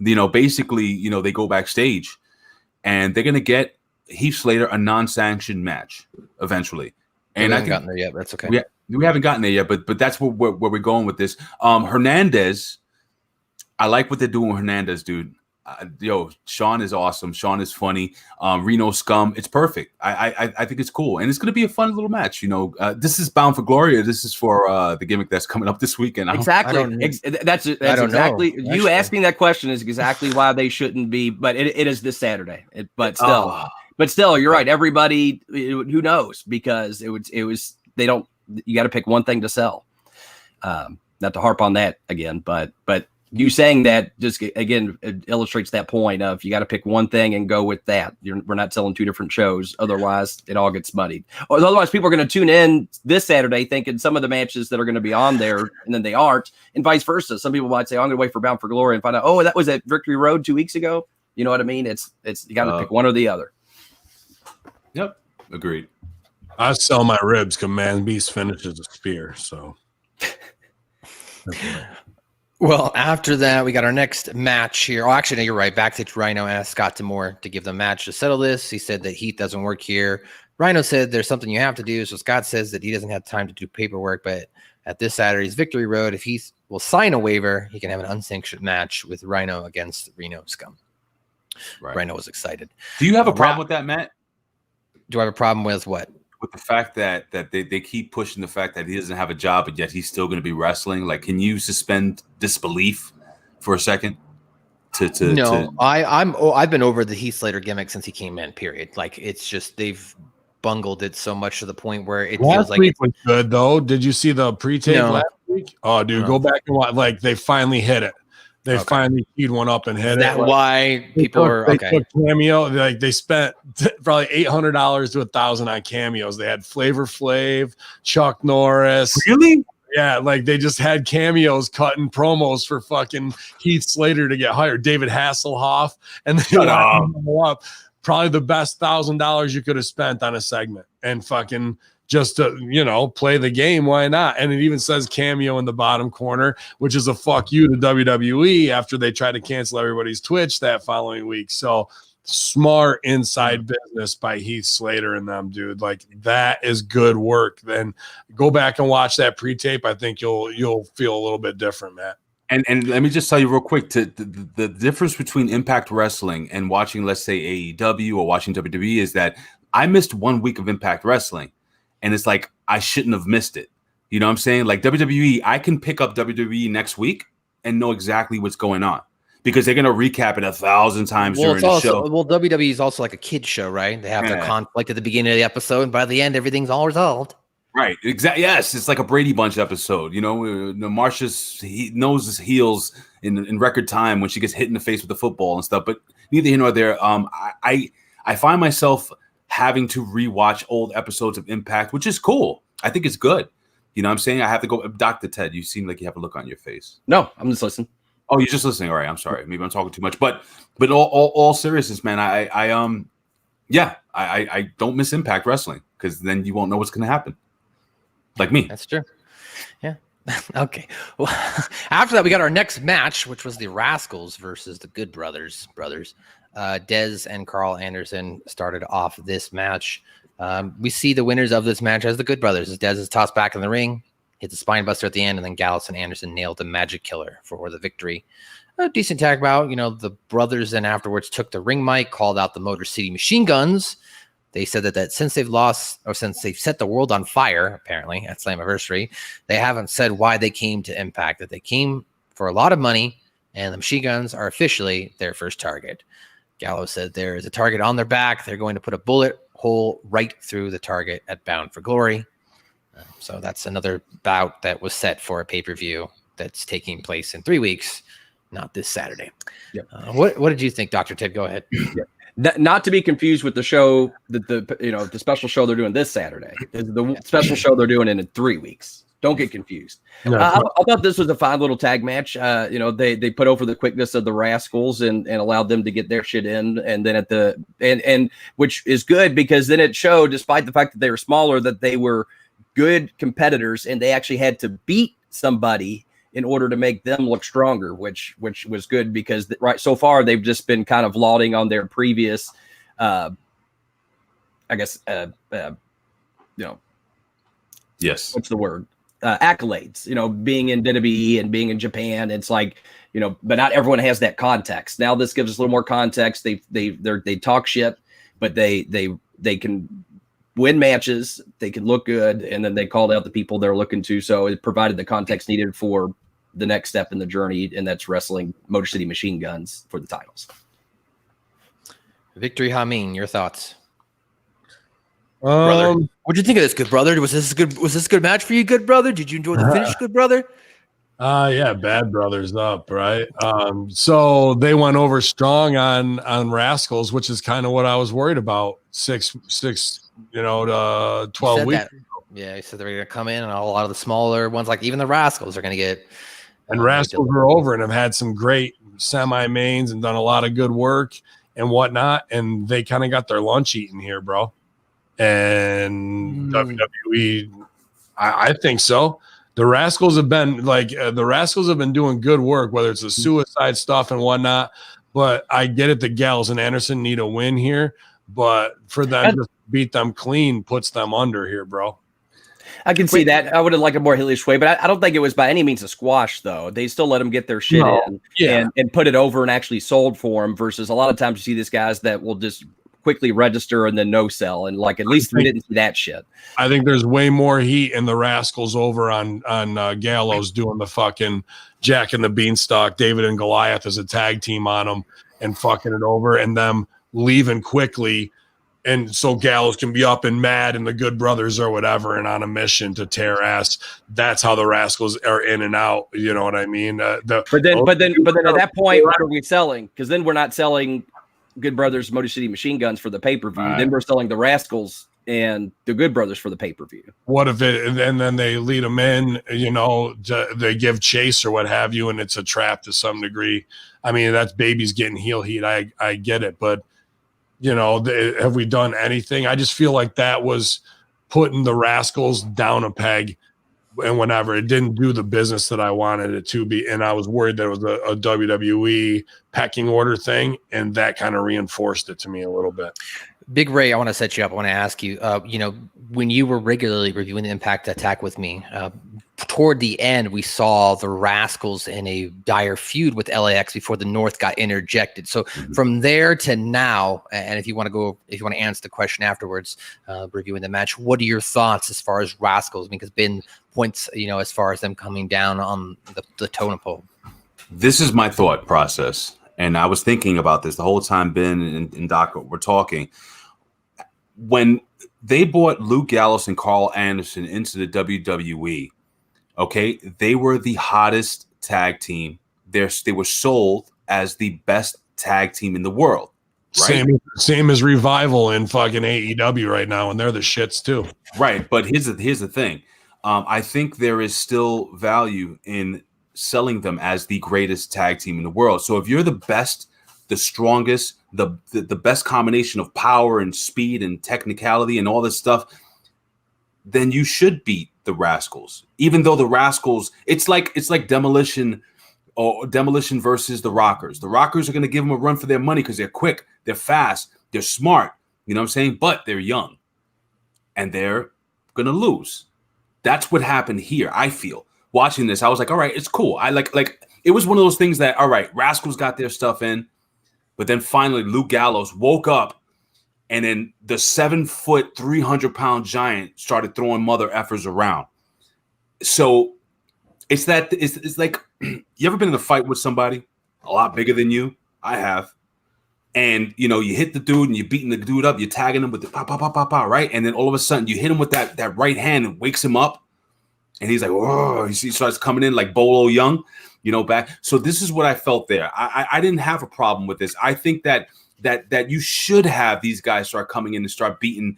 basically they go backstage and they're gonna get Heath Slater a non-sanctioned match eventually. And we haven't gotten there yet. That's okay. We haven't gotten there yet, but that's where we're going with this. Hernandez, I like what they're doing with Hernandez, dude. Sean is awesome. Sean is funny. Reno Scum, it's perfect. I think it's cool, and it's going to be a fun little match. This is Bound for Glory. Or this is for the gimmick that's coming up this weekend. Exactly. That's exactly know. You asking that question is exactly why they shouldn't be. But it is this Saturday. But still, you're right. Everybody who knows, because it was they don't. You got to pick one thing to sell. Not to harp on that again, but. You saying that just again it illustrates that point of you got to pick one thing and go with that. We're not selling two different shows, otherwise it all gets muddied. Or otherwise, people are going to tune in this Saturday thinking some of the matches that are going to be on there, and then they aren't, and vice versa. Some people might say, "I'm going to wait for Bound for Glory" and find out, "Oh, that was at Victory Road 2 weeks ago." You know what I mean? It's you got to pick one or the other. Yep, agreed. I sell my ribs because Man Beast finishes a spear, so. Well, after that, we got our next match here. Oh, actually, no, you're right. Backstage, Rhino asked Scott D'Amore to give the match to settle this. He said that Heath doesn't work here. Rhino said there's something you have to do. So Scott says that he doesn't have time to do paperwork. But at this Saturday's Victory Road, if Heath will sign a waiver, he can have an unsanctioned match with Rhino against Reno Scum. Right. Rhino was excited. Do you have a problem with that, Matt? Do I have a problem with what? With the fact that they keep pushing the fact that he doesn't have a job, but yet he's still going to be wrestling. Like, can you suspend disbelief for a second? I've been over the Heath Slater gimmick since he came in. Period. Like, it's just they've bungled it so much to the point where it feels like week was good though. Did you see the pre-tape last week? Oh, dude, go back and watch. Like, they finally hit it. They finally keyed one up and hit it. That's why people are okay. They took cameo. Like, they spent probably $800 to $1,000 on cameos. They had Flavor Flav, Chuck Norris. Really? Yeah, like they just had cameos cutting promos for fucking Heath Slater to get hired. David Hasselhoff, and they lined them up. Probably the best $1,000 you could have spent on a segment, and fucking just to, play the game. Why not? And it even says cameo in the bottom corner, which is a fuck you to WWE after they tried to cancel everybody's Twitch that following week. So smart inside business by Heath Slater and them, dude. Like, that is good work. Then go back and watch that pre-tape. I think you'll feel a little bit different, Matt. And let me just tell you real quick, the difference between Impact Wrestling and watching, let's say, AEW or watching WWE is that I missed 1 week of Impact Wrestling, and it's like I shouldn't have missed it. You know what I'm saying? Like, WWE, I can pick up WWE next week and know exactly what's going on because they're going to recap it 1,000 times during the show. Well, WWE is also like a kid show, right? They have their conflict at the beginning of the episode, and by the end, everything's all resolved. Right. Exactly. Yes. It's like a Brady Bunch episode. Marsha's knows his heels in record time when she gets hit in the face with the football and stuff. But neither here nor there. I find myself having to rewatch old episodes of Impact, which is cool. I think it's good. You know what I'm saying? I have to go. Dr. Ted, you seem like you have a look on your face. No, I'm just listening. Oh, you're just listening. All right. I'm sorry. Maybe I'm talking too much. But all seriousness, man, I don't miss Impact Wrestling because then you won't know what's going to happen. Like me. That's true. Yeah. Okay. Well, after that, we got our next match, which was the Rascals versus the Good Brothers. Dez and Carl Anderson started off this match. We see the winners of this match as the Good Brothers, as Dez is tossed back in the ring, hits a spine buster at the end, and then Gallus and Anderson nailed the Magic Killer for the victory. A decent tag bout. The brothers then afterwards took the ring mic, called out the Motor City Machine Guns. They said that since they've lost, or since they've set the world on fire, apparently at Slammiversary, they haven't said why they came to Impact, that they came for a lot of money, and the Machine Guns are officially their first target. Gallo said there is a target on their back. They're going to put a bullet hole right through the target at Bound for Glory. So that's another bout that was set for a pay-per-view that's taking place in 3 weeks, not this Saturday. Yep. What did you think, Dr. Ted? Go ahead. Yep. Not to be confused with the show, the special show they're doing this Saturday. The special show they're doing in 3 weeks. Don't get confused. I thought this was a fine little tag match. They put over the quickness of the Rascals and allowed them to get their shit in, and then and which is good because then it showed, despite the fact that they were smaller, that they were good competitors and they actually had to beat somebody in order to make them look stronger, which was good because so far they've just been kind of lauding on their previous, yes. What's the word? Accolades, being in WWE and being in Japan. It's like, but not everyone has that context. Now this gives us a little more context. They talk shit, but they can win matches. They can look good. And then they called out the people they're looking to. So it provided the context needed for the next step in the journey. And that's wrestling Motor City Machine Guns for the titles. Victory Hamin, your thoughts? Brother, what'd you think of this, Good Brother? Was this a good match for you, Good Brother? Did you enjoy the finish, Good Brother? Yeah, Bad Brothers up, right? So they went over strong on Rascals, which is kind of what I was worried about. 6 to 12 weeks. Yeah, he said they were going to come in, and a lot of the smaller ones, like even the Rascals, are going to get. And Rascals are over and have had some great semi-mains and done a lot of good work and whatnot, and they kind of got their lunch eaten here, bro. And WWE, I think so. The Rascals have been doing good work, whether it's the suicide stuff and whatnot. But I get it. The Gals and Anderson need a win here, but for them to beat them clean puts them under here, bro. I can see that. I would have liked a more heelish way, but I don't think it was by any means a squash, though. They still let them get their shit in and put it over and actually sold for them versus a lot of times you see these guys that will just quickly register and then no sell. And like, at least we didn't see that shit. I think there's way more heat in the Rascals over on Gallows doing the fucking Jack and the Beanstalk, David and Goliath as a tag team on them and fucking it over, and them leaving quickly. And so Gallows can be up and mad and the Good Brothers or whatever and on a mission to tear ass. That's how the Rascals are in and out. You know what I mean? But then at that point, what are we selling? Because then we're not selling Good Brothers Motor City Machine Guns for the pay-per-view. Right. Then we're selling the Rascals and the Good Brothers for the pay-per-view. What if it, and then they lead them in, you know, they give chase or what have you, and it's a trap to some degree. I mean, that's babies getting heel heat. I get it, but you know, have we done anything? I just feel like that was putting the Rascals down a peg, and whenever it didn't do the business that I wanted it to be, and I was worried that it was a WWE pecking order thing, and that kind of reinforced it to me a little bit. Big Ray, I want to set you up. I want to ask you, you know, when you were regularly reviewing the Impact Attack with me, toward the end, we saw the Rascals in a dire feud with LAX before the North got interjected. So from there to now, and if you want to answer the question afterwards, reviewing the match, what are your thoughts as far as Rascals? Because been points, you know, as far as them coming down on the totem pole. This is my thought process, and I was thinking about this the whole time Ben and Doc were talking. When they brought Luke Gallows and Carl Anderson into the WWE, okay, they were the hottest tag team. They were sold as the best tag team in the world. Right? Same as Revival in fucking AEW right now, and they're the shits too. Right, but here's the thing. I think there is still value in selling them as the greatest tag team in the world. So if you're the best, the strongest, the best combination of power and speed and technicality and all this stuff, then you should beat the Rascals. Even though the Rascals, it's like Demolition versus the Rockers. The Rockers are going to give them a run for their money because they're quick, they're fast, they're smart. You know what I'm saying? But they're young, and they're going to lose. That's what happened here. I feel watching this, I was like, all right, it's cool. I like it was one of those things that, all right, Rascals got their stuff in. But then finally, Luke Gallows woke up, and then the 7-foot, 300-pound giant started throwing mother effers around. So it's like, you ever been in a fight with somebody a lot bigger than you? I have. And, you know, you hit the dude and you're beating the dude up, you're tagging him with the pop, pop, pop, pop, pop, right? And then all of a sudden you hit him with that right hand and wakes him up. And he's like, oh, he starts coming in like Bolo Young. You know, back. So this is what I felt there. I didn't have a problem with this. I think that you should have these guys start coming in and start beating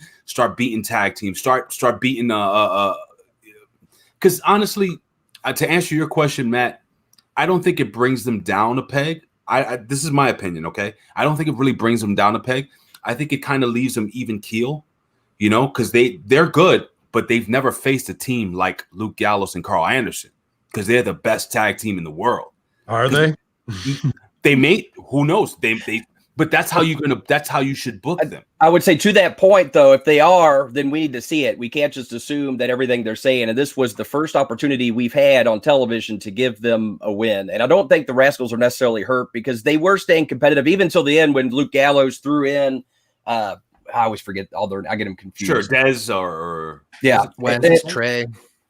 tag teams, start beating because honestly, to answer your question, Matt, I don't think it brings them down a peg. This is my opinion, okay? I don't think it really brings them down a peg. I think it kind of leaves them even keel, you know, because they're good, but they've never faced a team like Luke Gallows and Carl Anderson. Because they're the best tag team in the world. Are they? They may. Who knows? But that's how you should book them. I would say to that point, though, if they are, then we need to see it. We can't just assume that everything they're saying. And this was the first opportunity we've had on television to give them a win. And I don't think the Rascals are necessarily hurt because they were staying competitive even until the end when Luke Gallows threw in. I always forget I get them confused. Sure, Dez or yeah, Trey.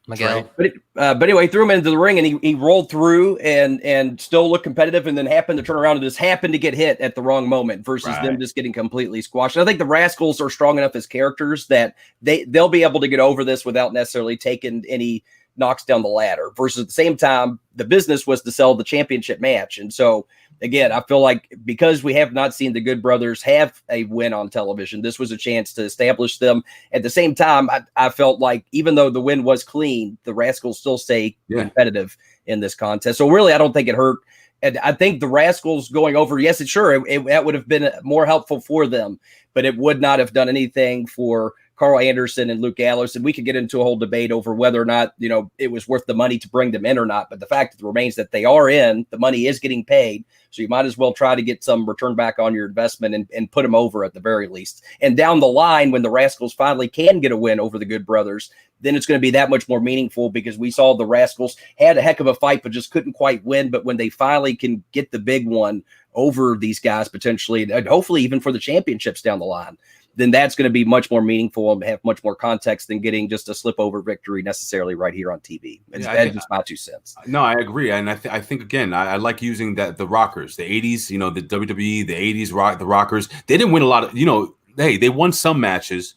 Miguel. But anyway, threw him into the ring and he rolled through and still looked competitive and then happened to turn around and just happened to get hit at the wrong moment versus them just getting completely squashed. And I think the Rascals are strong enough as characters that they'll be able to get over this without necessarily taking any knocks down the ladder versus at the same time, the business was to sell the championship match. And so again, I feel like because we have not seen the Good Brothers have a win on television, this was a chance to establish them. At the same time, I felt like even though the win was clean, the Rascals still stay competitive in this contest. So really, I don't think it hurt. And I think the Rascals going over, yes, that would have been more helpful for them, but it would not have done anything for Carl Anderson and Luke Gallows. And we could get into a whole debate over whether or not, you know, it was worth the money to bring them in or not. But the fact remains that they are in, the money is getting paid. So you might as well try to get some return back on your investment and put them over at the very least. And down the line, when the Rascals finally can get a win over the Good Brothers, then it's going to be that much more meaningful because we saw the Rascals had a heck of a fight, but just couldn't quite win. But when they finally can get the big one, over these guys potentially, and hopefully even for the championships down the line, then that's going to be much more meaningful and have much more context than getting just a slip over victory necessarily right here on TV. That's just my 2 cents. No, I agree. And I think again, I like using the rockers, the 80s, you know, the WWE, the 80s the rockers. They didn't win a lot of, you know, they won some matches,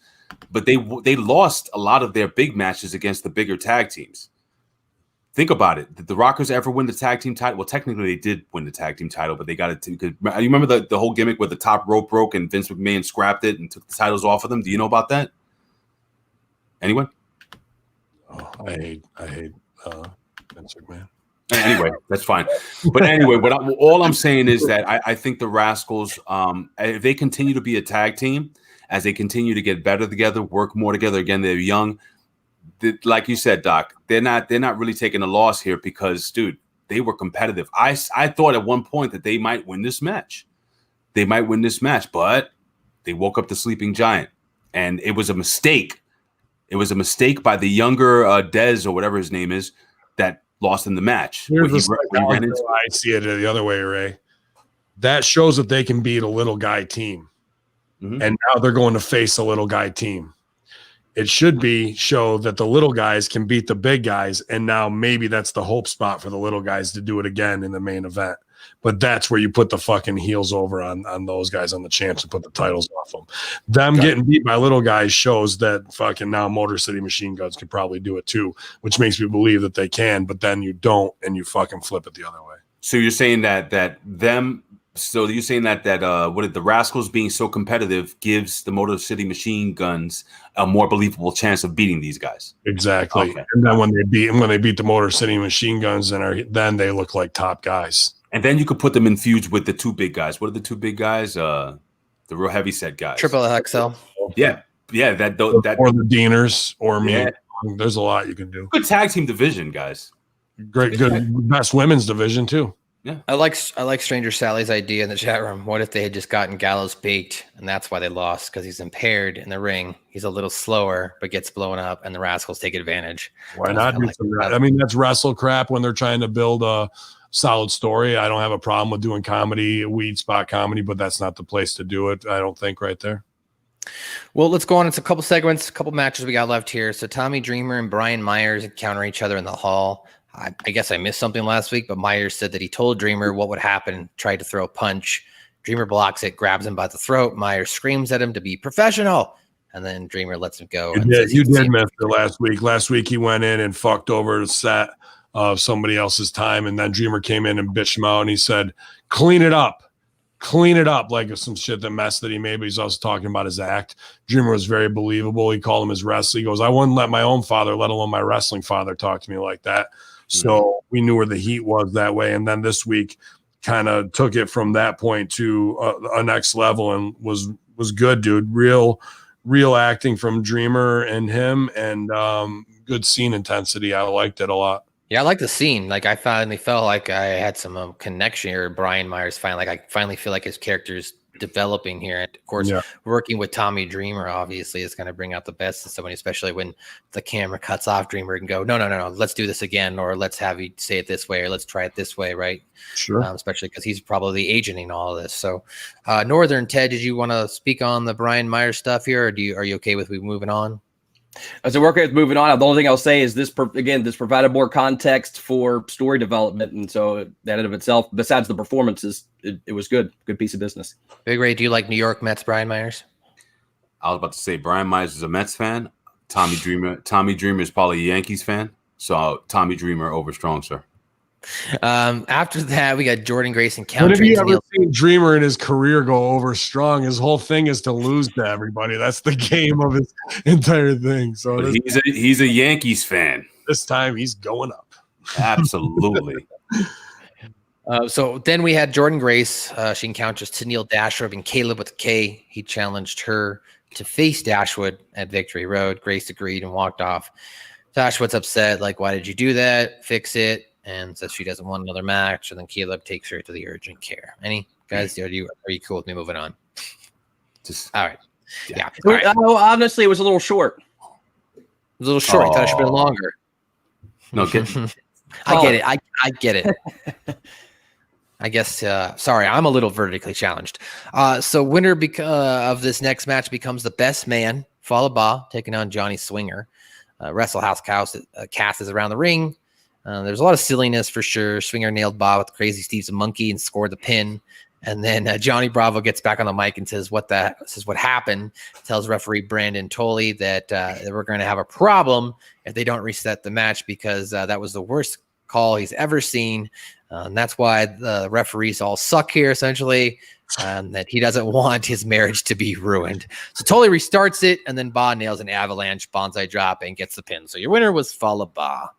but they lost a lot of their big matches against the bigger tag teams. Think about it. Did the Rockers ever win the tag team title? Well, technically they did win the tag team title, but they got it. You remember the whole gimmick where the top rope broke and Vince McMahon scrapped it and took the titles off of them? Do you know about that? Anyone? Oh, I hate Vince McMahon. Anyway, that's fine. But anyway, all I'm saying is that I think the Rascals, if they continue to be a tag team, as they continue to get better together, work more together, again, they're young. Like you said, Doc, they're not really taking a loss here because, dude, they were competitive. I thought at one point that they might win this match. But they woke up the sleeping giant, and it was a mistake. It was a mistake by the younger Dez or whatever his name is that lost in the match. I see it the other way, Ray. That shows that they can beat a little guy team, and now they're going to face a little guy team. It should show that the little guys can beat the big guys, and now maybe that's the hope spot for the little guys to do it again in the main event. But that's where you put the fucking heels over on those guys, on the champs, and put the titles off them. Them getting beat by little guys shows that fucking now Motor City Machine Guns could probably do it too, which makes me believe that they can, but then you don't, and you fucking flip it the other way. So you're saying that them. So you're saying that the Rascals being so competitive gives the Motor City Machine Guns a more believable chance of beating these guys. Exactly. Okay. And then when they beat the Motor City Machine Guns, then they look like top guys. And then you could put them in feuds with the two big guys. What are the two big guys? The real heavy set guys. Triple XL. Yeah. That or the Deaners or me. Yeah. There's a lot you can do. Good tag team division, guys. Good best women's division too. Yeah, I like Stranger Sally's idea in the chat room. What if they had just gotten Gallows baked, and that's why they lost, because he's impaired in the ring. He's a little slower, but gets blown up, and the Rascals take advantage. Why not do some of that? I mean, that's wrestle crap when they're trying to build a solid story. I don't have a problem with doing comedy, weed spot comedy, but that's not the place to do it, I don't think, right there. Well, let's go on. It's a couple segments, a couple matches we got left here. So Tommy Dreamer and Brian Myers encounter each other in the hall. I guess I missed something last week, but Myers said that he told Dreamer what would happen, tried to throw a punch. Dreamer blocks it, grabs him by the throat. Myers screams at him to be professional, and then Dreamer lets him go. You did miss it last week. Last week he went in and fucked over the set of somebody else's time, and then Dreamer came in and bitched him out, and he said, clean it up, like some shit that mess that he made, but he's also talking about his act. Dreamer was very believable. He called him his wrestler. He goes, I wouldn't let my own father, let alone my wrestling father, talk to me like that. So we knew where the heat was that way. And then this week kind of took it from that point to a next level and was good, dude. Real acting from Dreamer and him, and good scene intensity. I liked it a lot. Yeah, I like the scene. Like, I finally felt like I had some connection here. Brian Myers I finally feel like his character's developing here. And of course, working with Tommy Dreamer obviously is going to bring out the best in somebody, especially when the camera cuts off Dreamer and go, no, let's do this again, or let's have you say it this way, or let's try it this way, right? Sure. Especially because he's probably the agent in all of this. So, Northern Ted, did you want to speak on the Brian Myers stuff here, or are you okay with we moving on? As a worker moving on, the only thing I'll say is this provided more context for story development, and so that in of itself, besides the performances, it was good piece of business. Big Ray, do you like New York Mets Brian Myers? I was about to say Brian Myers is a Mets fan. Tommy Dreamer is probably a Yankees fan, so Tommy Dreamer over strong, sir. After that, we got Jordynne Grace encountering. When have you ever seen Dreamer in his career go over strong? His whole thing is to lose to everybody. That's the game of his entire thing. So he's a Yankees fan. This time he's going up. Absolutely. So then we had Jordynne Grace. She encounters Tenille Dashwood and Kaleb with a K. He challenged her to face Dashwood at Victory Road. Grace agreed and walked off. Dashwood's upset, like, why did you do that? Fix it. And says she doesn't want another match. And then Kaleb takes her to the urgent care. Any guys, are you cool with me moving on? All right. Yeah. All right. Honestly, it was a little short. It was a little short. I thought it should have been longer. No, I get it. I get it. I guess, sorry, I'm a little vertically challenged. So winner of this next match becomes the best man, Falaba, taking on Johnny Swinger. Wrestle House cast is around the ring. There's a lot of silliness for sure. Swinger nailed Ba with Crazy Steve's monkey and scored the pin. And then Johnny Bravo gets back on the mic and says what happened. Tells referee Brandon Tolley that we're going to have a problem if they don't reset the match because that was the worst call he's ever seen. And that's why the referees all suck here, essentially, and that he doesn't want his marriage to be ruined. So Tolley restarts it, and then Ba nails an avalanche bonsai drop and gets the pin. So your winner was Fallah Ba.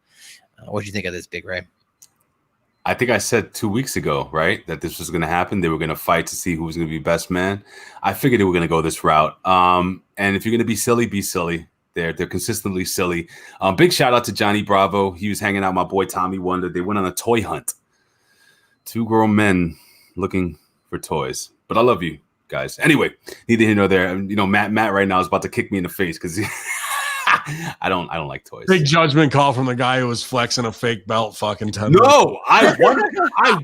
What do you think of this, Big Ray? I think I said 2 weeks ago, right, that this was going to happen. They were going to fight to see who was going to be best man. I figured they were going to go this route. And if you're going to be silly, be silly. They're consistently silly. Big shout out to Johnny Bravo. He was hanging out with my boy Tommy Wonder. They went on a toy hunt. 2 grown men looking for toys. But I love you guys. Anyway, neither here nor there. You know, Matt right now is about to kick me in the face because I don't like toys. Big judgment call from the guy who was flexing a fake belt fucking 10 No, I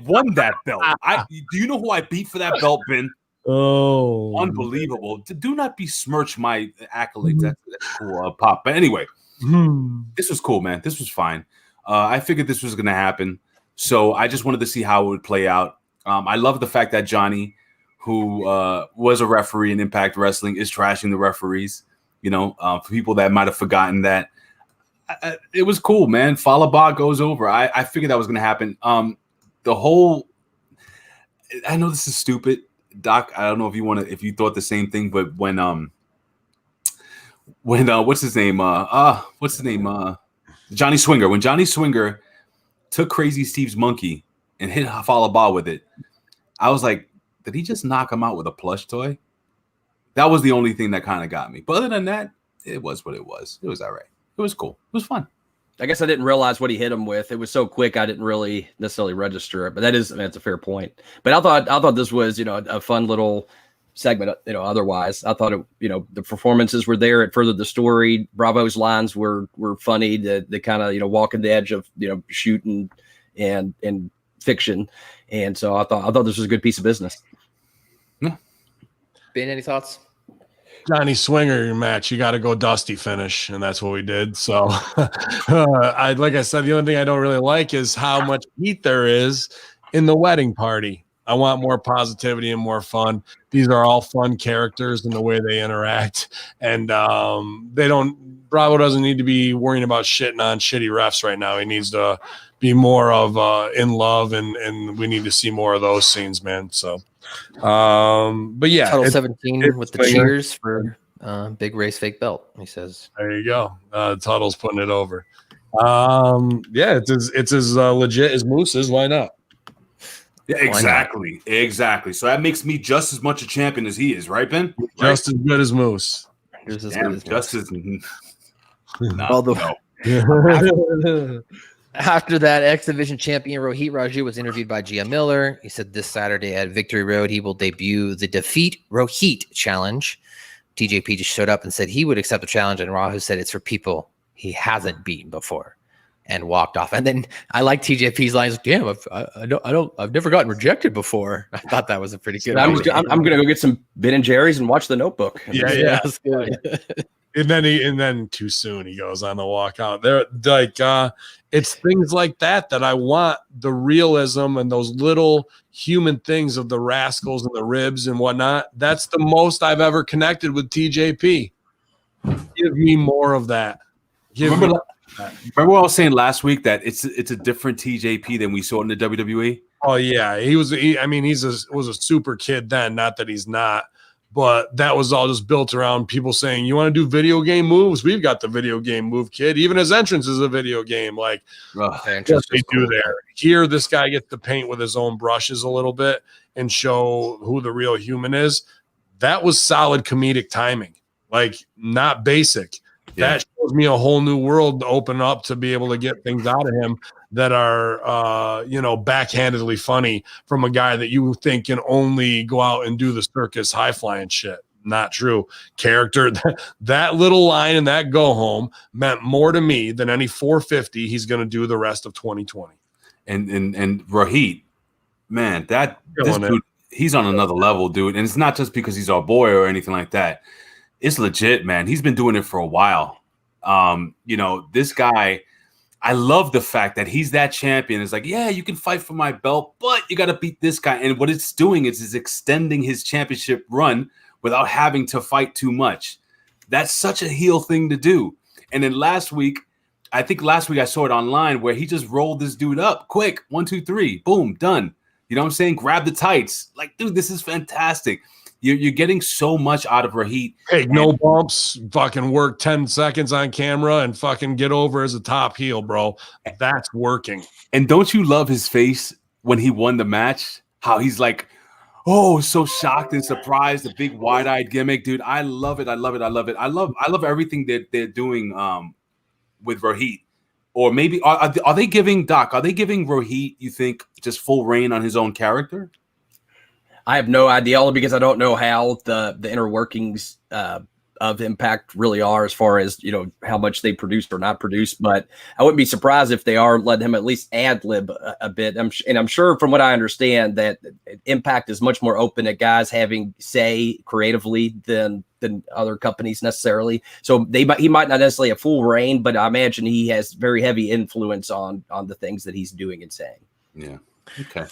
won that belt. Do you know who I beat for that belt, Ben? Oh, unbelievable. Do not besmirch my accolades. That's cool, Pop. But anyway, this was cool, man. This was fine. I figured this was going to happen. So I just wanted to see how it would play out. I love the fact that Johnny, who was a referee in Impact Wrestling, is trashing the referees. You know, for people that might have forgotten that. It was cool, man. Fallah Ba goes over. I figured that was going to happen. The whole, I know this is stupid, Doc. I don't know if you thought the same thing, but when what's his name? Johnny Swinger. When Johnny Swinger took Crazy Steve's monkey and hit Fallah Ba with it, I was like, did he just knock him out with a plush toy? That was the only thing that kind of got me. But other than that, it was what it was. It was all right. It was cool. It was fun. I guess I didn't realize what he hit him with. It was so quick, I didn't really necessarily register it. But that's a fair point. But I thought this was, a fun little segment. Otherwise, I thought the performances were there. It furthered the story. Bravo's lines were funny. The kind of walking the edge of shooting and fiction. And so I thought this was a good piece of business. Yeah. Ben, any thoughts? Johnny Swinger match, you got to go dusty finish, and that's what we did. So, like I said, the only thing I don't really like is how much heat there is in the wedding party. I want more positivity and more fun. These are all fun characters in the way they interact, and Bravo doesn't need to be worrying about shitting on shitty refs right now. He needs to be more of in love, and we need to see more of those scenes, man. So. But yeah, Title 17 with the cheers for Big Ray's fake belt. He says, "There you go." Tuttle's putting it over. Yeah, it's as legit as Moose's. Why not? Yeah, exactly. So that makes me just as much a champion as he is, right, Ben? Just as good as Moose. After that, X Division champion Rohit Raju was interviewed by Gia Miller. He said this Saturday at Victory Road, he will debut the Defeat Rohit Challenge. TJP just showed up and said he would accept the challenge, and Rahu said it's for people he hasn't beaten before, and walked off. And then I like TJP's lines. Damn, I've never gotten rejected before. I thought that was a pretty good. I'm gonna go get some Ben and Jerry's and watch The Notebook. Yeah. That's good. And then too soon he goes on the walkout. They're like, it's things like that I want, the realism and those little human things of the rascals and the ribs and whatnot. That's the most I've ever connected with TJP. Give me more of that. Remember what I was saying last week that it's a different TJP than we saw in the WWE? Oh yeah, he was a super kid then. Not that he's not. But that was all just built around people saying, you want to do video game moves? We've got the video game move, kid. Even his entrance is a video game. Like, what they do there. Here, this guy gets to paint with his own brushes a little bit and show who the real human is. That was solid comedic timing. Like, not basic. Yeah. That shows me a whole new world to open up to be able to get things out of him that are, backhandedly funny from a guy that you think can only go out and do the circus high flying shit. Not true. Character, that little line and that go home meant more to me than any 450 he's going to do the rest of 2020. And Rohit, man, this Killing it. dude, he's on another level, dude. And it's not just because he's our boy or anything like that. It's legit, man. He's been doing it for a while. This guy, I love the fact that he's that champion. It's like, yeah, you can fight for my belt, but you got to beat this guy. And what it's doing is extending his championship run without having to fight too much. That's such a heel thing to do. And then last week I saw it online where he just rolled this dude up quick. 1, 2, 3, boom, done. You know what I'm saying? Grab the tights. Like, dude, this is fantastic. You're getting so much out of Heath. Hey, no bumps, fucking work 10 seconds on camera and fucking get over as a top heel, bro. That's working. And don't you love his face when he won the match? How he's like, oh, so shocked and surprised, the big wide-eyed gimmick, dude. I love it. I love everything that they're doing with Heath. Or maybe are they giving Heath, you think, just full reign on his own character? I have no idea, only because I don't know how the inner workings of Impact really are, as far as how much they produced or not produced. But I wouldn't be surprised if they are letting him at least ad lib a bit. I'm sure, from what I understand, that Impact is much more open to guys having say creatively than other companies necessarily. So he might not necessarily have full reign, but I imagine he has very heavy influence on the things that he's doing and saying. Yeah. Okay.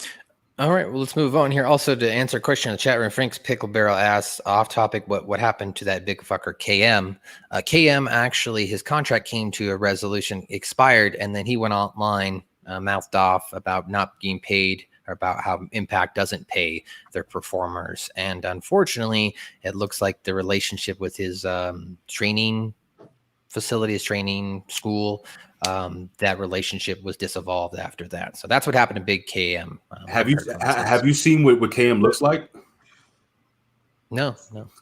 All right, well, let's move on here. Also, to answer a question in the chat room, Frank's Pickle Barrel asks, off topic, what happened to that big fucker KM? KM, actually, his contract came to a resolution, expired, and then he went online, mouthed off about not being paid, or about how Impact doesn't pay their performers. And unfortunately, it looks like the relationship with his training facility, his training school, that relationship was dissolved after that. So that's what happened to Big KM. Have you seen what KM looks like? No.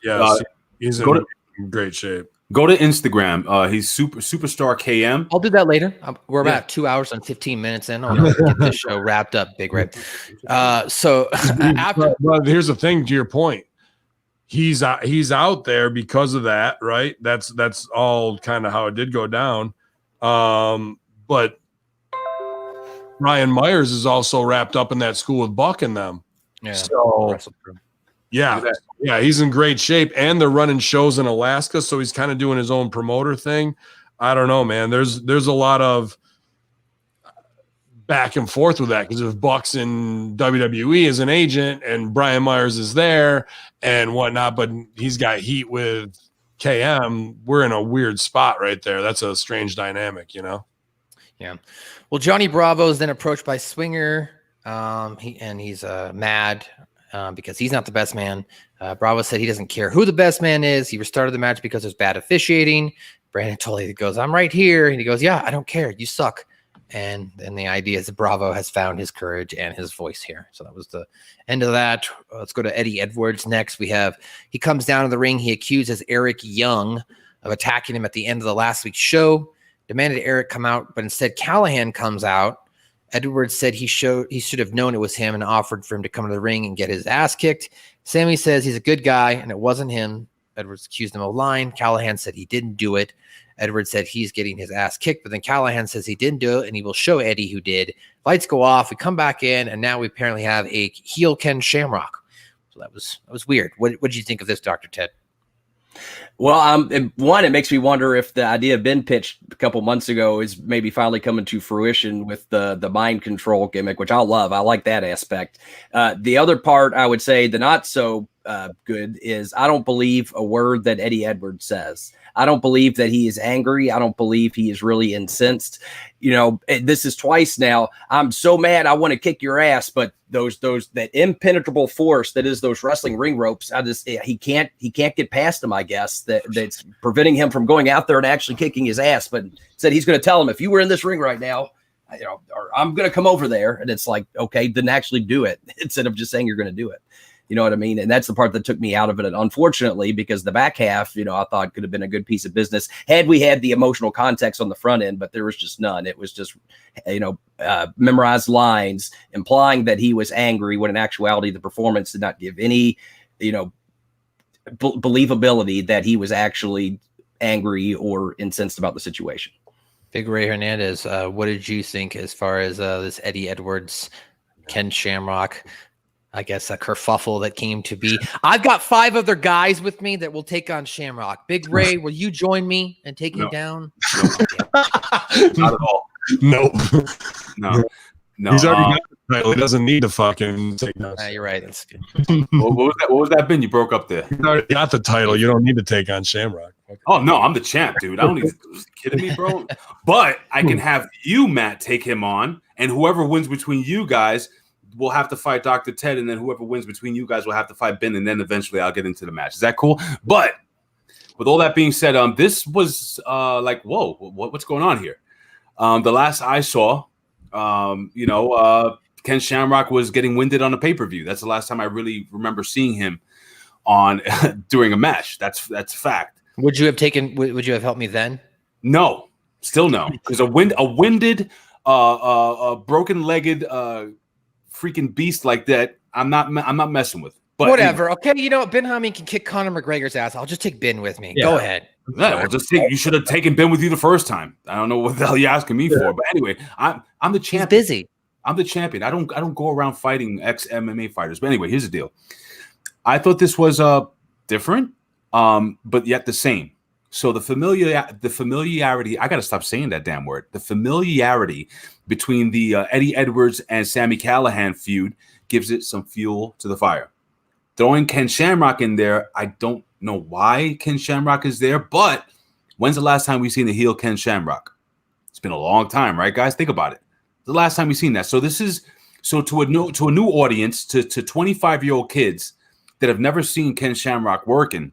Yeah, he's in great shape. Go to Instagram. He's superstar KM. I'll do that later. We're about 2 hours and 15 minutes in. I'll get this show wrapped up, Big Red. So after, but here's the thing, to your point. He's out there because of that, right? That's all kind of how it did go down. But Ryan Myers is also wrapped up in that school with Buck and them. Yeah. So yeah, he's in great shape, and they're running shows in Alaska, so he's kind of doing his own promoter thing. I don't know, man. There's a lot of back and forth with that, because if Buck's in WWE as an agent and Brian Myers is there and whatnot, but he's got heat with KM, we're in a weird spot right there. That's a strange dynamic, Yeah. Well, Johnny Bravo is then approached by Swinger. He's mad because he's not the best man. Bravo said he doesn't care who the best man is. He restarted the match because there's bad officiating. Brandon totally goes, I'm right here. And he goes, yeah, I don't care. You suck. And then the idea is that Bravo has found his courage and his voice here. So that was the end of that. Let's go to Eddie Edwards next. He comes down to the ring. He accuses Eric Young of attacking him at the end of the last week's show, demanded Eric come out, but instead Callahan comes out. Edwards said he should have known it was him and offered for him to come to the ring and get his ass kicked. Sammy says he's a good guy and it wasn't him. Edwards accused him of lying. Callahan said he didn't do it. Edwards said he's getting his ass kicked, but then Callahan says he didn't do it, and he will show Eddie who did. Lights go off. We come back in, and now we apparently have a heel Ken Shamrock. So that was weird. What did you think of this, Dr. Ted? Well, it makes me wonder if the idea been pitched a couple months ago is maybe finally coming to fruition with the mind control gimmick, which I love. I like that aspect. The other part, I would say, the not so good is I don't believe a word that Eddie Edwards says. I don't believe that he is angry. I don't believe he is really incensed. This is twice now. I'm so mad. I want to kick your ass, but that impenetrable force that is those wrestling ring ropes, he can't get past them. I guess that's preventing him from going out there and actually kicking his ass. But said he's going to tell him, if you were in this ring right now, or I'm going to come over there. And it's like, okay, then actually do it instead of just saying you're going to do it. You know what I mean? And that's the part that took me out of it, unfortunately, because the back half, I thought could have been a good piece of business had we had the emotional context on the front end, but there was just none. It was just, memorized lines implying that he was angry, when in actuality, the performance did not give any, believability that he was actually angry or incensed about the situation. Big Ray Hernandez, what did you think as far as this Eddie Edwards Ken Shamrock. I guess a kerfuffle that came to be. I've got 5 other guys with me that will take on Shamrock. Big Ray, will you join me and take him down? Not at all. Nope. No. He's already got the title. He doesn't need to fucking take notes. You're right. That's good. What was that Ben? You broke up there. He's already got the title. You don't need to take on Shamrock. Okay. Oh no, I'm the champ, dude. I don't need to. Are you kidding me, bro? But I can have you, Matt, take him on, and whoever wins between you guys will have to fight Dr. Ted, and then whoever wins between you guys will have to fight Ben, and then eventually I'll get into the match. Is that cool? But with all that being said, this was like, whoa, what's going on here? The last I saw, Ken Shamrock was getting winded on a pay-per-view. That's the last time I really remember seeing him on during a match. That's fact. Would you have helped me then? No, still no. Because a winded, broken-legged, freaking beast like that, I'm not messing with. But whatever. Okay, you know what? Ben Hamin can kick Conor McGregor's ass. I'll just take Ben with me. Yeah. Go ahead. Yeah, you should have taken Ben with you the first time. I don't know what the hell you're asking me for, but anyway, I'm the champion. He's busy. I'm the champion. I don't go around fighting ex-MMA fighters. But anyway, here's the deal. I thought this was different, but yet the same. So the familiarity, I got to stop saying that damn word. The familiarity between the Eddie Edwards and Sami Callihan feud gives it some fuel to the fire. Throwing Ken Shamrock in there, I don't know why Ken Shamrock is there, but when's the last time we've seen the heel Ken Shamrock? It's been a long time, right, guys? Think about it. The last time we've seen that. So this is to a new audience, to 25-year-old kids that have never seen Ken Shamrock working,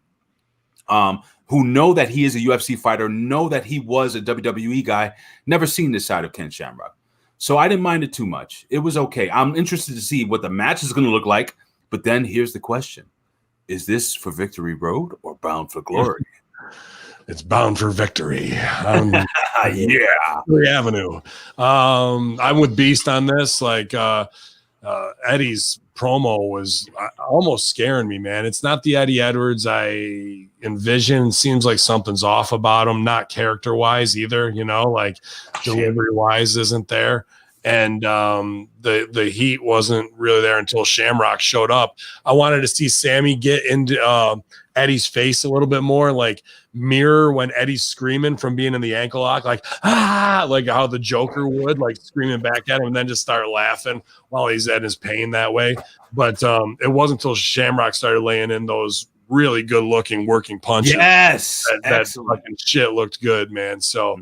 who know that he is a UFC fighter, know that he was a WWE guy, never seen this side of Ken Shamrock. So I didn't mind it too much. It was okay. I'm interested to see what the match is going to look like. But then here's the question. Is this for Victory Road or Bound for Glory? It's Bound for Victory. Yeah. Victory Avenue. I'm with Beast on this. Like Eddie's promo was almost scaring me, man. It's not the Eddie Edwards I envision. Seems like something's off about him, not character-wise either, like delivery-wise isn't there. And the heat wasn't really there until Shamrock showed up. I wanted to see Sammy get into Eddie's face a little bit more, like mirror when Eddie's screaming from being in the ankle lock, like how the Joker would, like screaming back at him, and then just start laughing while he's in his pain that way. But it wasn't until Shamrock started laying in those really good-looking working punches. Yes, that fucking shit looked good, man. So.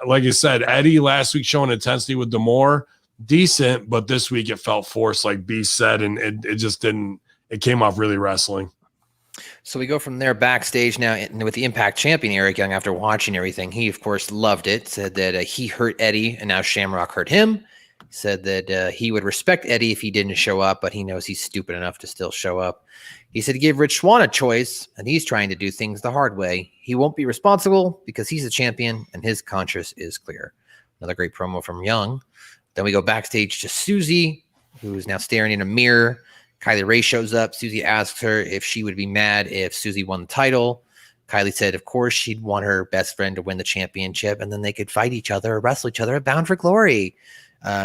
Like I said, Eddie last week showing intensity with D'Amore, decent, but this week it felt forced, like B said, and it just didn't. It came off really wrestling. So we go from there backstage now with the Impact champion Eric Young. After watching everything, he of course loved it. Said that he hurt Eddie, and now Shamrock hurt him. Said that he would respect Eddie if he didn't show up, but he knows he's stupid enough to still show up. He said he gave Rich Swann a choice, and he's trying to do things the hard way. He won't be responsible because he's a champion, and his conscience is clear. Another great promo from Young. Then we go backstage to Susie, who is now staring in a mirror. Kylie Ray shows up. Susie asks her if she would be mad if Susie won the title. Kylie said, of course, she'd want her best friend to win the championship, and then they could fight each other or wrestle each other at Bound for Glory.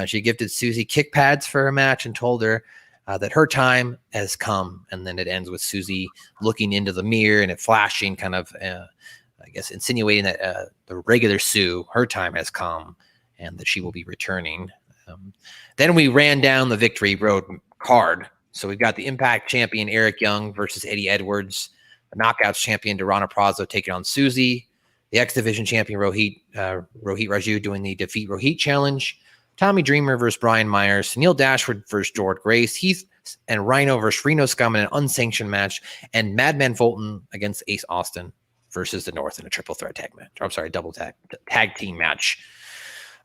She gifted Susie kick pads for her match and told her that her time has come. And then it ends with Susie looking into the mirror and it flashing, kind of, I guess, insinuating that the regular Sue, her time has come and that she will be returning. Then we ran down the Victory Road card. So we've got the Impact champion Eric Young versus Eddie Edwards, the Knockouts champion Deonna Purazzo taking on Susie, the X Division champion Rohit Raju doing the Defeat Rohit challenge, Tommy Dreamer versus Brian Myers, Neil Dashwood versus George Grace, Heath and Rhino versus Reno Scum in an unsanctioned match, and Madman Fulton against Ace Austin versus the North in a triple threat tag match. I'm sorry, double tag team match.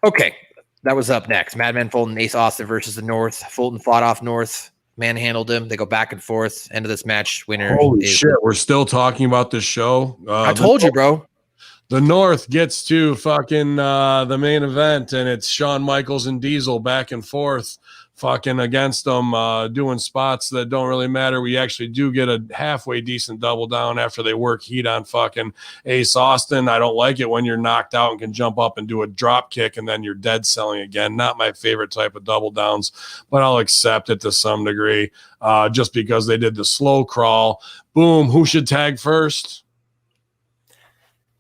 Okay, that was up next. Madman Fulton, Ace Austin versus the North. Fulton fought off North, manhandled him. They go back and forth. End of this match, winner. Holy shit, we're still talking about this show. I told you, bro. The North gets to fucking the main event, and it's Shawn Michaels and Diesel back and forth fucking against them, doing spots that don't really matter. We actually do get a halfway decent double down after they work heat on fucking Ace Austin. I don't like it when you're knocked out and can jump up and do a drop kick and then you're dead selling again. Not my favorite type of double downs, but I'll accept it to some degree, just because they did the slow crawl. Boom. Who should tag first?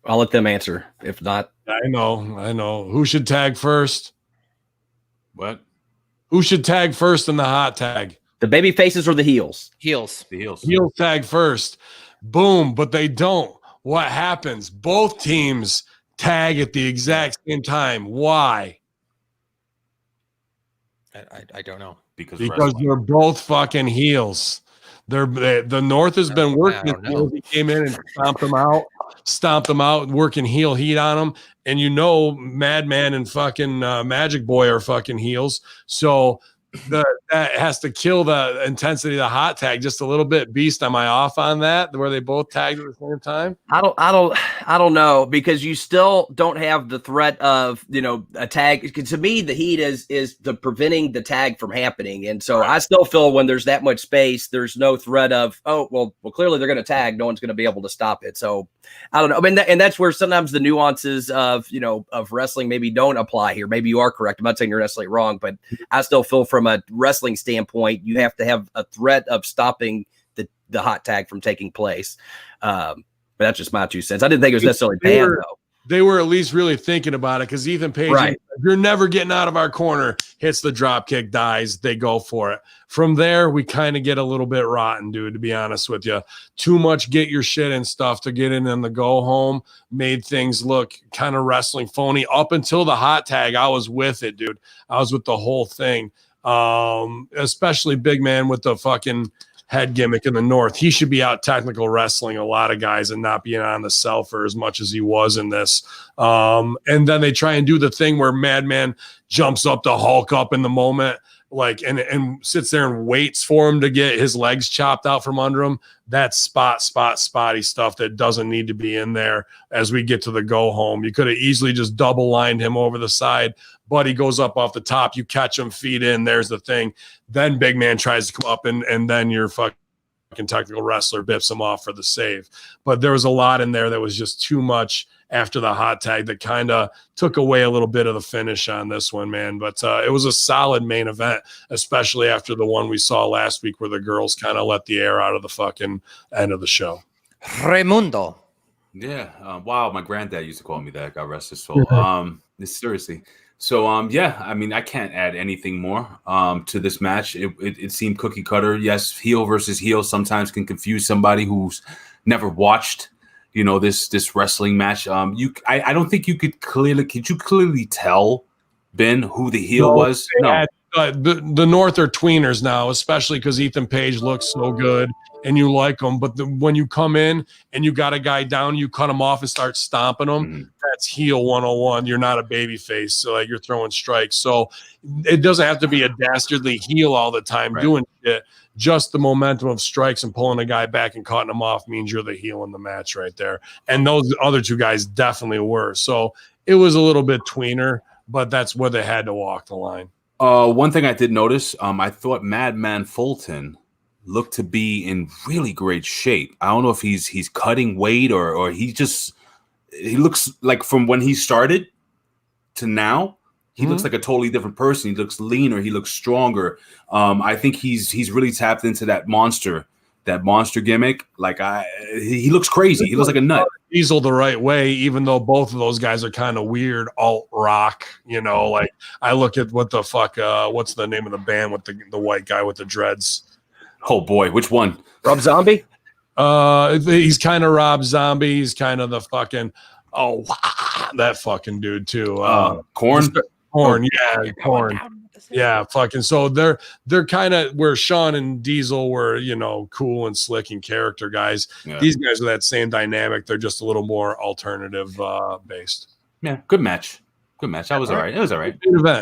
I'll let them answer. If not, I know. Who should tag first? What? Who should tag first in the hot tag? the baby faces or the heels? Heels. The heels. Heels tag first. Boom, but they don't. What happens? Both teams tag at the exact same time. Why? I don't know. Because They're both fucking heels. The North has been working. He came in and stomped them out, working heel heat on them. And Madman and fucking Magic Boy are fucking heels. So that has to kill the intensity of the hot tag just a little bit. Beast, am I off on that? Where they both tagged at the same time? I don't know, because you still don't have the threat of a tag. To me, the heat is the preventing the tag from happening, and so I still feel when there's that much space, there's no threat of well clearly they're going to tag. No one's going to be able to stop it. So I don't know. I mean, and that's where sometimes the nuances of wrestling maybe don't apply here. Maybe you are correct. I'm not saying you're necessarily wrong, but I still feel from a wrestling standpoint, you have to have a threat of stopping the hot tag from taking place. But that's just my 2 cents. I didn't think it was necessarily bad, though. They were at least really thinking about it, because Ethan Page, you're never getting out of our corner, hits the drop kick, dies, they go for it. From there, we kind of get a little bit rotten, dude, to be honest with you. Too much get your shit and stuff to get in and the go home made things look kind of wrestling phony. Up until the hot tag, I was with it, dude. I was with the whole thing. Especially Big Man with the fucking head gimmick in the North. He should be out technical wrestling a lot of guys and not being on the cell for as much as he was in this. And then they try and do the thing where Madman jumps up to Hulk up in the moment, and sits there and waits for him to get his legs chopped out from under him. That's spotty stuff that doesn't need to be in there as we get to the go home. You could have easily just double lined him over the side, but he goes up off the top. You catch him, feet in. There's the thing. Then Big Man tries to come up, and then your fucking technical wrestler bips him off for the save. But there was a lot in there that was just too much after the hot tag that kind of took away a little bit of the finish on this one, man. But it was a solid main event, especially after the one we saw last week where the girls kind of let the air out of the fucking end of the show. Raimundo. Yeah. Wow. My granddad used to call me that. God rest his soul. Seriously. So, yeah, I mean, I can't add anything more to this match. It seemed cookie cutter. Yes, heel versus heel sometimes can confuse somebody who's never watched, this wrestling match. I don't think could you clearly tell, Ben, who the heel was? No. The North are tweeners now, especially because Ethan Page looks so good and you like him. But when you come in and you got a guy down, you cut him off and start stomping him. Mm-hmm. That's heel 101. You're not a baby face, so you're throwing strikes. So it doesn't have to be a dastardly heel all the time doing shit. Just the momentum of strikes and pulling a guy back and cutting him off means you're the heel in the match right there. And those other two guys definitely were. So it was a little bit tweener, but that's where they had to walk the line. One thing I did notice, I thought Madman Fulton looked to be in really great shape. I don't know if he's cutting weight or he looks like from when he started to now, he looks like a totally different person. He looks leaner. He looks stronger. I think he's really tapped into that monster gimmick. He looks crazy. He looks like a nut. Diesel the right way, even though both of those guys are kind of weird alt rock. I look at what the fuck. What's the name of the band with the white guy with the dreads? Oh boy, which one? Rob Zombie? He's kind of Rob Zombie. He's kind of the fucking that fucking dude too. Korn, yeah, Korn. Yeah, fucking. So they're kind of where Sean and Diesel were, cool and slick and character guys. Yeah. These guys are that same dynamic. They're just a little more alternative based. Yeah, good match. That was all right. It was all right.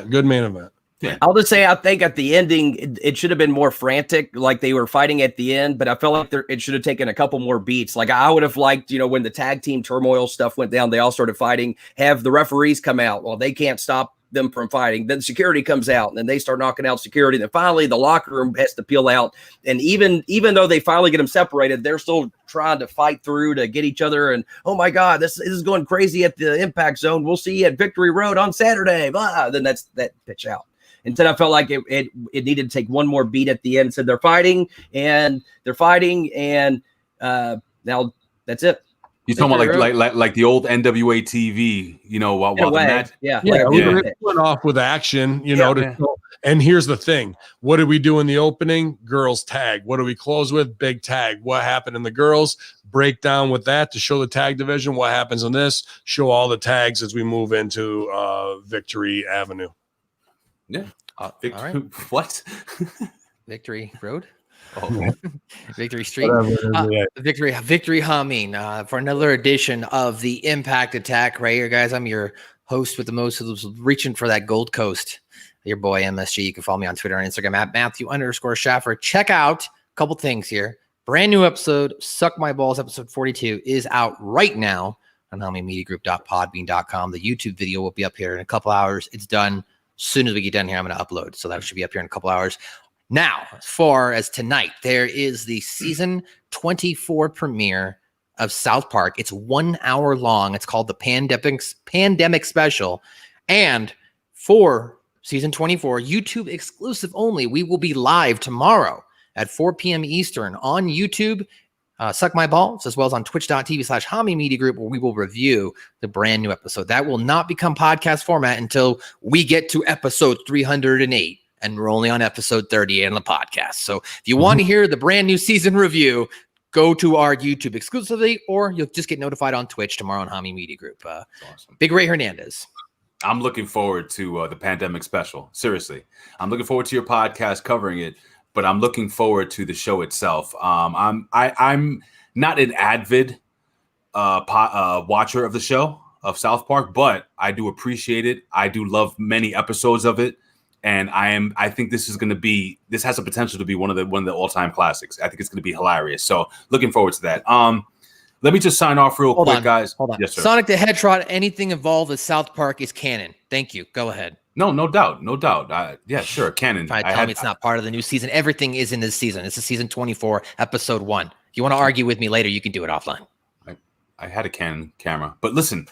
Good main event. Yeah. I'll just say I think at the ending it should have been more frantic, like they were fighting at the end, but I felt like it should have taken a couple more beats. Like I would have liked, when the tag team turmoil stuff went down, they all started fighting, have the referees come out. Well, they can't stop them from fighting. Then security comes out, and then they start knocking out security. And then finally, the locker room has to peel out. And even though they finally get them separated, they're still trying to fight through to get each other. And oh my God, this is going crazy at the Impact Zone. We'll see you at Victory Road on Saturday. Blah. Then that pitch out. Instead, I felt like it needed to take one more beat at the end. Said they're fighting, and now that's it. You're talking about like the old NWA TV, while the match. We went off with action, and here's the thing. What did we do in the opening? Girls tag. What do we close with? Big tag. What happened in the girls? Breakdown with that to show the tag division. What happens in this? Show all the tags as we move into Victory Avenue. Yeah. All right. What? Victory Road? Oh. Victory Street. Victory Hamin for another edition of the Impact Attack right here, guys. I'm your host with the most of those reaching for that Gold Coast. Your boy MSG. You can follow me on Twitter and Instagram at Matthew_Schaffer. Check out a couple things here. Brand new episode, Suck My Balls, episode 42 is out right now on HaminMediaGroup.podbean.com. The YouTube video will be up here in a couple hours. It's done. As soon as we get done here, I'm going to upload. So that should be up here in a couple hours. Now, as far as tonight, there is the season 24 premiere of South Park. It's 1 hour long. It's called the Pandemic Special. And for season 24, YouTube exclusive only, we will be live tomorrow at 4 p.m. Eastern on YouTube, Suck My Balls, as well as on twitch.tv/Hamin Media Group, where we will review the brand new episode. That will not become podcast format until we get to episode 308. And we're only on episode 38 on the podcast. So if you want to hear the brand new season review, go to our YouTube exclusively, or you'll just get notified on Twitch tomorrow on Hamin Media Group. Awesome. Big Ray Hernandez. I'm looking forward to the Pandemic Special. Seriously, I'm looking forward to your podcast covering it, but I'm looking forward to the show itself. I'm not an avid watcher of the show of South Park, but I do appreciate it. I do love many episodes of it. And I think this has the potential to be one of the all-time classics. I think it's going to be hilarious. So looking forward to that. Let me just sign off real quick, guys. Hold on. Yes, sir. Sonic the Hedgehog, anything involved with South Park is canon. Thank you. Go ahead. No doubt. Yeah, sure. Canon. Tell me it's not part of the new season. Everything is in this season. This is season 24, episode 1. If you want to argue with me later, you can do it offline. I had a Canon camera. But listen,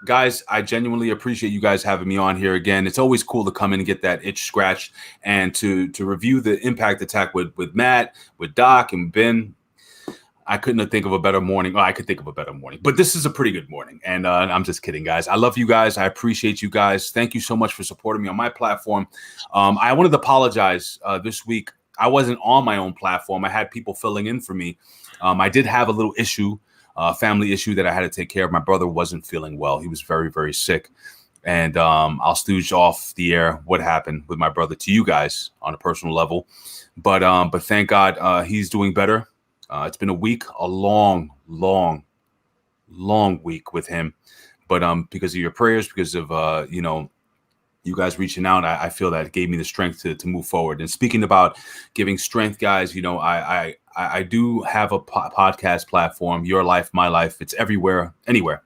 guys, I genuinely appreciate you guys having me on here again. It's always cool to come in and get that itch scratched and to review the Impact Attack with Matt, with Doc, and Ben. I couldn't think of a better morning. Well, I could think of a better morning, but this is a pretty good morning. And I'm just kidding, guys. I love you guys. I appreciate you guys. Thank you so much for supporting me on my platform. I wanted to apologize this week. I wasn't on my own platform. I had people filling in for me. I did have a little issue. Family issue that I had to take care of. My brother wasn't feeling well. He was very, very sick. And I'll stooge off the air what happened with my brother to you guys on a personal level. But thank God he's doing better. It's been a week, a long week with him. But because of your prayers, because of, you guys reaching out, I feel that it gave me the strength to move forward. And speaking about giving strength, guys, I do have a podcast platform, Your Life, My Life. It's everywhere, anywhere.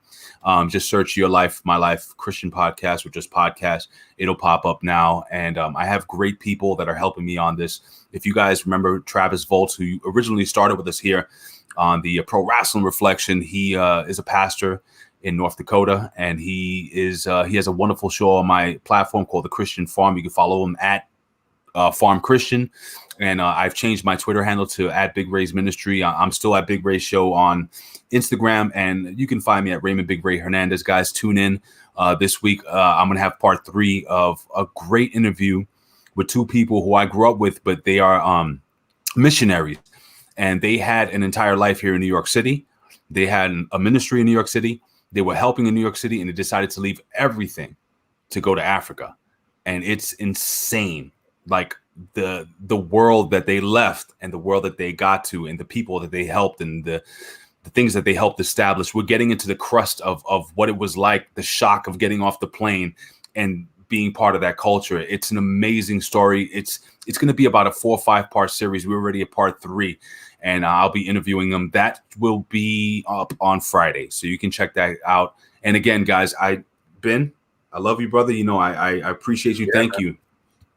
Just search Your Life, My Life Christian Podcast or just podcast. It'll pop up now. And I have great people that are helping me on this. If you guys remember Travis Volts, who originally started with us here on the Pro Wrestling Reflection, he is a pastor in North Dakota, and he has a wonderful show on my platform called The Christian Farm. You can follow him at Farm Christian. And I've changed my Twitter handle to at Big Ray's Ministry. I'm still at Big Ray Show on Instagram, and you can find me at Raymond Big Ray Hernandez. Guys, tune in this week. I'm going to have part 3 of a great interview with 2 people who I grew up with, but they are missionaries, and they had an entire life here in New York City. They had a ministry in New York City. They were helping in New York City, and they decided to leave everything to go to Africa. And it's insane. Like the world that they left and the world that they got to and the people that they helped and the things that they helped establish. We're getting into the crust of what it was like, the shock of getting off the plane and being part of that culture. It's an amazing story. It's going to be about a 4 or 5 part series. We're already at part 3, and I'll be interviewing them. That will be up on Friday, so you can check that out. And again, guys, Ben, I love you, brother. You know, I appreciate you. Thank you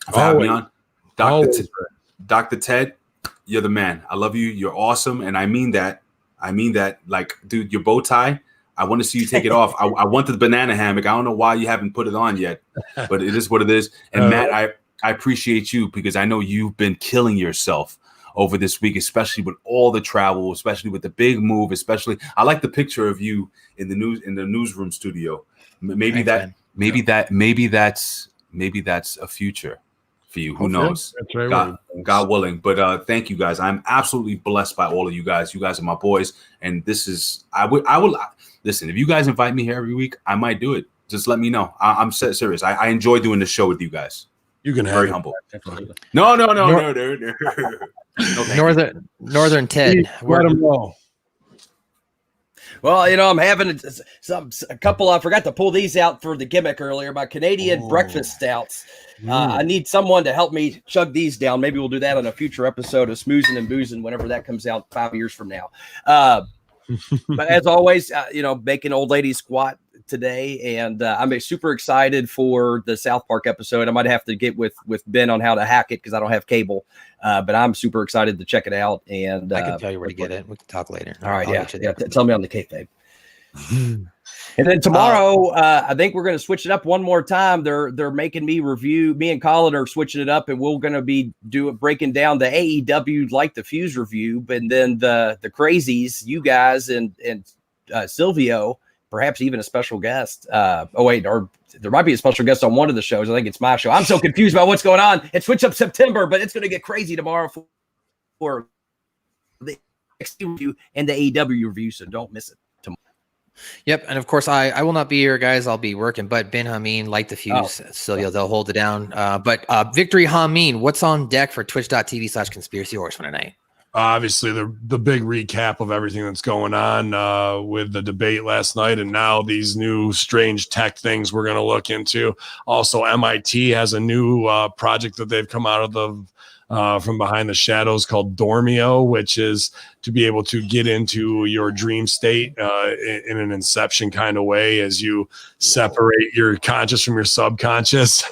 for Always. having me on. Always. Dr. Ted, you're the man. I love you. You're awesome. And I mean that. Like, dude, your bow tie, I want to see you take it off. I want the banana hammock. I don't know why you haven't put it on yet, but it is what it is. And Matt, I appreciate you because I know you've been killing yourself over this week, especially with all the travel, especially with the big move, especially I like the picture of you in the newsroom studio. Maybe that's a future for you. Who knows? That's right. God willing. But thank you guys. I'm absolutely blessed by all of you guys. You guys are my boys. And this is I will listen, if you guys invite me here every week, I might do it. Just let me know. I'm serious. I enjoy doing the show with you guys. You can have very humble. No. Northern Ted. Let them know. Well, you know, I'm having a couple. I forgot to pull these out for the gimmick earlier. My Canadian breakfast stouts. I need someone to help me chug these down. Maybe we'll do that on a future episode of Smoozing and Boozing whenever that comes out 5 years from now. But as always, you know, making old lady squat today, and I'm super excited for the South Park episode. I might have to get with Ben on how to hack it because I don't have cable, but I'm super excited to check it out. And I can tell you where to get it. We can talk later. All right, yeah. Tell me on the kayfabe. And then tomorrow, I think we're going to switch it up one more time. They're making me review. Me and Colin are switching it up, and we're going to be breaking down the AEW Like the Fuse review, but then the crazies, you guys, and Silvio, perhaps even a special guest. Or there might be a special guest on one of the shows. I think it's my show. I'm so confused about what's going on. It switched up September, but it's going to get crazy tomorrow for the NXT review and the AEW review, so don't miss it. Yep, and of course I will not be here, guys. I'll be working. But Ben Hamin, Like the Fuse, Silvio, they'll hold it down. But Victory Hamin, what's on deck for Twitch.tv/Conspiracy Horseman tonight? Obviously, the big recap of everything that's going on with the debate last night, and now these new strange tech things we're going to look into. Also, MIT has a new project that they've come out of from behind the shadows called Dormio, which is to be able to get into your dream state in an inception kind of way as you separate your conscious from your subconscious.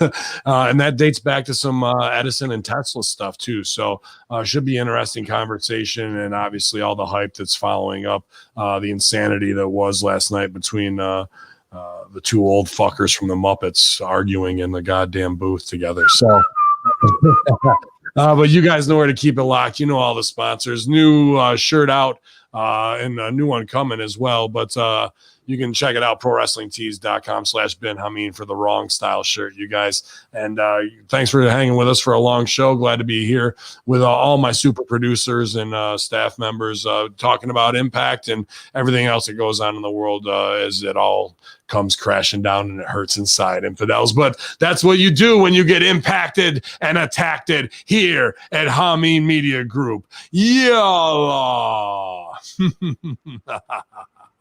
And that dates back to some Edison and Tesla stuff too. So should be interesting conversation, and obviously all the hype that's following up the insanity that was last night between the two old fuckers from the Muppets arguing in the goddamn booth together. So but you guys know where to keep it locked. You know all the sponsors. New shirt out and a new one coming as well. But you can check it out, prowrestlingtees.com/Ben Hamin for the wrong style shirt, you guys. And thanks for hanging with us for a long show. Glad to be here with all my super producers and staff members talking about Impact and everything else that goes on in the world as it all comes crashing down and it hurts inside, infidels. But that's what you do when you get impacted and attacked here at Hamin Media Group. Yalla.